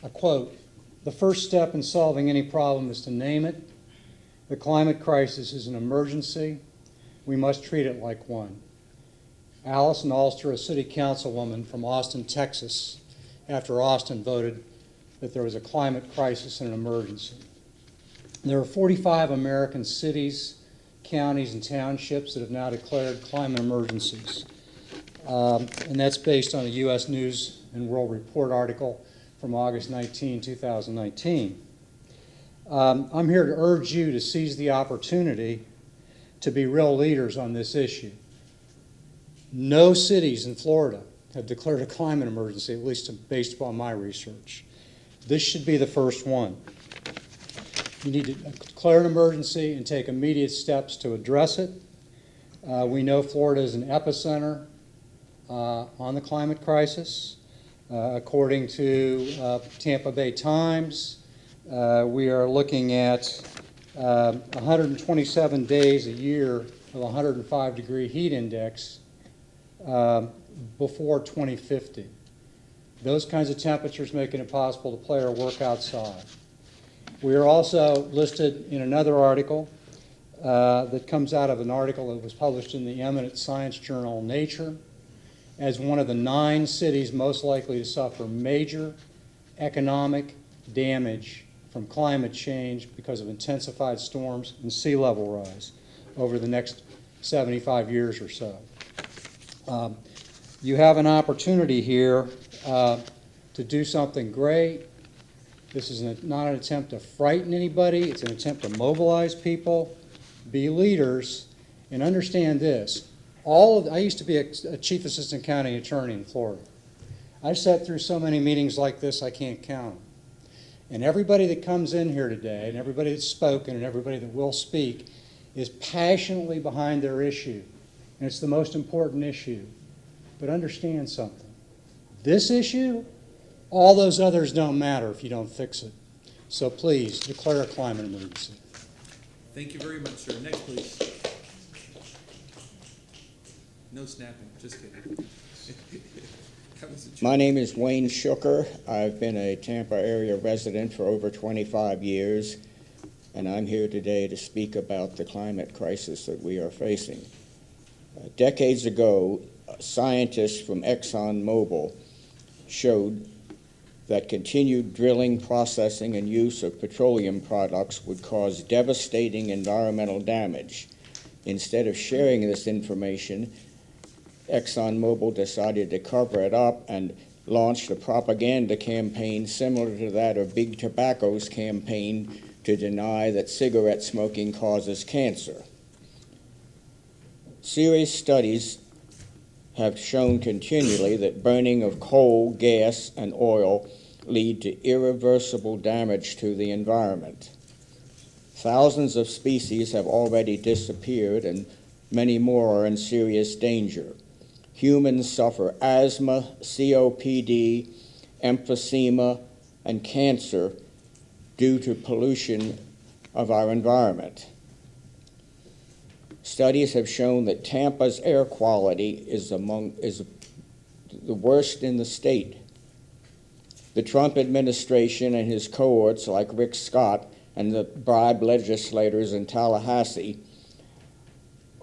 A quote, "The first step in solving any problem is to name it. The climate crisis is an emergency. We must treat it like one." Allison Alster, a city councilwoman from Austin, Texas, after Austin voted that there was a climate crisis and an emergency. There are 45 American cities, counties, and townships that have now declared climate emergencies. And that's based on a U.S. News and World Report article from August 19, 2019. I'm here to urge you to seize the opportunity to be real leaders on this issue. No cities in Florida have declared a climate emergency, at least based upon my research. This should be the first one. You need to declare an emergency and take immediate steps to address it. We know Florida is an epicenter on the climate crisis. According to Tampa Bay Times, we are looking at 127 days a year of 105-degree heat index before 2050. Those kinds of temperatures making it possible to play or work outside. We are also listed in another article that comes out of an article that was published in the eminent science journal Nature as one of the 9 cities most likely to suffer major economic damage from climate change because of intensified storms and sea level rise over the next 75 years or so. You have an opportunity here to do something great. This is not an attempt to frighten anybody. It's an attempt to mobilize people, be leaders, and understand this. I used to be a chief assistant county attorney in Florida. I sat through so many meetings like this I can't count them. And everybody that comes in here today, and everybody that's spoken, and everybody that will speak, is passionately behind their issue. And it's the most important issue. But understand something. This issue, all those others don't matter if you don't fix it. So please, declare a climate emergency. Thank you very much, sir. Next, please. No snapping, just kidding. That was a joke. My name is Wayne Shooker. I've been a Tampa area resident for over 25 years, and I'm here today to speak about the climate crisis that we are facing. Decades ago, scientists from ExxonMobil showed that continued drilling, processing, and use of petroleum products would cause devastating environmental damage. Instead of sharing this information, ExxonMobil decided to cover it up and launched a propaganda campaign similar to that of Big Tobacco's campaign to deny that cigarette smoking causes cancer. Serious studies have shown continually that burning of coal, gas, and oil lead to irreversible damage to the environment. Thousands of species have already disappeared and many more are in serious danger. Humans suffer asthma, COPD, emphysema, and cancer due to pollution of our environment. Studies have shown that Tampa's air quality is the worst in the state. The Trump administration and his cohorts like Rick Scott and the bribed legislators in Tallahassee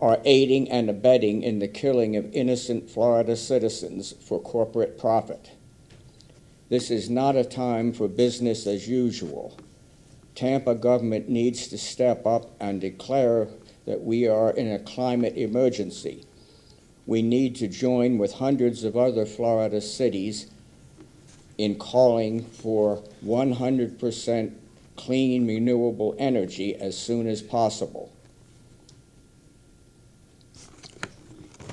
are aiding and abetting in the killing of innocent Florida citizens for corporate profit. This is not a time for business as usual. Tampa government needs to step up and declare that we are in a climate emergency. We need to join with hundreds of other Florida cities in calling for 100% clean, renewable energy as soon as possible.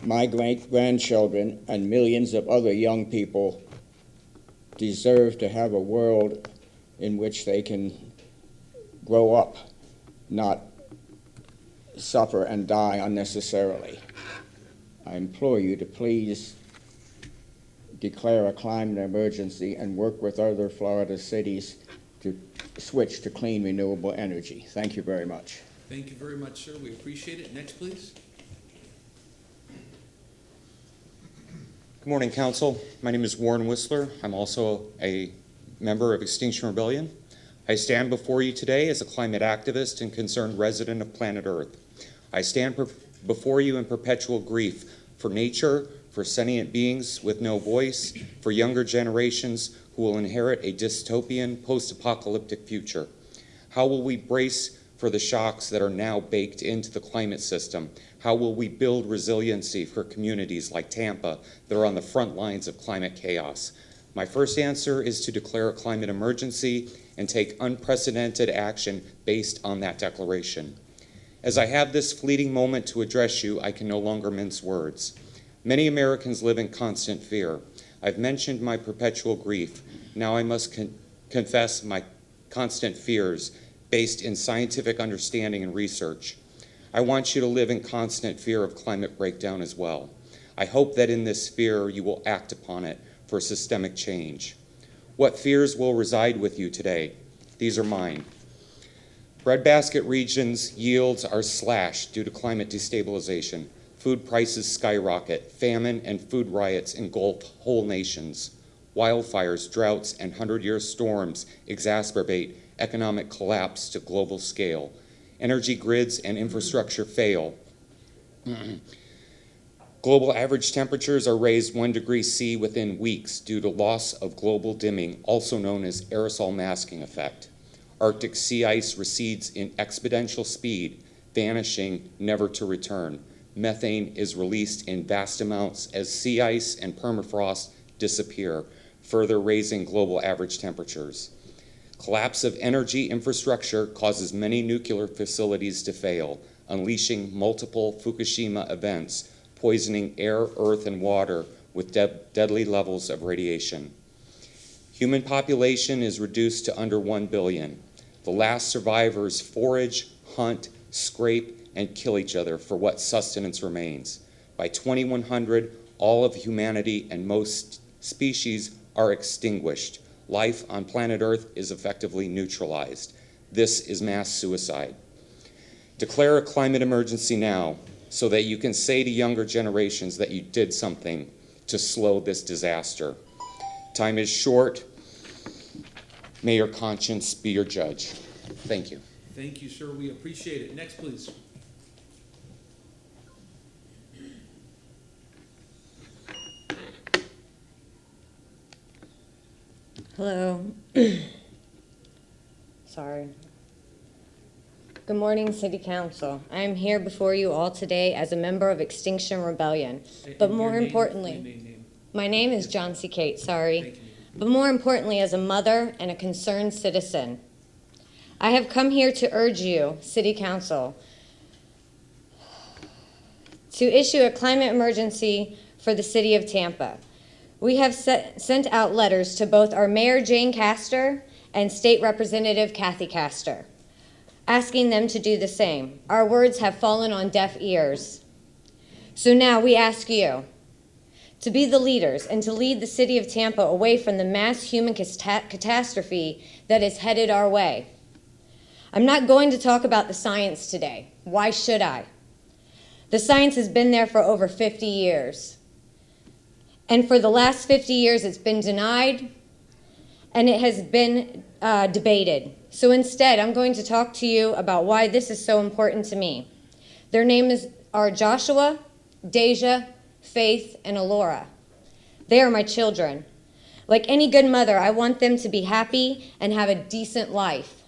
My great-grandchildren and millions of other young people deserve to have a world in which they can grow up, not suffer and die unnecessarily. I implore you to please declare a climate emergency and work with other Florida cities to switch to clean, renewable energy. Thank you very much. Thank you very much, sir. We appreciate it. Next, please. Good morning, Council. My name is Warren Whistler. I'm also a member of Extinction Rebellion. I stand before you today as a climate activist and concerned resident of planet Earth. I stand before you in perpetual grief for nature, for sentient beings with no voice, for younger generations who will inherit a dystopian, post-apocalyptic future. How will we brace for the shocks that are now baked into the climate system? How will we build resiliency for communities like Tampa that are on the front lines of climate chaos? My first answer is to declare a climate emergency and take unprecedented action based on that declaration. As I have this fleeting moment to address you, I can no longer mince words. Many Americans live in constant fear. I've mentioned my perpetual grief. Now I must confess my constant fears based in scientific understanding and research. I want you to live in constant fear of climate breakdown as well. I hope that in this fear you will act upon it for systemic change. What fears will reside with you today? These are mine. Breadbasket regions' yields are slashed due to climate destabilization. Food prices skyrocket. Famine and food riots engulf whole nations. Wildfires, droughts, and 100-year storms exacerbate economic collapse to global scale. Energy grids and infrastructure fail. Global average temperatures are raised 1 degree C within weeks due to loss of global dimming, also known as aerosol masking effect. Arctic sea ice recedes in exponential speed, vanishing never to return. Methane is released in vast amounts as sea ice and permafrost disappear, further raising global average temperatures. Collapse of energy infrastructure causes many nuclear facilities to fail, unleashing multiple Fukushima events, poisoning air, earth, and water with deadly levels of radiation. Human population is reduced to under 1 billion. The last survivors forage, hunt, scrape, and kill each other for what sustenance remains. By 2100, all of humanity and most species are extinguished. Life on planet Earth is effectively neutralized. This is mass suicide. Declare a climate emergency now. so that you can say to younger generations that you did something to slow this disaster. Time is short. May your conscience be your judge. Thank you. Thank you, sir. We appreciate it. Next, please. Hello. Sorry. Good morning, City Council. I am here before you all today as a member of Extinction Rebellion. But more importantly, my name is John C. Kate, sorry. But more importantly, as a mother and a concerned citizen. I have come here to urge you, City Council, to issue a climate emergency for the city of Tampa. We have sent out letters to both our Mayor Jane Castor and State Representative Kathy Castor, asking them to do the same. Our words have fallen on deaf ears. So now we ask you to be the leaders and to lead the city of Tampa away from the mass human catastrophe that is headed our way. I'm not going to talk about the science today. Why should I? The science has been there for over 50 years. And for the last 50 years, it's been denied and it has been debated. So instead, I'm going to talk to you about why this is so important to me. Their names are Joshua, Deja, Faith, and Alora. They are my children. Like any good mother, I want them to be happy and have a decent life.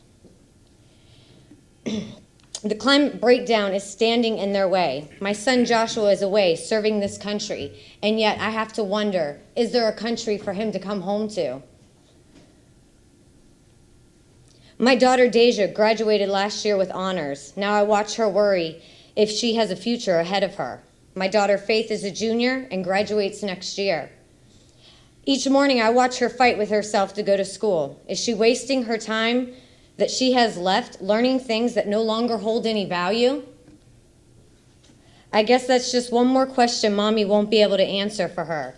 The climate breakdown is standing in their way. My son Joshua is away serving this country, and yet I have to wonder, is there a country for him to come home to? My daughter Deja graduated last year with honors. Now I watch her worry if she has a future ahead of her. My daughter Faith is a junior and graduates next year. Each morning I watch her fight with herself to go to school. Is she wasting her time that she has left learning things that no longer hold any value? I guess that's just one more question Mommy won't be able to answer for her,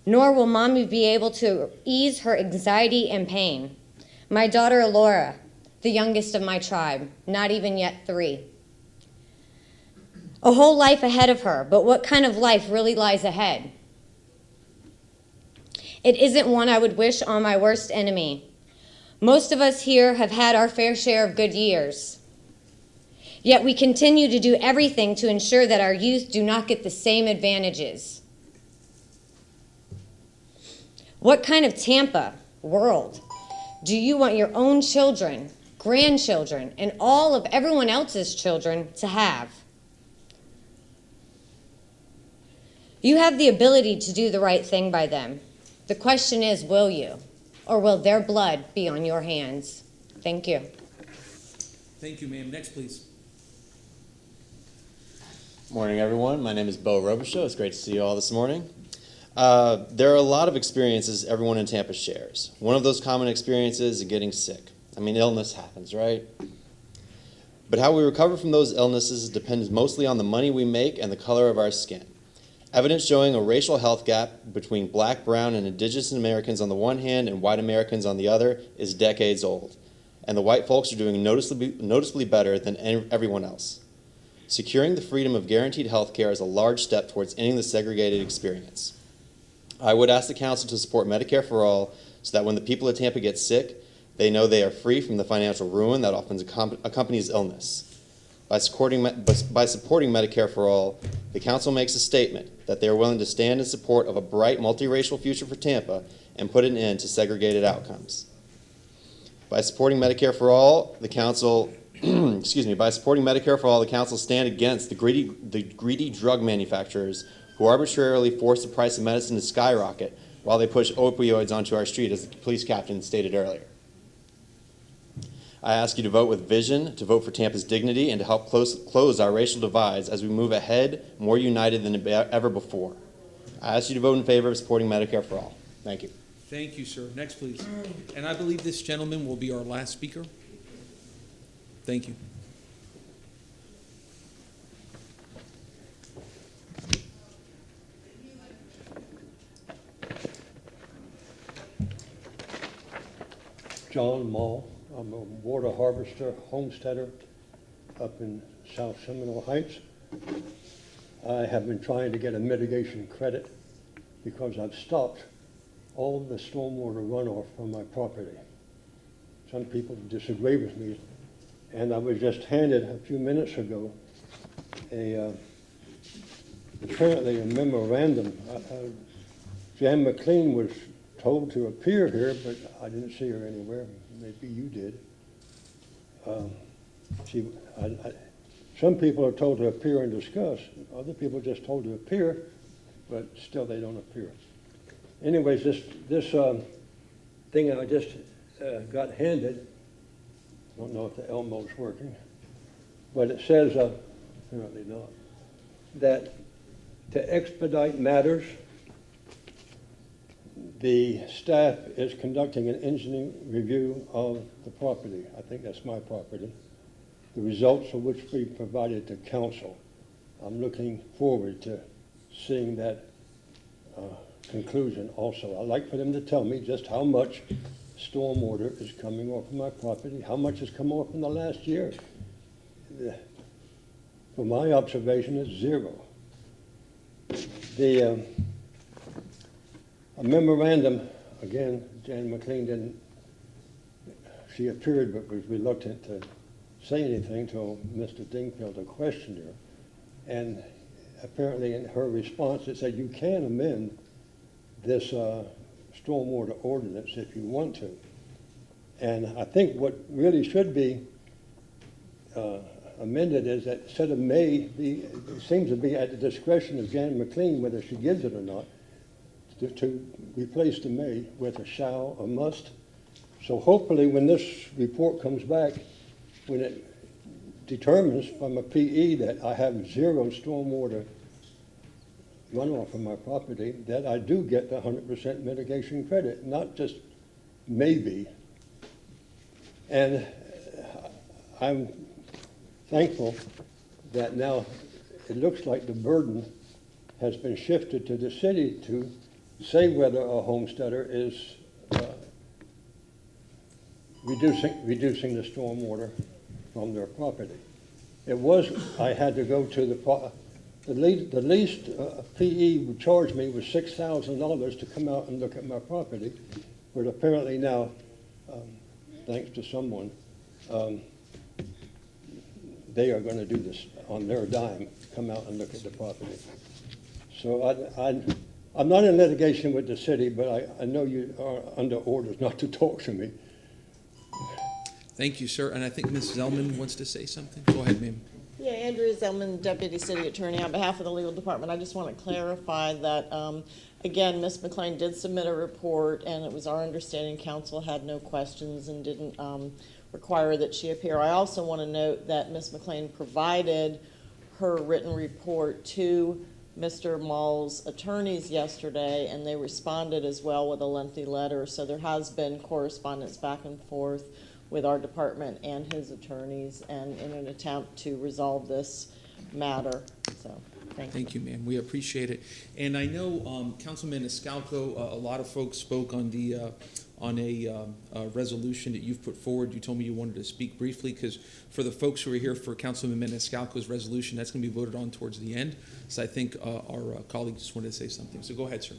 nor will Mommy be able to ease her anxiety and pain. My daughter Alora, the youngest of my tribe, not even yet 3. A whole life ahead of her, but what kind of life really lies ahead? It isn't one I would wish on my worst enemy. Most of us here have had our fair share of good years. Yet we continue to do everything to ensure that our youth do not get the same advantages. What kind of Tampa world do you want your own children, grandchildren, and all of everyone else's children to have? You have the ability to do the right thing by them. The question is, will you? Or will their blood be on your hands? Thank you. Thank you, ma'am. Next, please. Morning, everyone. My name is Bo Robichaud. It's great to see you all this morning. There are a lot of experiences everyone in Tampa shares. One of those common experiences is getting sick. I mean, illness happens, right? But how we recover from those illnesses depends mostly on the money we make and the color of our skin. Evidence showing a racial health gap between black, brown, and indigenous Americans on the one hand and white Americans on the other is decades old, and the white folks are doing noticeably better than everyone else. Securing the freedom of guaranteed health care is a large step towards ending the segregated experience. I would ask the council to support Medicare for all so that when the people of Tampa get sick, they know they are free from the financial ruin that often accompanies illness. By supporting Medicare for all, the council makes a statement that they are willing to stand in support of a bright multiracial future for Tampa and put an end to segregated outcomes. By supporting Medicare for all, the council, by supporting Medicare for all, the council stand against the greedy drug manufacturers who arbitrarily force the price of medicine to skyrocket while they push opioids onto our street, as the police captain stated earlier. I ask you to vote with vision, to vote for Tampa's dignity, and to help close our racial divides as we move ahead more united than ever before. I ask you to vote in favor of supporting Medicare for all. Thank you. Thank you, sir. Next, please. And I believe this gentleman will be our last speaker. Thank you. John Mall. I'm a water harvester, homesteader up in South Seminole Heights. I have been trying to get a mitigation credit because I've stopped all the stormwater runoff from my property. Some people disagree with me, and I was just handed a few minutes ago apparently a memorandum. Jan McLean was told to appear here, but I didn't see her anywhere. Maybe you did. Some people are told to appear and discuss. Other people are just told to appear, but still they don't appear. Anyways, this thing I just got handed, I don't know if the Elmo's working, but it says, apparently not, that to expedite matters, the staff is conducting an engineering review of the property. I think that's my property. The results of which will be provided to council. I'm looking forward to seeing that conclusion also. I'd like for them to tell me just how much stormwater is coming off of my property, how much has come off in the last year. From my observation, it's zero. A memorandum, again, Jan McLean didn't, she appeared but was reluctant to say anything till Mr. Dingfield questioned her. And apparently in her response it said, you can amend this stormwater ordinance if you want to. And I think what really should be amended is that instead of may, it seems to be at the discretion of Jan McLean whether she gives it or not, to replace the may with a shall or must. So hopefully when this report comes back, when it determines from a PE that I have zero stormwater runoff from my property, that I do get the 100% mitigation credit, not just maybe. And I'm thankful that now it looks like the burden has been shifted to the city to say whether a homesteader is reducing the stormwater from their property. It was, I had to go to the least PE would charge me was $6,000 to come out and look at my property, but apparently now, thanks to someone, they are going to do this on their dime, come out and look at the property. So I'm not in litigation with the city, but I know you are under orders not to talk to me. Thank you, sir. And I think Ms. Zellman wants to say something. Go ahead, ma'am. Yeah, Andrea Zellman, Deputy City Attorney. On behalf of the legal department, I just want to clarify that, again, Ms. McLean did submit a report, and it was our understanding council had no questions and didn't require that she appear. I also want to note that Ms. McLean provided her written report to Mr. Mall's attorneys yesterday, and they responded as well with a lengthy letter. So there has been correspondence back and forth with our department and his attorneys, and in an attempt to resolve this matter. So, thank you, ma'am. We appreciate it. And I know Councilman Escalco, a lot of folks spoke on a resolution that you've put forward. You told me you wanted to speak briefly, because for the folks who are here for Councilman Escalco's resolution, that's going to be voted on towards the end. So I think our colleague just wanted to say something. So go ahead, sir.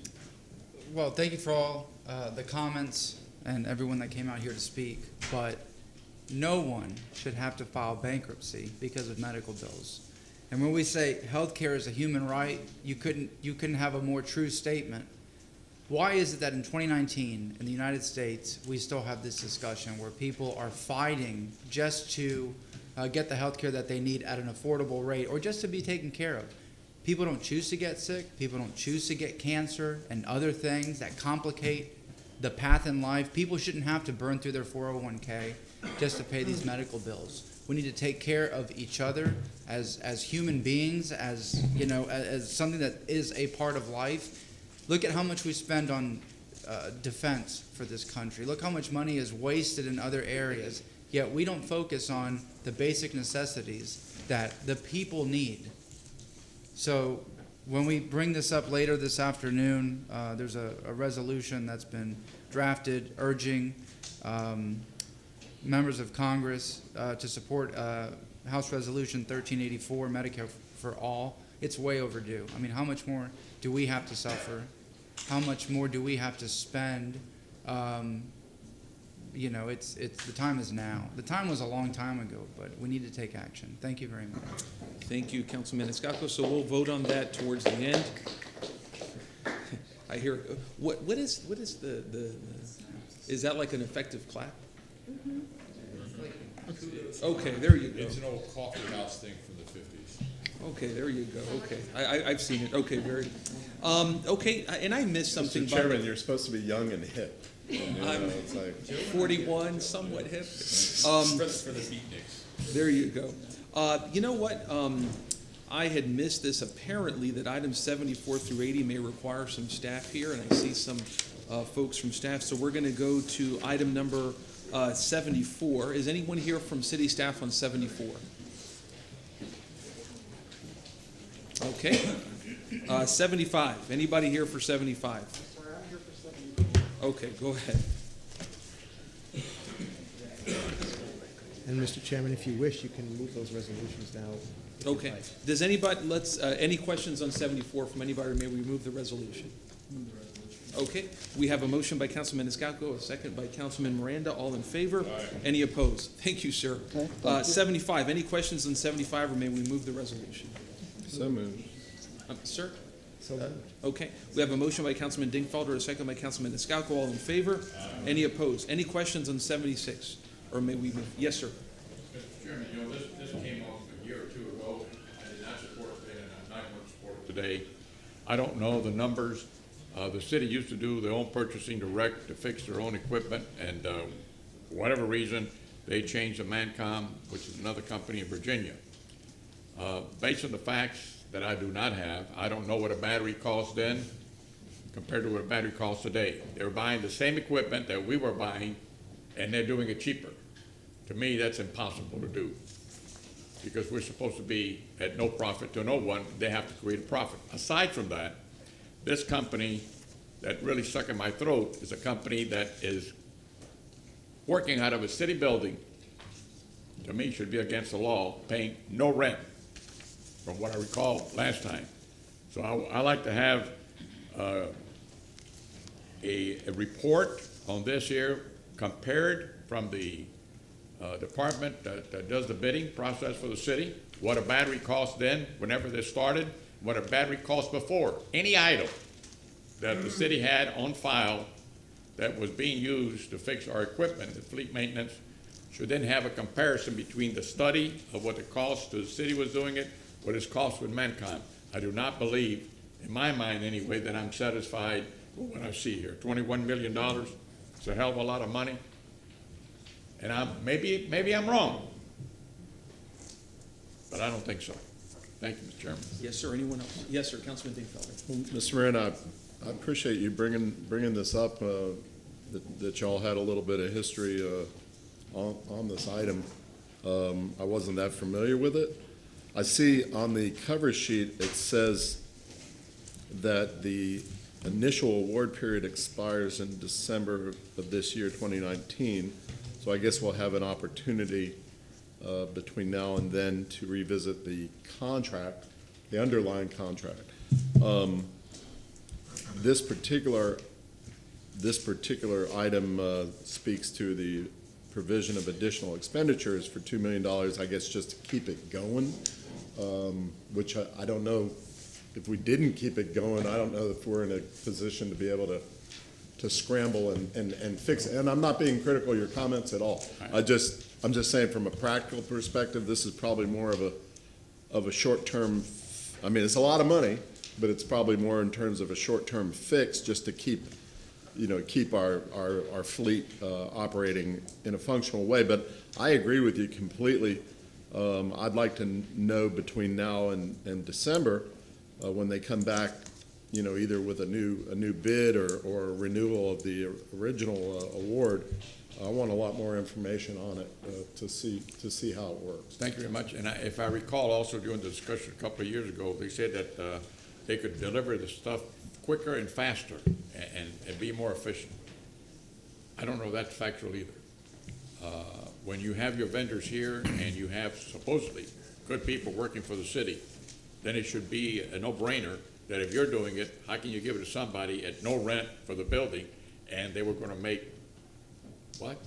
Well, thank you for all the comments and everyone that came out here to speak, but no one should have to file bankruptcy because of medical bills. And when we say healthcare is a human right, you couldn't have a more true statement. Why is it that in 2019 in the United States we still have this discussion where people are fighting just to get the healthcare that they need at an affordable rate, or just to be taken care of? People don't choose to get sick. People don't choose to get cancer and other things that complicate the path in life. People shouldn't have to burn through their 401k just to pay these medical bills. We need to take care of each other as human beings, as something that is a part of life. Look at how much we spend on defense for this country. Look how much money is wasted in other areas, yet we don't focus on the basic necessities that the people need. So when we bring this up later this afternoon, there's a resolution that's been drafted urging members of Congress to support House Resolution 1384, Medicare for All. it's way overdue. I mean, how much more do we have to suffer? How much more do we have to spend? You know, it's the time is now. The time was a long time ago, but we need to take action. Thank you very much. Thank you, Councilman Maniscalco. So we'll vote on that towards the end. I hear, what is the is that like an effective clap? Okay, there you go. It's an old coffee house thing from the 50s. Okay, there you go. Okay, I've seen it. Okay, very. Okay, and I missed something. Mr. Chairman, you're supposed to be young and hip. You know, it's like 41, somewhat hip. For the beatniks. There you go. You know what? I had missed this. Apparently, that items 74 through 80 may require some staff here, and I see some folks from staff. So we're going to go to item number 74. Is anyone here from city staff on 74? Okay. 75. Anybody here for 75? Sorry, I'm here for 74. Okay, go ahead. And Mr. Chairman, if you wish, you can move those resolutions now. Okay. Does anybody, any questions on 74 from anybody, or may we move the resolution? Okay. We have a motion by Councilman Maniscalco, a second by Councilman Miranda. All in favor? Aye. Any opposed? Thank you, sir. Okay, 75. Any questions on 75, or may we move the resolution? so moved. Sir? So moved. Okay. We have a motion by Councilman Dingfelder, a second by Councilman Maniscalco. All in favor? Aye. Any opposed? Any questions on 76, or may we move? Yes, sir. Mr. Chairman, you know, this came off a year or two ago. I did not support it then, and I'm not going to support it today. I don't know the numbers. The city used to do their own purchasing direct to fix their own equipment, and for whatever reason, they changed to Mancom, which is another company in Virginia. Based on the facts that I do not have, I don't know what a battery cost then compared to what a battery costs today. They were buying the same equipment that we were buying, and they're doing it cheaper. To me, that's impossible to do, because we're supposed to be at no profit to no one. They have to create a profit. Aside from that, this company that really stuck in my throat is a company that is working out of a city building, to me should be against the law, paying no rent, from what I recall last time. So I like to have a report on this here, compared from the department that does the bidding process for the city, what a battery cost then, whenever this started, what a battery cost before. Any item that the city had on file that was being used to fix our equipment, the fleet maintenance, should then have a comparison between the study of what the cost to the city was doing it, what its cost with Mancom. I do not believe, in my mind anyway, that I'm satisfied with what I see here. $21 million, it's a hell of a lot of money. And maybe I'm wrong, but I don't think so. Thank you, Mr. Chairman. Yes, sir. Anyone else? Yes, sir. Councilman Dingfelder. Well, Mr. Miranda, I appreciate you bringing this up, that y'all had a little bit of history on this item. I wasn't that familiar with it. I see on the cover sheet, it says that the initial award period expires in December of this year, 2019. So I guess we'll have an opportunity between now and then to revisit the contract, the underlying contract. This particular item speaks to the provision of additional expenditures for $2 million, I guess, just to keep it going, which I don't know if we didn't keep it going. I don't know if we're in a position to be able to scramble and fix it. And I'm not being critical of your comments at all. I'm just saying, from a practical perspective, this is probably more of a short-term. I mean, it's a lot of money, but it's probably more in terms of a short-term fix, just to keep our fleet operating in a functional way. But I agree with you completely. I'd like to know between now and December, when they come back, either with a new bid or a renewal of the original award. I want a lot more information on it to see how it works. Thank you very much. And if I recall, also during the discussion a couple of years ago, they said that they could deliver the stuff quicker and faster and be more efficient. I don't know that's factual either. When you have your vendors here and you have supposedly good people working for the city, then it should be a no-brainer that if you're doing it, how can you give it to somebody at no rent for the building, and they were gonna make, what?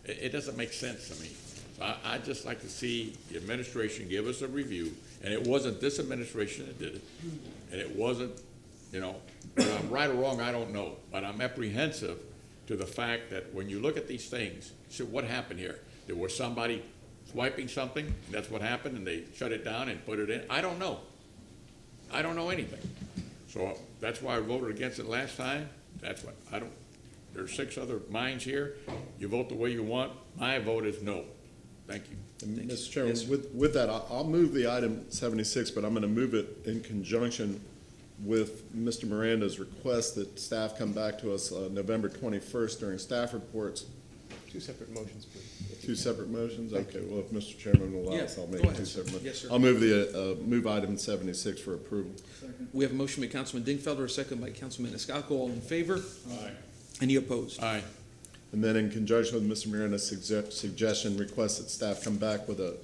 It doesn't make sense to me. So I'd just like to see the administration give us a review, and it wasn't this administration that did it, and it wasn't, you know, whether I'm right or wrong, I don't know, but I'm apprehensive to the fact that when you look at these things, so what happened here? There was somebody swiping something, and that's what happened, and they shut it down and put it in. I don't know. I don't know anything. So that's why I voted against it last time. That's what, I don't, there's 6 other minds here. You vote the way you want. My vote is no. Thank you. And Mr. Chairman, with that, I'll move the item 76, but I'm going to move it in conjunction with Mr. Miranda's request that staff come back to us November 21st during staff reports. 2 separate motions, please. 2 separate motions? Okay, well, if Mr. Chairman will allow us, I'll make go it 2 ahead, sir. separate motions. Yes, sir. I'll move item 76 for approval. We have a motion by Councilman Dingfelder, a second by Councilman Escalco. All in favor? Aye. Any opposed? Aye. And then in conjunction with Mr. Miranda's suggestion, request that staff come back with a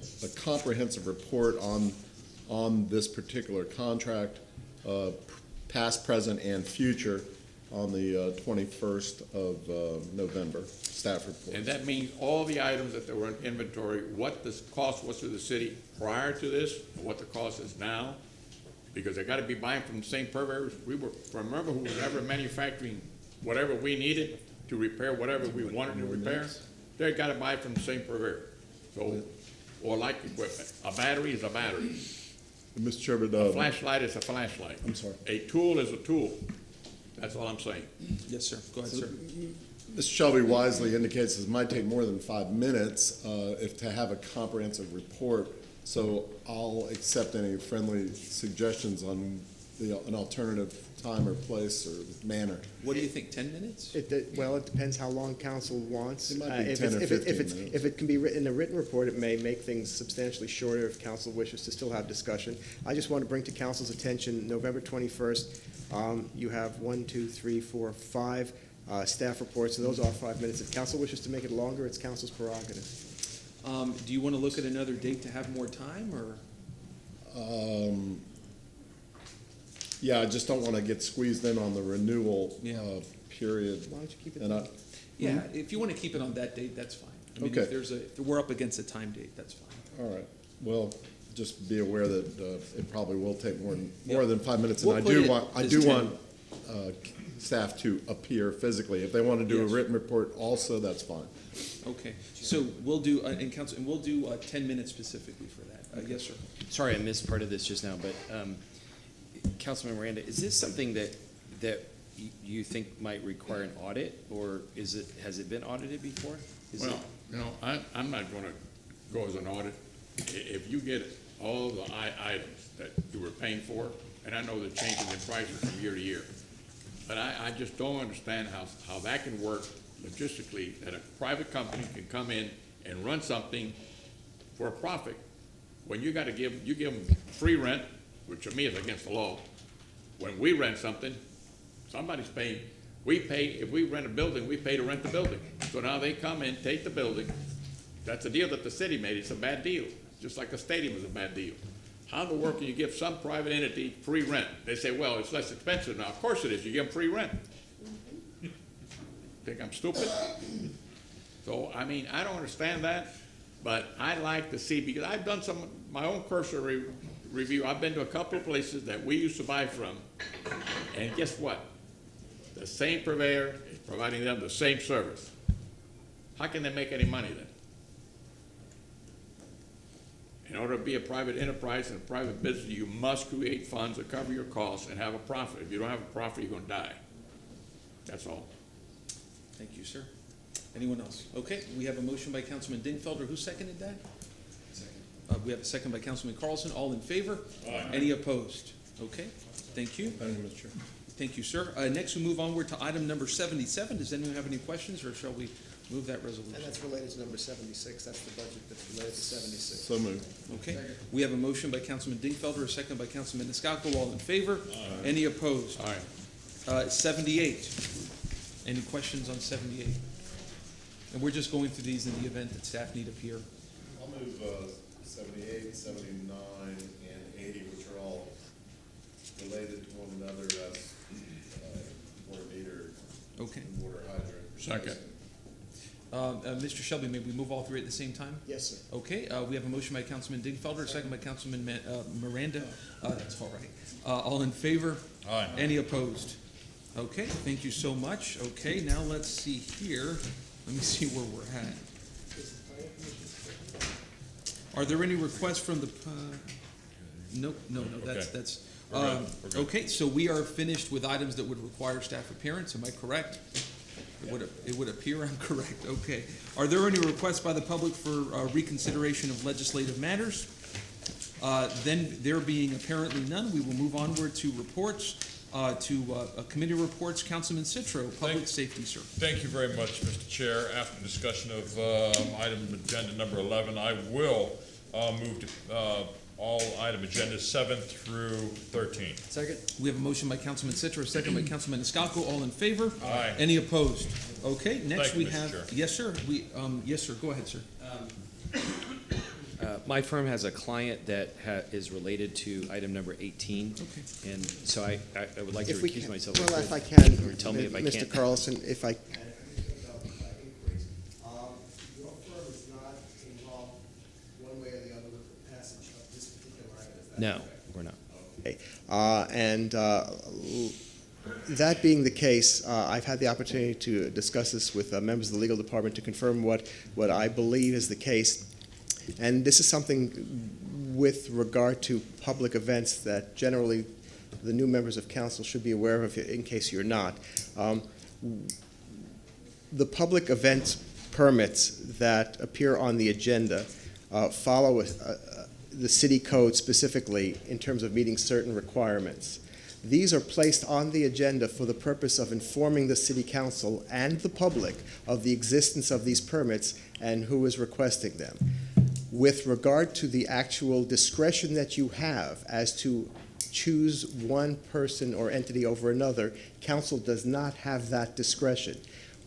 comprehensive report on this particular contract, past, present, and future, on the 21st of November, staff report. And that means all the items that were in inventory, what the cost was to the city prior to this, and what the cost is now, because they gotta be buying from the same purveyors. Remember who was ever manufacturing whatever we needed to repair whatever we wanted to repair? They gotta buy from the same purveyor. So, or like equipment. A battery is a battery. Mr. Chairman, A flashlight is a flashlight. I'm sorry. A tool is a tool. That's all I'm saying. Yes, sir. Go ahead, sir. Mr. Shelby wisely indicates this might take more than 5 minutes if to have a comprehensive report. So I'll accept any friendly suggestions on an alternative time or place or manner. What do you think, 10 minutes? Well, it depends how long council wants. It might be 10 or 15 minutes. If it can be written in a written report, it may make things substantially shorter if council wishes to still have discussion. I just want to bring to council's attention, November 21st, you have 1, 2, 3, 4, 5 staff reports, and those are 5 minutes. If council wishes to make it longer, it's council's prerogative. Do you want to look at another date to have more time, or? Yeah, I just don't want to get squeezed in on the renewal period. Why don't you keep it? Yeah, if you want to keep it on that date, that's fine. I mean, Okay. if we're up against a time date, that's fine. All right. Well, just be aware that it probably will take more than 5 minutes, and We'll I put do it want as 10. Staff to appear physically. If they want to do a Yes. written report, also that's fine. Okay, so we'll do, and 10 minutes specifically for that. Yes, sir. Sorry, I missed part of this just now, but Councilman Miranda, is this something that you think might require an audit, or has it been audited before? I'm not gonna go as an audit. If you get all the items that you were paying for, and I know the changes in prices from year to year, but I just don't understand how that can work logistically, that a private company can come in and run something for a profit, when you give them free rent, which to me is against the law. When we rent something, somebody's paying. If we rent a building, we pay to rent the building. So now they come in, take the building. That's a deal that the city made. It's a bad deal. Just like a stadium is a bad deal. How in the world can you give some private entity free rent? They say, well, it's less expensive now. Of course it is. You give them free rent. Think I'm stupid? So, I mean, I don't understand that, but I like to see, because I've done my own cursory review. I've been to a couple of places that we used to buy from, and guess what? The same purveyor is providing them the same service. How can they make any money then? In order to be a private enterprise and a private business, you must create funds to cover your costs and have a profit. If you don't have a profit, you're going to die. That's all. Thank you, sir. Anyone else? Okay, we have a motion by Councilman Dingfelder. Who seconded that? Second. We have a second by Councilman Carlson. All in favor? Aye. Any opposed? Okay, thank you. Thank you, Mr. Chair. Thank you, sir. Next, we move onward to item number 77. Does anyone have any questions, or shall we move that resolution? And that's related to number 76. That's the budget that's related to 76. So moved. Okay, we have a motion by Councilman Dingfelder, a second by Councilman Escalco. All in favor? Aye. Any opposed? Aye. 78. Any questions on 78? And we're just going through these in the event that staff need appear. I'll move 78, 79, and 80, which are all related to one another as water meter Okay. and water hydrant. Second. Mr. Shelby, may we move all three at the same time? Yes, sir. Okay, we have a motion by Councilman Dingfelder, a second by Councilman Miranda. That's all right. All in favor? Aye. Any opposed? Okay, thank you so much. Okay, now let's see here. Let me see where we're at. Are there any requests from the, nope, no, Okay. that's, We're good. We're good. okay, so we are finished with items that would require staff appearance, am I correct? It would appear I'm correct, okay. Are there any requests by the public for reconsideration of legislative matters? Then there being apparently none, we will move onward to reports, committee reports. Councilman Citro, Public Safety, sir. Thank you very much, Mr. Chair. After discussion of item agenda number 11, I will move to all item agendas 7 through 13. Second. We have a motion by Councilman Citro, a second by Councilman Escalco. All in favor? Aye. Any opposed? Okay, next Thank you, we Mr. have. Chair. Yes, sir. Yes, sir. Go ahead, sir. My firm has a client that is related to item number 18. Okay. And so I would like to If we recuse can, myself. well, if I can, Or tell me if I Mr. can't. Carlson, if I. Your firm is not involved one way or the other with the passage of this particular item, is that No, correct? we're not. And that being the case, I've had the opportunity to discuss this with members of the legal department to confirm what I believe is the case. And this is something with regard to public events that generally the new members of council should be aware of in case you're not. The public event permits that appear on the agenda follow the city code specifically in terms of meeting certain requirements. These are placed on the agenda for the purpose of informing the city council and the public of the existence of these permits and who is requesting them. With regard to the actual discretion that you have as to choose one person or entity over another, council does not have that discretion.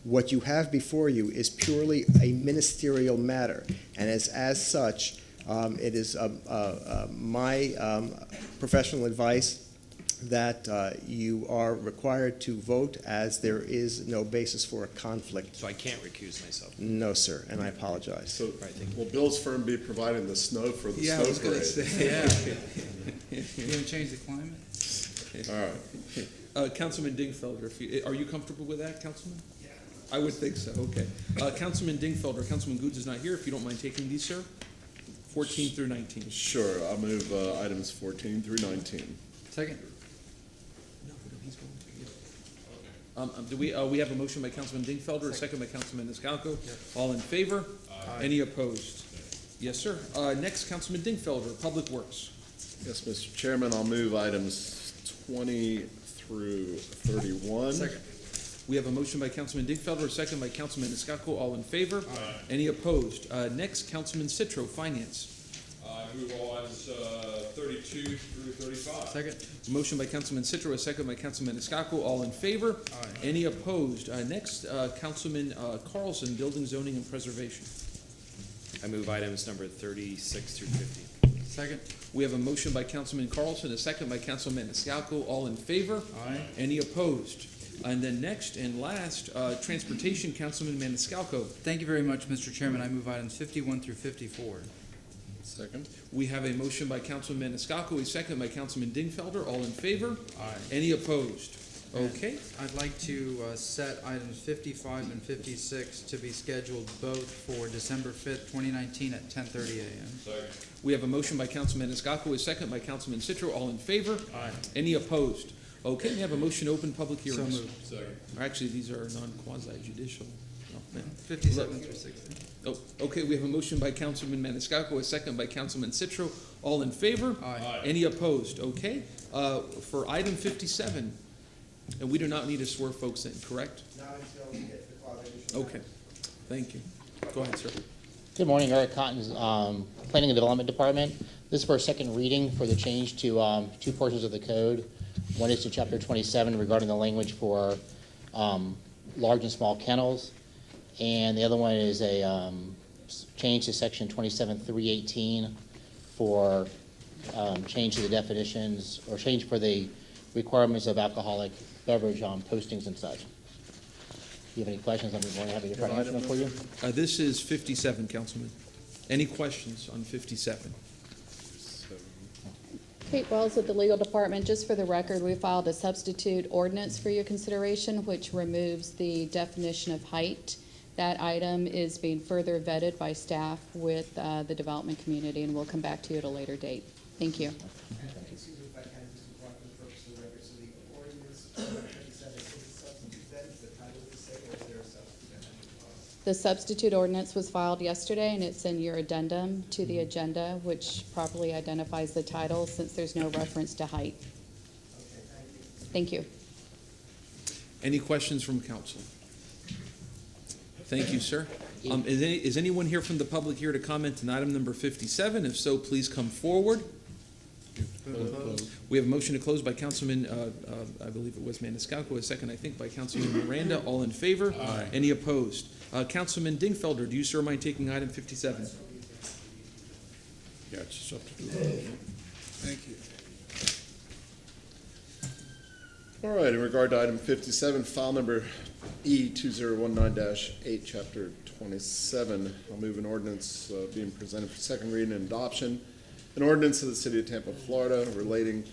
What you have before you is purely a ministerial matter, and as such, it is my professional advice that you are required to vote as there is no basis for a conflict. So I can't recuse myself. No, sir, and I apologize. So will Bill's firm be providing the snow for the Yeah, I snow was gonna parade? say, yeah. You gonna change the climate? All right. Councilman Dingfelder, are you comfortable with that, Councilman? Yeah. I would think so, okay. Councilman Dingfelder, Councilman Goods is not here, if you don't mind taking these, sir? 14 through 19. Sure, I'll move items 14 through 19. Second. We have a motion by Councilman Dingfelder, a second by Councilman Escalco. All in favor? Any opposed? Yes, sir. Next, Councilman Dingfelder, Public Works. Yes, Mr. Chairman, I'll move items 20 through 31. Second. We have a motion by Councilman Dingfelder, a second by Councilman Escalco. All in favor? Any opposed? Next, Councilman Citro, Finance. I move all items 32 through 35. Second. Motion by Councilman Citro, a second by Councilman Escalco. All in favor? Any opposed? Next, Councilman Carlson, Building, Zoning, and Preservation. I move items number 36 through 50. Second. We have a motion by Councilman Carlson, a second by Councilman Escalco. All in favor? Aye. Any opposed? And then next and last, Transportation, Councilman Maniscalco. Thank you very much, Mr. Chairman. I move items 51 through 54. Second. We have a motion by Councilman Maniscalco, a second by Councilman Dingfelder. All in favor? Aye. Any opposed? Okay. I'd like to set items 55 and 56 to be scheduled both for December 5th, 2019 at 10:30 a.m. Second. We have a motion by Councilman Maniscalco, a second by Councilman Citro. All in favor? Aye. Any opposed? Okay, we have a motion to open public hearings. So moved. Second. Actually, these are non-quasi judicial. 57 through 60. Oh, okay, we have a motion by Councilman Maniscalco, a second by Councilman Citro. All in favor? Aye. Any opposed? Okay. For item 57, and we do not need to swear folks in, correct? Not until we get to the quasi-judicial. Okay. Thank you. Go ahead, sir. Good morning, Eric Cotton's Planning and Development Department. This is for a second reading for the change to two portions of the code. One is to Chapter 27 regarding the language for large and small kennels, and the other one is a change to Section 27.318 for change to the definitions, or change for the requirements of alcoholic beverage postings and such. If you have any questions, I'm more than happy to try to answer them for you. This is 57, Councilman. Any questions on 57? Kate Wells with the Legal Department. Just for the record, we filed a substitute ordinance for your consideration, which removes the definition of height. That item is being further vetted by staff with the development community, and we'll come back to you at a later date. Thank you. Excuse me if I can, Mr. Clark, for the purpose of the record, so the ordinance 57 is a substitute, then is the title of the same, or is there a substitute? The substitute ordinance was filed yesterday, and it's in your addendum to the agenda, which properly identifies the title since there's no reference to height. Thank you. Any questions from council? Thank you, sir. Is anyone here from the public here to comment on item number 57? If so, please come forward. We have a motion to close by Councilman, I believe it was Maniscalco, a second, I think, by Councilman Miranda. All in favor? Aye. Any opposed? Councilman Dingfelder, do you, sir, mind taking item 57? Yeah, it's a substitute. Thank you. All right, in regard to item 57, file number E2019-8, chapter 27, I'll move an ordinance being presented for second reading and adoption. An ordinance of the City of Tampa, Florida relating,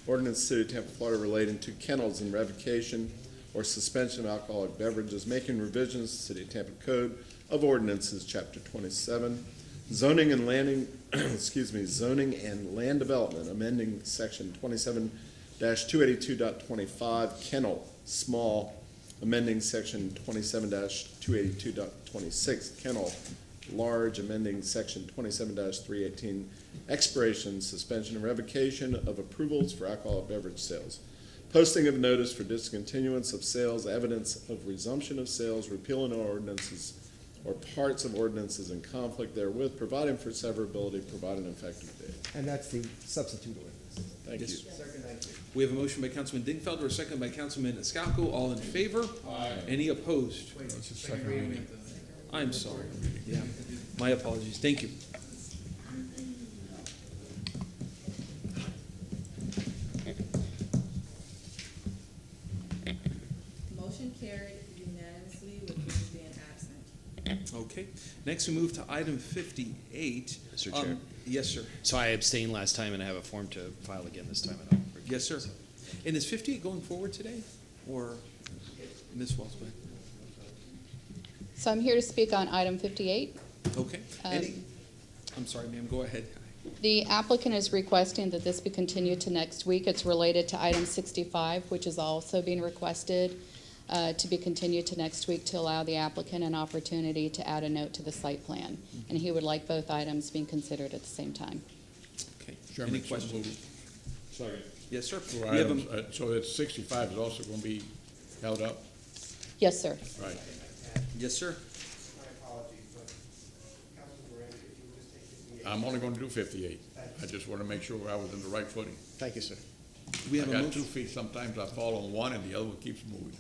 Ordinance City of Tampa, Florida relating to kennels and revocation or suspension of alcoholic beverages, making revisions to City of Tampa Code of Ordinances, chapter 27, zoning and landing, zoning and land development, amending section 27-282.25, kennel, small, amending section 27-282.26, kennel, large, amending section 27-318, expiration, suspension, and revocation of approvals for alcoholic beverage sales, posting of notice for discontinuance of sales, evidence of resumption of sales, repealing ordinances or parts of ordinances in conflict therewith, providing for severability, providing an effective date. And that's the substitute ordinance. Thank you. Second, thank you. We have a motion by Councilman Dingfelder, a second by Councilman Maniscalco. All in favor? Aye. Any opposed? It's a second reading. I'm sorry. Yeah, my apologies. Thank you. Motion carried unanimously with Mrs. being absent. Okay. Next, we move to item 58. Mr. Chair. Yes, sir. So I abstained last time, and I have a form to file again this time. And I'll Yes, sir. And is 58 going forward today, or Ms. Wells? So I'm here to speak on item 58. Okay. I'm sorry, ma'am. Go ahead. The applicant is requesting that this be continued to next week. It's related to item 65, which is also being requested to be continued to next week to allow the applicant an opportunity to add a note to the site plan. And he would like both items being considered at the same time. Okay. Chairman, Any questions? Second. Yes, sir. For We have items, so that 65 is also going to be held up? Yes, sir. Right. Yes, sir. My apologies, but Councilman Miranda, if you would just take 58. I'm only going to do 58. I just want to make sure I was in the right footing. Thank you, sir. We have I a got motion. 2 feet. Sometimes I fall on one and the other one keeps moving.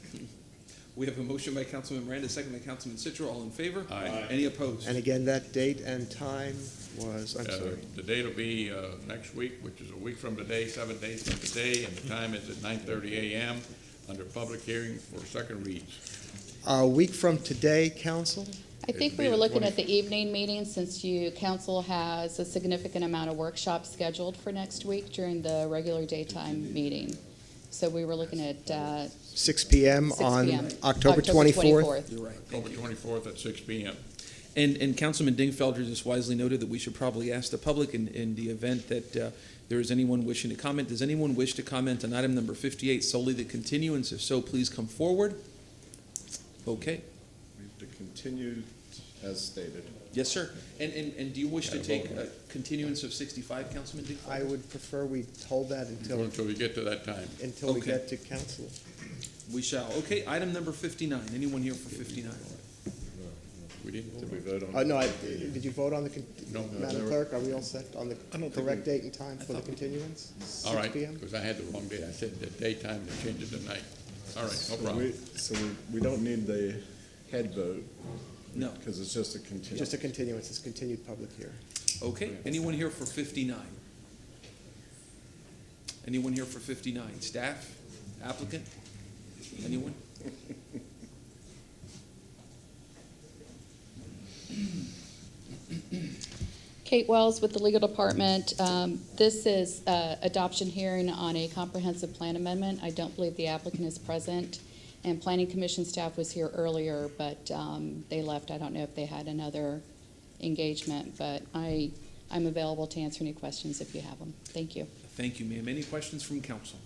We have a motion by Councilman Miranda, second by Councilman Citro. All in favor? Aye. Any opposed? And again, that date and time was, I'm sorry. The date will be next week, which is a week from today, 7 days from today, and the time is at 9:30 a.m. under public hearing for second reads. A week from today, council? I think It'd we be were the looking 20 at the evening meeting since council has a significant amount of workshops scheduled for next week during the regular daytime meeting. So we were looking at 6 p.m. 6 on p.m. October 24th. You're right. October 24th at 6 p.m. And Councilman Dingfelder just wisely noted that we should probably ask the public in the event that there is anyone wishing to comment. Does anyone wish to comment on item number 58, solely the continuance? If so, please come forward. Okay. We have to continue as stated. Yes, sir. And do you wish to take a continuance of 65, Councilman Dingfelder? I would prefer we hold that Until we get to that time. until we Okay. get to council. We shall. Okay, item number 59. Anyone here for 59? We didn't. Did we vote on? No, did you vote on the, No. Madam Clerk, are we all set on the I don't think correct we- date and time for the continuance? All 6 right, p.m.? because I had the wrong date. I said the daytime, they changed it to night. All right, no So problem. we don't need the head vote. No. Because it's just a continuance. Just a continuance, it's continued public hearing. Okay, anyone here for 59? Anyone here for 59? Staff? Applicant? Anyone? Kate Wells with the Legal Department. This is adoption hearing on a comprehensive plan amendment. I don't believe the applicant is present, and Planning Commission staff was here earlier, but they left. I don't know if they had another engagement, but I'm available to answer any questions if you have them. Thank you. Thank you, ma'am. Any questions from council?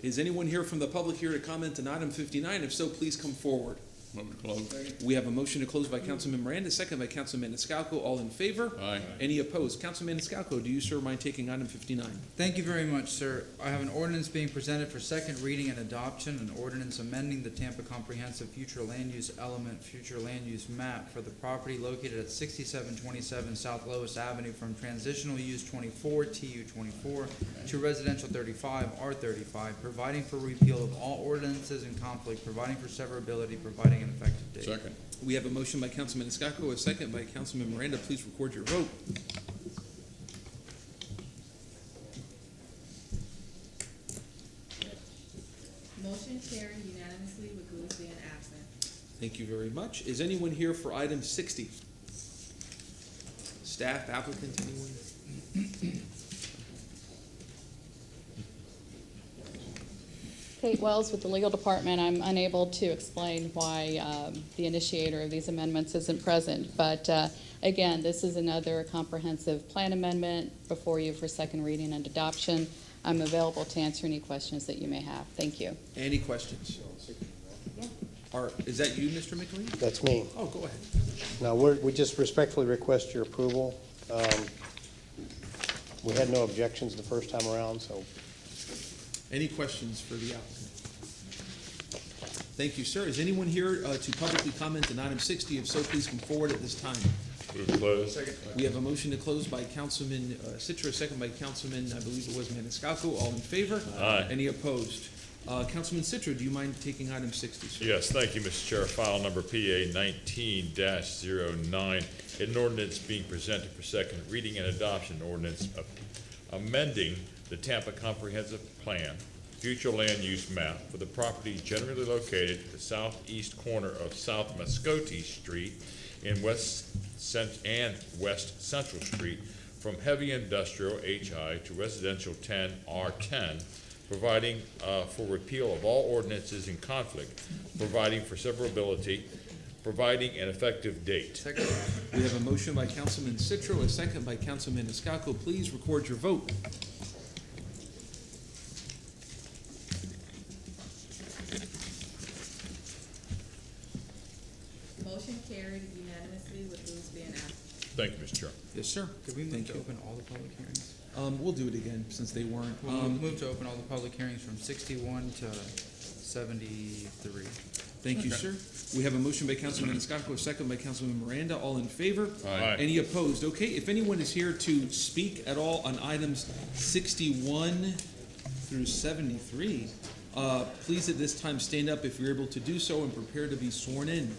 Is anyone here from the public here to comment on item 59? If so, please come forward. Move to close. We have a motion to close by Councilman Miranda, second by Councilman Maniscalco. All in favor? Aye. Any opposed? Councilman Maniscalco, do you, sir, mind taking item 59? Thank you very much, sir. I have an ordinance being presented for second reading and adoption, an ordinance amending the Tampa Comprehensive Future Land Use Element Future Land Use Map for the property located at 6727 South Lois Avenue from transitional use 24, TU 24, to residential 35, R35, providing for repeal of all ordinances in conflict, providing for severability, providing an effective date. Second. We have a motion by Councilman Maniscalco, a second by Councilman Miranda. Please record your vote. Motion carried unanimously with Lewis being absent. Thank you very much. Is anyone here for item 60? Staff, applicant, anyone? Kate Wells with the Legal Department. I'm unable to explain why the initiator of these amendments isn't present, but again, this is another comprehensive plan amendment before you for second reading and adoption. I'm available to answer any questions that you may have. Thank you. Any questions? Is that you, Mr. McLean? That's me. Oh, go ahead. Now, we just respectfully request your approval. We had no objections the first time around, so. Any questions for the applicant? Thank you, sir. Is anyone here to publicly comment on item 60? If so, please come forward at this time. Move to close. Second. We have a motion to close by Councilman Citra, second by Councilman, I believe it was Maniscalco. All in favor? Aye. Any opposed? Councilman Citra, do you mind taking item 60, sir? Yes, thank you, Mr. Chair. File number PA 19-09, an ordinance being presented for second reading and adoption, ordinance amending the Tampa Comprehensive Plan Future Land Use Map for the property generally located at the southeast corner of South Muscogee Street and West Central Street from heavy industrial HI to residential 10 R10, providing for repeal of all ordinances in conflict, providing for severability, providing an effective date. Second. We have a motion by Councilman Citro, a second by Councilman Maniscalco. Please record your vote. Motion carried unanimously with Lewis being absent. Thank you, Mr. Chair. Yes, sir. Did we move Thank to you. open all the public hearings? We'll do it again since they weren't. We'll move to open all the public hearings from 61 to 73. Thank you, sir. We have a motion by Councilman Maniscalco, a second by Councilman Miranda. All in favor? Aye. Any opposed? Okay, if anyone is here to speak at all on items 61 through 73, please at this time stand up if you're able to do so and prepare to be sworn in.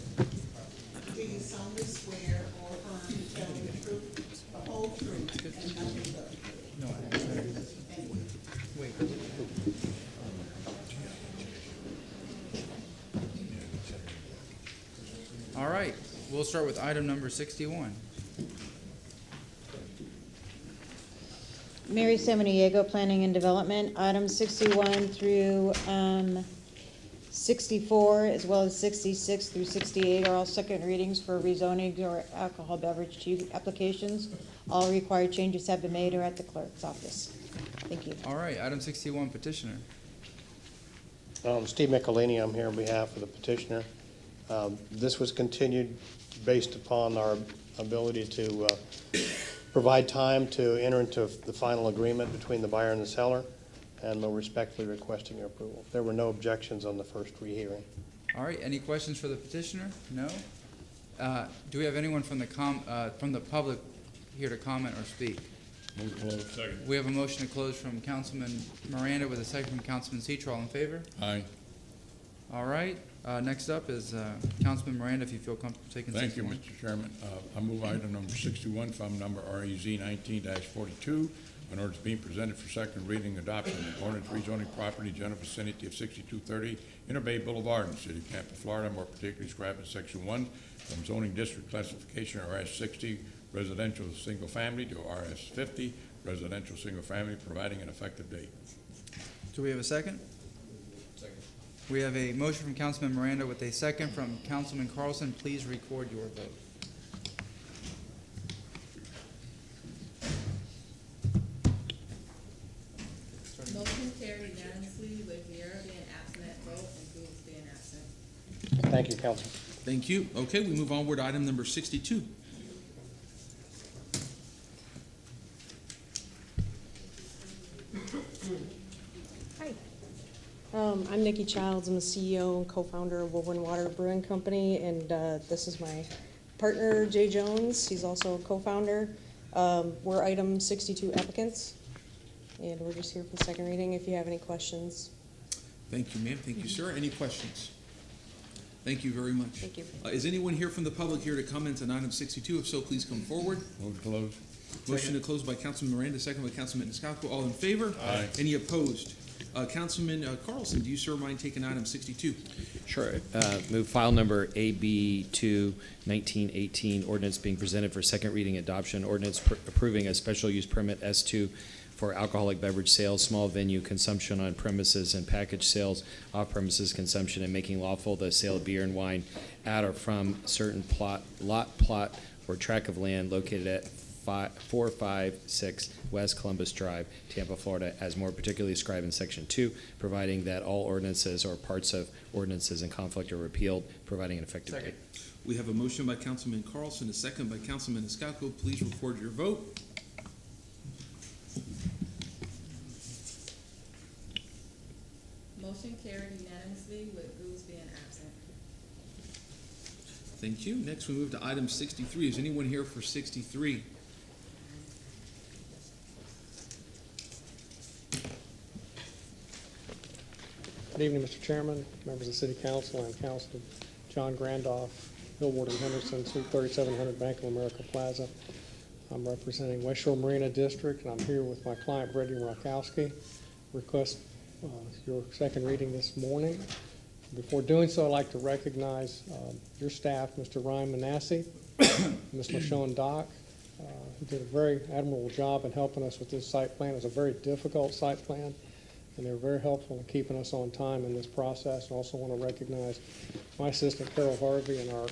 Do you solemnly swear or affirm to tell the truth, the whole truth, and nothing but? No, wait. All right, we'll start with item number 61. Mary Samaniego, Planning and Development, items 61 through 64, as well as 66 through 68 are all second readings for rezoning or alcohol beverage applications. All required changes have been made or at the clerk's office. Thank you. All right, item 61, petitioner. Steve Michelini, I'm here on behalf of the petitioner. This was continued based upon our ability to provide time to enter into the final agreement between the buyer and the seller, and we're respectfully requesting your approval. There were no objections on the first rehearing. All right, any questions for the petitioner? No? Do we have anyone from the public here to comment or speak? Move to close. Second. We have a motion to close from Councilman Miranda with a second from Councilman Citro. All in favor? Aye. All right, next up is Councilman Miranda, if you feel comfortable taking 61. Thank you, Mr. Chairman. I move item number 61, file number REZ 19-42, An ordinance being presented for second reading and adoption. An ordinance rezoning property general vicinity of 6230 Interbay Boulevard in the city of Tampa, Florida, more particularly described in section 1 from zoning district classification RS60 residential single family to RS50 residential single family, providing an effective date. Do we have a second? Second. We have a motion from Councilman Miranda with a second from Councilman Carlson. Please record your vote. Motion carried unanimously with Viera being absent at vote and Booth being absent. Thank you, Council. Thank you. Okay, we move onward to item number 62. Hi. I'm Nikki Childs. I'm the CEO and co-founder of Woven Water Brewing Company, and this is my partner, Jay Jones. He's also a co-founder. We're item 62 applicants, and we're just here for the second reading if you have any questions. Thank you, ma'am. Thank you, sir. Any questions? Thank you very much. Thank you. Is anyone here from the public here to comment on item 62? If so, please come forward. Move to close. Motion to close by Councilman Miranda, second by Councilman Niscalco. All in favor? Aye. Any opposed? Councilman Carlson, do you, sir, mind taking item 62? Sure. Move file number AB2 1918, ordinance being presented for second reading adoption, ordinance approving a special use permit S2 for alcoholic beverage sales, small venue consumption on premises, and package sales off premises consumption, and making lawful the sale of beer and wine at or from certain plot or tract of land located at 456 West Columbus Drive, Tampa, Florida, as more particularly described in section 2, providing that all ordinances or parts of ordinances in conflict are repealed, providing an effective date. We have a motion by Councilman Carlson, a second by Councilman Niscalco. Please record your vote. Motion carried unanimously with Booth being absent. Thank you. Next, we move to item 63. Is anyone here for 63? Good evening, Mr. Chairman, members of the City Council, and Councilor John Grandoff, Billboard and Henderson, Suite 3700 Bank of America Plaza. I'm representing West Shore Marina District, and I'm here with my client, Brady Rakowski. Request your second reading this morning. Before doing so, I'd like to recognize your staff, Mr. Ryan Manassi, Ms. LaShawn Dock, who did a very admirable job in helping us with this site plan. It was a very difficult site plan, and they were very helpful in keeping us on time in this process. I also want to recognize my assistant, Carol Harvey, and our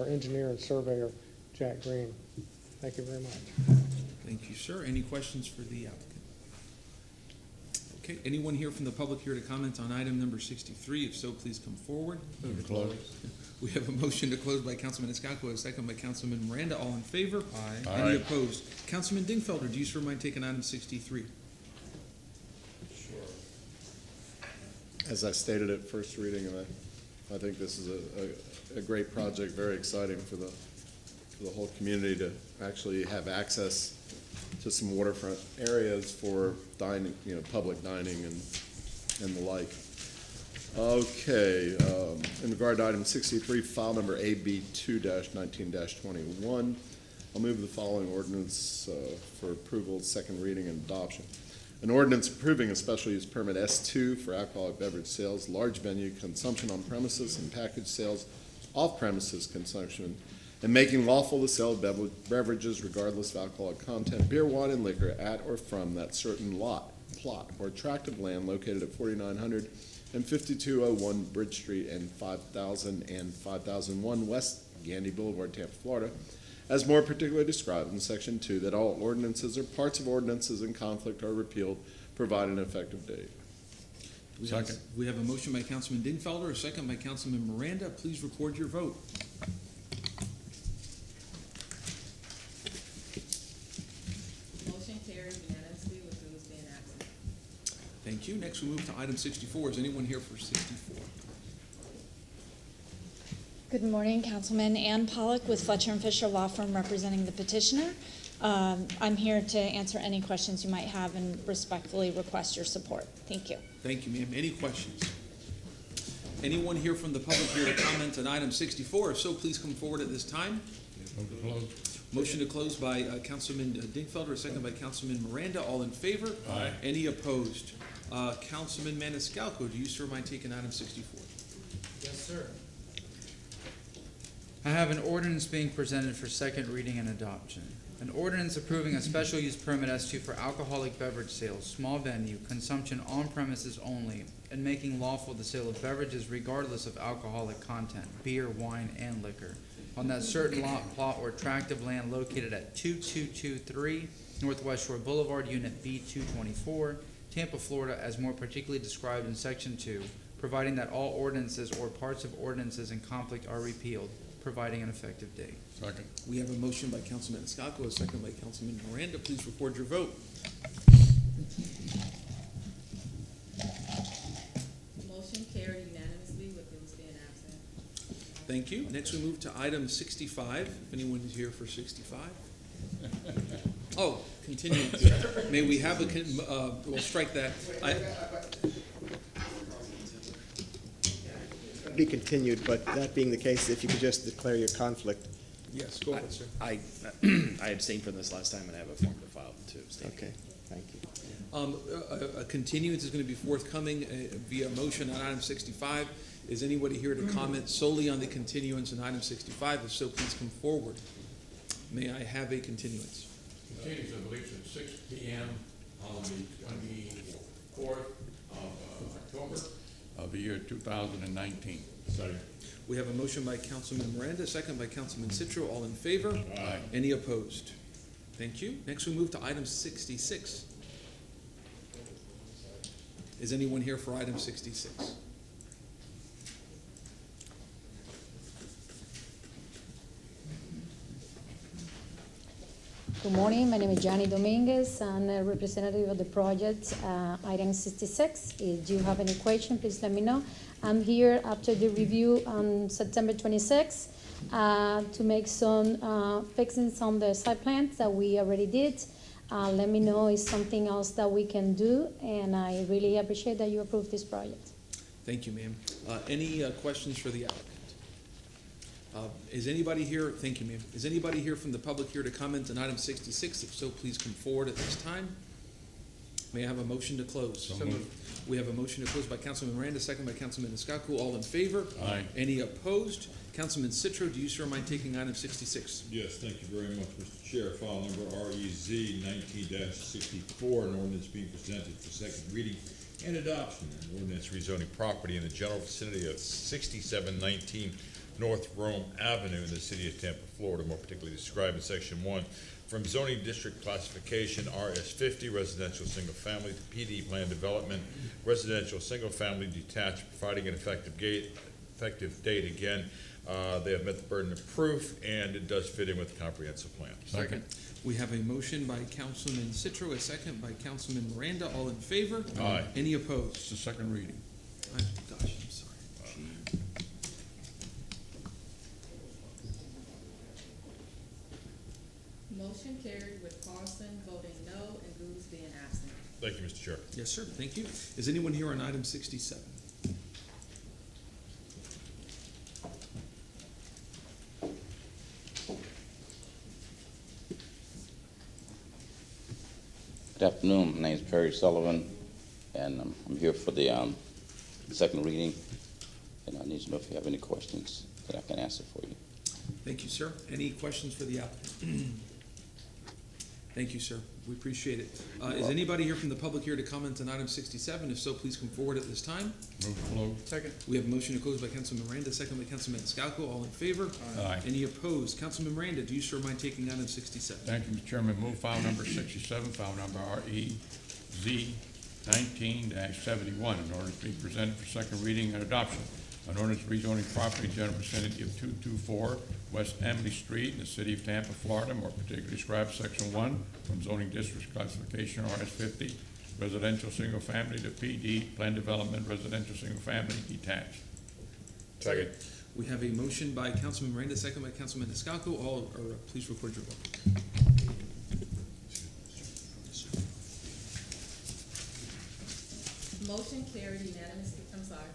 engineer and surveyor, Jack Green. Thank you very much. Thank you, sir. Any questions for the applicant? Okay, anyone here from the public here to comment on item number 63? If so, please come forward. Move to close. We have a motion to close by Councilman Niscalco, a second by Councilman Miranda. All in favor? Aye. Any Aye. opposed? Councilman Dingfelder, do you sir mind taking item 63? As I stated at first reading, and I think this is a great project, very exciting for the whole community to actually have access to some waterfront areas for dining, public dining and the like. Okay, in regard to item 63, file number AB 2-19-21, I'll move the following ordinance for approval, second reading and adoption. An ordinance approving a special use permit S2 for alcoholic beverage sales, large venue consumption on premises, and package sales off premises consumption, and making lawful the sale of beverages regardless of alcoholic content, beer, wine, and liquor at or from that certain lot, plot, or tract of land located at 4900 and 5201 Bridge Street and 5000 and 5001 West Gandy Boulevard, Tampa, Florida, as more particularly described in section 2, that all ordinances or parts of ordinances in conflict are repealed, provide an effective date. Second. We have a motion by Councilman Dingfelder, a second by Councilman Miranda. Please record your vote. Motion carried unanimously with Booth being absent. Thank you. Next, we move to item 64. Is anyone here for 64? Good morning, Councilman. Ann Pollock with Fletcher & Fisher Law Firm representing the petitioner. I'm here to answer any questions you might have and respectfully request your support. Thank you. Thank you, ma'am. Any questions? Anyone here from the public here to comment on item 64? If so, please come forward at this time. Move to close. Motion to close by Councilman Dingfelder, a second by Councilman Miranda. All in favor? Aye. Any opposed? Councilman Maniscalco, do you, sir, mind taking item 64? Yes, sir. I have an ordinance being presented for second reading and adoption. An ordinance approving a special use permit S2 for alcoholic beverage sales, small venue, consumption on premises only, and making lawful the sale of beverages regardless of alcoholic content, beer, wine, and liquor, on that certain lot, plot, or tract of land located at 2223 Northwest Shore Boulevard, Unit B224, Tampa, Florida, as more particularly described in Section 2, providing that all ordinances or parts of ordinances in conflict are repealed, providing an effective date. Second. We have a motion by Councilman Maniscalco, a second by Councilman Miranda. Please record your vote. Motion carried unanimously with those being absent. Thank you. Next, we move to item 65. If anyone is here for 65. Oh, continuance. May we have we'll strike that. Be continued, but that being the case, if you could just declare your conflict. Yes, go ahead, sir. I abstained from this last time, and I have a form to file to abstain. Okay, thank you. A continuance is going to be forthcoming via motion on item 65. Is anybody here to comment solely on the continuance on item 65? If so, please come forward. May I have a continuance? Continues, I believe, at 6 p.m. on the 24th of October of the year 2019. Second. We have a motion by Councilman Miranda, second by Councilman Citro. All in favor? Aye. Any opposed? Thank you. Next, we move to item 66. Is anyone here for item 66? Good morning, my name is Johnny Dominguez. I'm a representative of the project, item 66. If you have any question, please let me know. I'm here after the review on September 26th to make some fixings on the site plans that we already did. Let me know if something else that we can do, and I really appreciate that you approve this project. Thank you, ma'am. Any questions for the applicant? Is anybody here, thank you, ma'am. Is anybody here from the public here to comment on item 66? If so, please come forward at this time. May I have a motion to close? So moved. We have a motion to close by Councilman Miranda, second by Councilman Maniscalco. All in favor? Aye. Any opposed? Councilman Citro, do you, sir, mind taking item 66? Yes, thank you very much, Mr. Chair. File number REZ 19-64, an ordinance being presented for second reading and adoption. An ordinance rezoning property in the general vicinity of 6719 North Rome Avenue in the city of Tampa, Florida, more particularly described in Section 1, from zoning district classification RS50, residential single family, to PD plan development, residential single family detached, providing an effective date again. They have met the burden of proof, and it does fit in with the comprehensive plan. Second. We have a motion by Councilman Citro, a second by Councilman Miranda. All in favor? Aye. Any opposed? It's the second reading. Gosh, I'm sorry. Motion carried with Carlson voting no and Goose being absent. Thank you, Mr. Chair. Yes, sir. Thank you. Is anyone here on item 67? Good afternoon. My name is Perry Sullivan, and I'm here for the second reading. And I need to know if you have any questions that I can answer for you. Thank you, sir. Any questions for the applicant? Thank you, sir. We appreciate it. Is anybody here from the public here to comment on item 67? If so, please come forward at this time. Move to close. Second. We have a motion to close by Councilman Miranda, second by Councilman Maniscalco. All in favor? Aye. Any opposed? Councilman Miranda, do you, sir, mind taking item 67? Thank you, Mr. Chairman. Move file number 67, file number REZ 19-71, an ordinance being presented for second reading and adoption. An ordinance rezoning property general vicinity of 224 West Emily Street in the city of Tampa, Florida, more particularly described Section 1, from zoning district classification RS50, residential single family, to PD, plan development, residential single family, detached. Second. We have a motion by Councilman Miranda, second by Councilman Maniscalco. Please record your vote. Motion carried unanimously,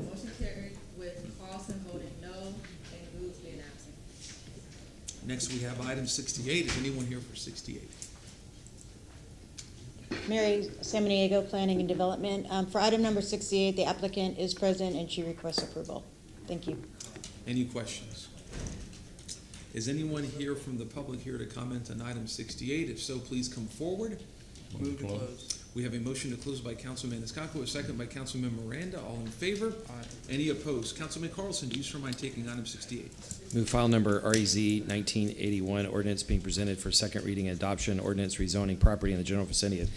motion carried with Carlson voting no and Goose being absent. Next, we have item 68. Is anyone here for 68? Mary Samaniego, Planning and Development. For item number 68, the applicant is present and she requests approval. Thank you. Any questions? Is anyone here from the public here to comment on item 68? If so, please come forward. Move to close. We have a motion to close by Councilman Maniscalco, a second by Councilman Miranda. All in favor? Aye. Any opposed? Councilman Carlson, do you swear mind taking item 68? Move file number REZ 1981, ordinance being presented for second reading and adoption, ordinance rezoning property in the general vicinity of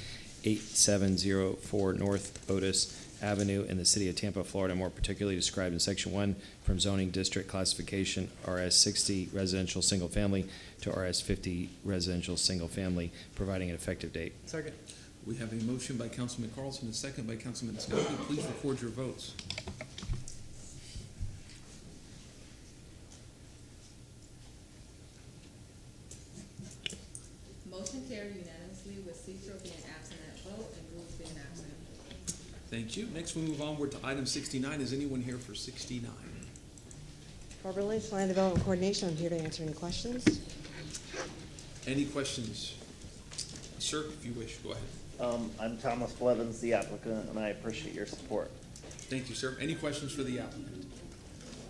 8704 North Otis Avenue in the city of Tampa, Florida, more particularly described in section 1 from zoning district classification RS 60 residential single family to RS 50 residential single family, providing an effective date. Second. We have a motion by Councilman Carlson, a second by Councilman Maniscalco. Please record your votes. Motion carried unanimously with Citro being absent at vote and Rules being absent. Thank you. Next, we move onward to item 69. Is anyone here for 69? Barbara Lynch, Land Development Coordination. I'm here to answer any questions. Any questions? Sir, if you wish, go ahead. I'm Thomas Blevins, the applicant, and I appreciate your support. Thank you, sir. Any questions for the applicant?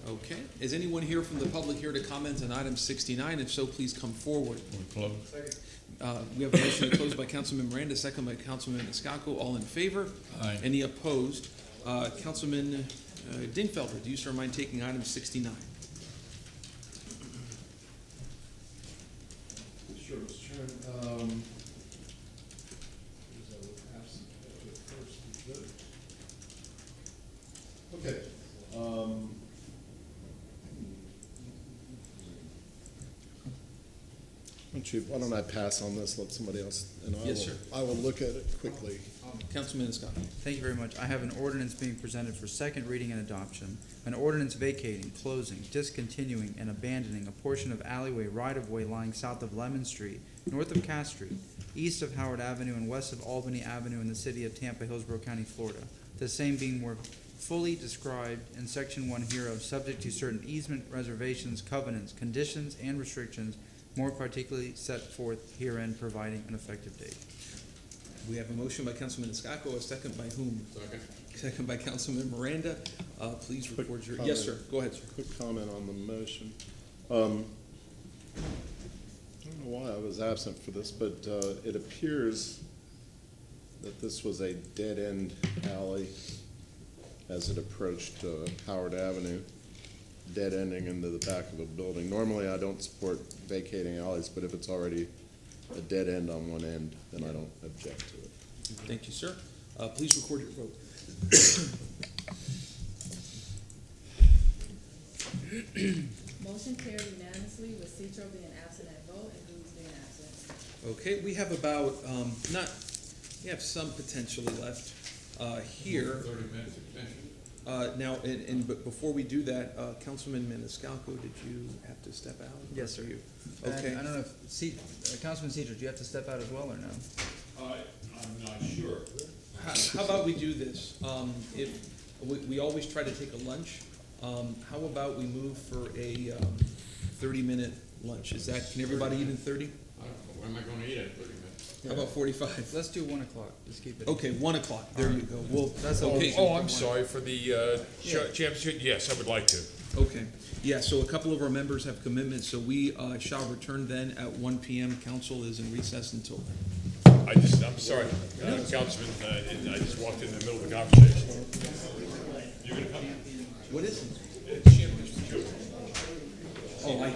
Okay. Is anyone here from the public here to comment on item 69? If so, please come forward. Close. We have a motion to close by Councilman Miranda, second by Councilman Maniscalco. All in favor? Aye. Any opposed? Councilman Dingfelder, do you, sir, mind taking item 69? Sure, Mr. Chairman. Okay. Why don't I pass on this, let somebody else, and Yes, sir. I will look at it quickly. Councilman Maniscalco. Thank you very much. I have an ordinance being presented for second reading and adoption. An ordinance vacating, closing, discontinuing, and abandoning a portion of alleyway right-of-way lying south of Lemon Street, north of Cass Street, east of Howard Avenue, and west of Albany Avenue in the city of Tampa, Hillsborough County, Florida. The same being more fully described in section 1 hereof, subject to certain easement reservations, covenants, conditions, and restrictions, more particularly set forth herein, providing an effective date. We have a motion by Councilman Maniscalco, a second by whom? Second. Second by Councilman Miranda. Please record your, yes, sir. Go ahead, sir. Quick comment on the motion. I don't know why I was absent for this, but it appears that this was a dead-end alley as it approached Howard Avenue, dead-ending into the back of a building. Normally, I don't support vacating alleys, but if it's already a dead end on one end, then I don't object to it. Thank you, sir. Please record your vote. Motion carried unanimously with Citro being absent at vote and Rules being absent. Okay, we have about, we have some potentially left here. 30 minutes extension. Now, but before we do that, Councilman Maniscalco, did you have to step out? Yes, sir. You? And Okay. I don't know if, Councilman Cedar, do you have to step out as well or no? I'm not sure. How about we do this? If, we always try to take a lunch. How about we move for a 30-minute lunch? Is that, can everybody eat in 30? I don't know. When am I going to eat at 30 minutes? How about 45? Let's do 1 o'clock. Just keep it. Okay, 1 o'clock. There you go. Well, That's okay. Oh, I'm sorry for the championship. Yes, I would like to. Okay, yeah, so a couple of our members have commitments, so we shall return then at 1 p.m. Council is in recess until. I'm sorry, Councilman, I just walked in the middle of the conversation. You're going to come? What is it? It's championship. Oh, I